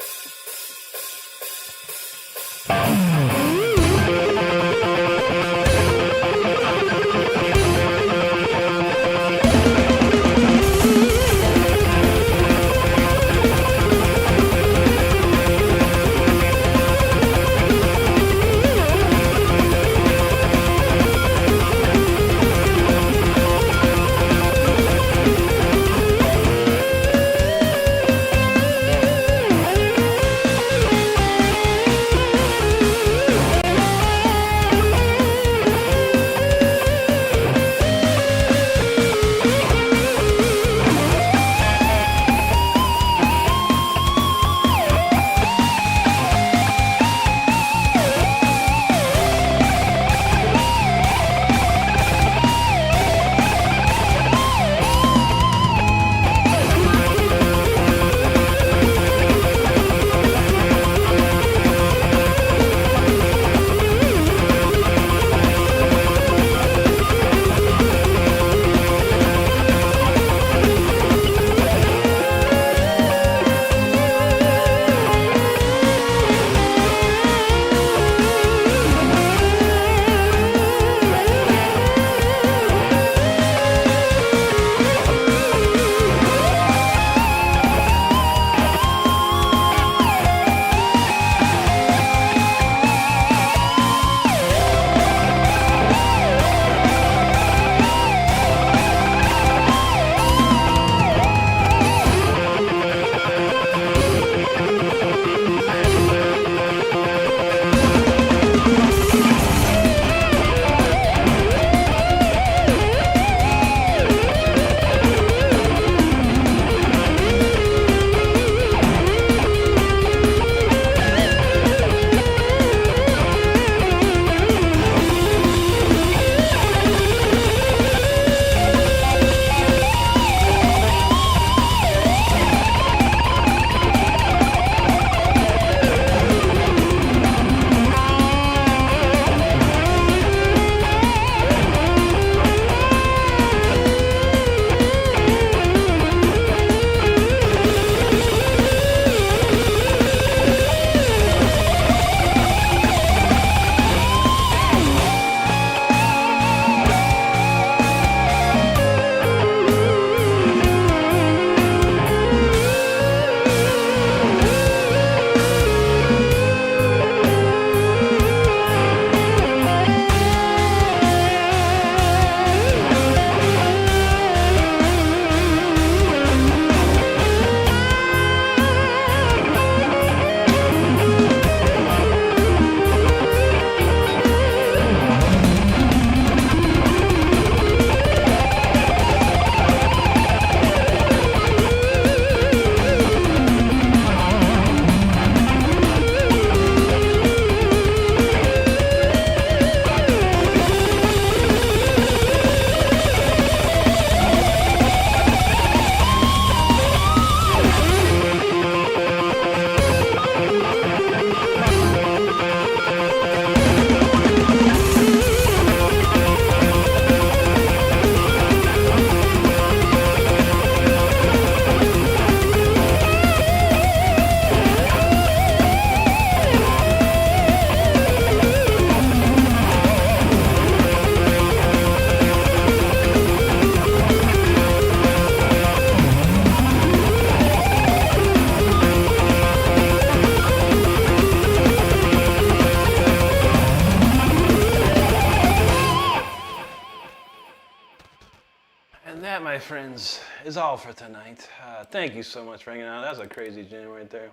my friends, is all for tonight. Thank you so much for hanging out. That's a crazy jam right there.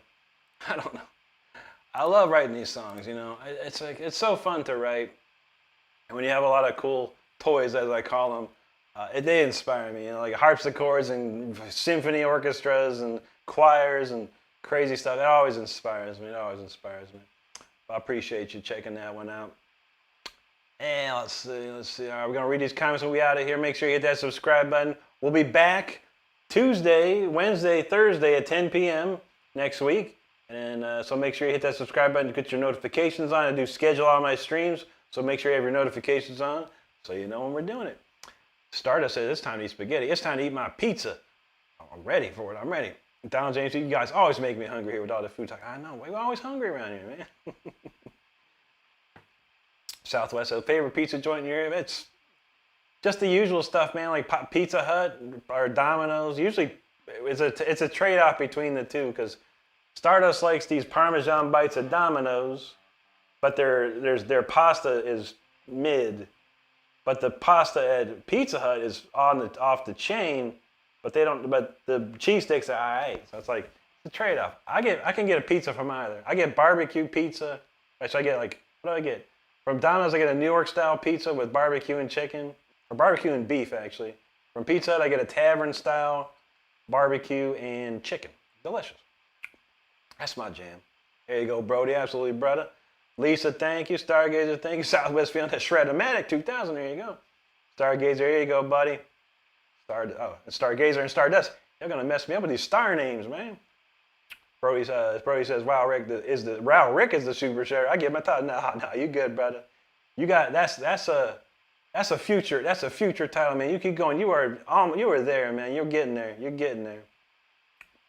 I don't know. I love writing these songs, you know. It's like, it's so fun to write. And when you have a lot of cool toys, as I call them, they inspire me, you know, like harpsichords and symphony orchestras and choirs and crazy stuff. It always inspires me. It always inspires me. I appreciate you checking that one out. And let's see. All right, we're going to read these comments and we out of here. Make sure you hit that subscribe button. We'll be back Tuesday, Wednesday, Thursday at 10 p.m. next week. And so make sure you hit that subscribe button to get your notifications on. I do schedule all my streams, so make sure you have your notifications on so you know when we're doing it. Stardust says it's time to eat spaghetti. It's time to eat my pizza. I'm ready for it. I'm ready. Donald James, you guys always make me hungry here with all the food talk. I know. We're always hungry around here, man. Southwest says, favorite pizza joint in your area? It's just the usual stuff, man, like Pizza Hut or Domino's. Usually it's a trade-off between the two because Stardust likes these Parmesan bites at Domino's, but their pasta is mid. But the pasta at Pizza Hut is off the chain, but the cheese sticks are alright. So it's like the trade-off. I can get a pizza from either. I get barbecue pizza. Actually, I get what do I get? From Domino's, I get a New York style pizza with barbecue and chicken, or barbecue and beef actually. From Pizza Hut, I get a tavern style barbecue and chicken. Delicious. That's my jam. There you go, Brody. Absolutely, brother. Lisa, thank you. Stargazer, thank you. Southwest feeling that Shred-O-Matic 2000. There you go. Stargazer, here you go, buddy. Stargazer and Stardust. They're gonna mess me up with these star names, man. Brody says, "Wow, Rick is the super share." I give my thought. No, you good, brother. You got that's a future title, man. You keep going. You were there, man. You're getting there. You're getting there.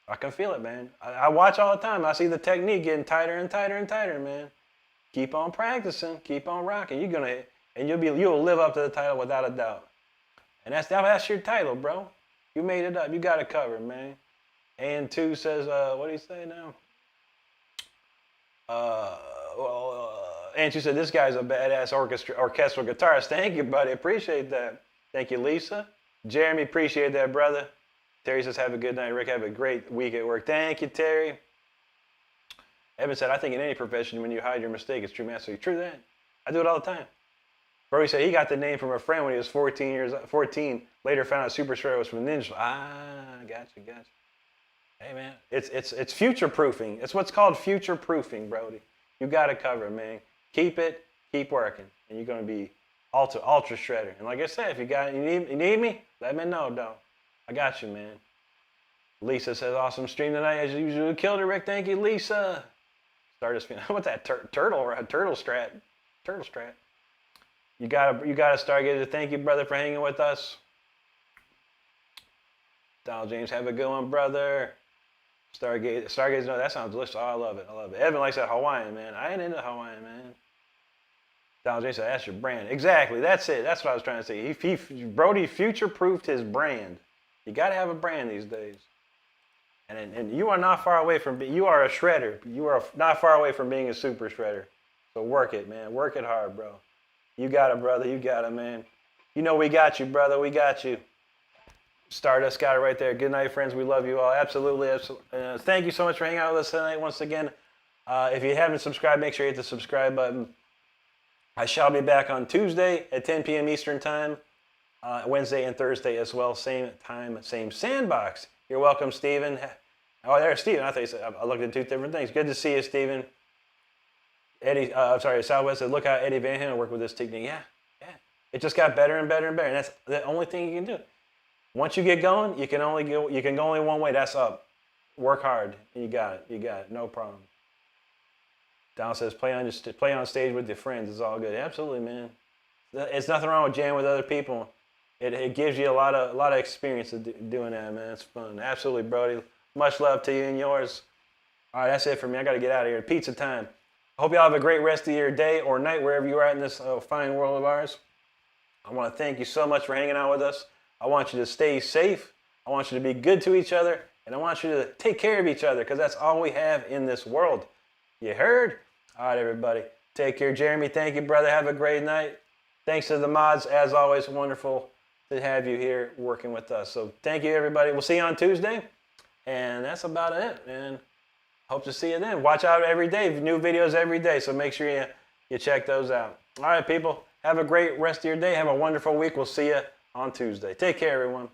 I can feel it, man. I watch all the time. I see the technique getting tighter and tighter and tighter, man. Keep on practicing. Keep on rocking. You'll live up to the title without a doubt. And that's your title, bro. You made it up. You got it covered, man. And 2 says, what do you say now? And 2 said, this guy's a badass orchestral guitarist. Thank you, buddy. Appreciate that. Thank you, Lisa. Jeremy, appreciate that, brother. Terry says, have a good night, Rick. Have a great week at work. Thank you, Terry. Evan said, I think in any profession, when you hide your mistake, it's true mastery. True that. I do it all the time. Brody said he got the name from a friend when he was 14. Later found out Super Shredder was from Ninja. Gotcha. Hey, man, it's future-proofing. It's what's called future-proofing, Brody. You got to cover it, man. Keep working, and you're going to be ultra shredder. And like I said, if you need me, let me know, though. I got you, man. Lisa says, awesome stream tonight. As usual, killed it, Rick. Thank you, Lisa. Stardust, what's that? Turtle strat. Turtle strat. You got a Stargazer. Thank you, brother, for hanging with us. Donald James, have a good one, brother. Stargazer, no, that sounds delicious. Oh, I love it. Evan likes that Hawaiian, man. I ain't into Hawaiian, man. Donald James said, that's your brand. Exactly, that's it. That's what I was trying to say. Brody future-proofed his brand. You got to have a brand these days. And you are not far away from you are a shredder. You are not far away from being a super shredder. So work it, man. Work it hard, bro. You got it, brother. You got it, man. You know we got you, brother. We got you. Stardust got it right there. Good night, friends. We love you all. Absolutely. Thank you so much for hanging out with us tonight once again. If you haven't subscribed, make sure you hit the subscribe button. I shall be back on Tuesday at 10 p.m. Eastern Time. Wednesday and Thursday as well. Same time, same sandbox. You're welcome, Steven. Oh, there's Steven. I thought you said I looked at 2 different things. Good to see you, Steven. Eddie, Southwest said, look how Eddie Van Halen worked with this technique. Yeah. It just got better and better and better. And that's the only thing you can do. Once you get going, you can go only one way. That's up. Work hard. You got it. No problem. Don says, play on stage with your friends. It's all good. Absolutely, man. It's nothing wrong with jamming with other people. It gives you a lot of experience of doing that, man. It's fun. Absolutely, Brody. Much love to you and yours. All right, that's it for me. I got to get out of here. Pizza time. I hope you all have a great rest of your day or night, wherever you are at in this fine world of ours. I want to thank you so much for hanging out with us. I want you to stay safe. I want you to be good to each other. And I want you to take care of each other because that's all we have in this world. You heard? All right, everybody. Take care. Jeremy, thank you, brother. Have a great night. Thanks to the mods. As always, wonderful to have you here working with us. So thank you, everybody. We'll see you on Tuesday. And that's about it, man. Hope to see you then. Watch out every day. New videos every day. So make sure you check those out. All right, people. Have a great rest of your day. Have a wonderful week. We'll see you on Tuesday. Take care, everyone.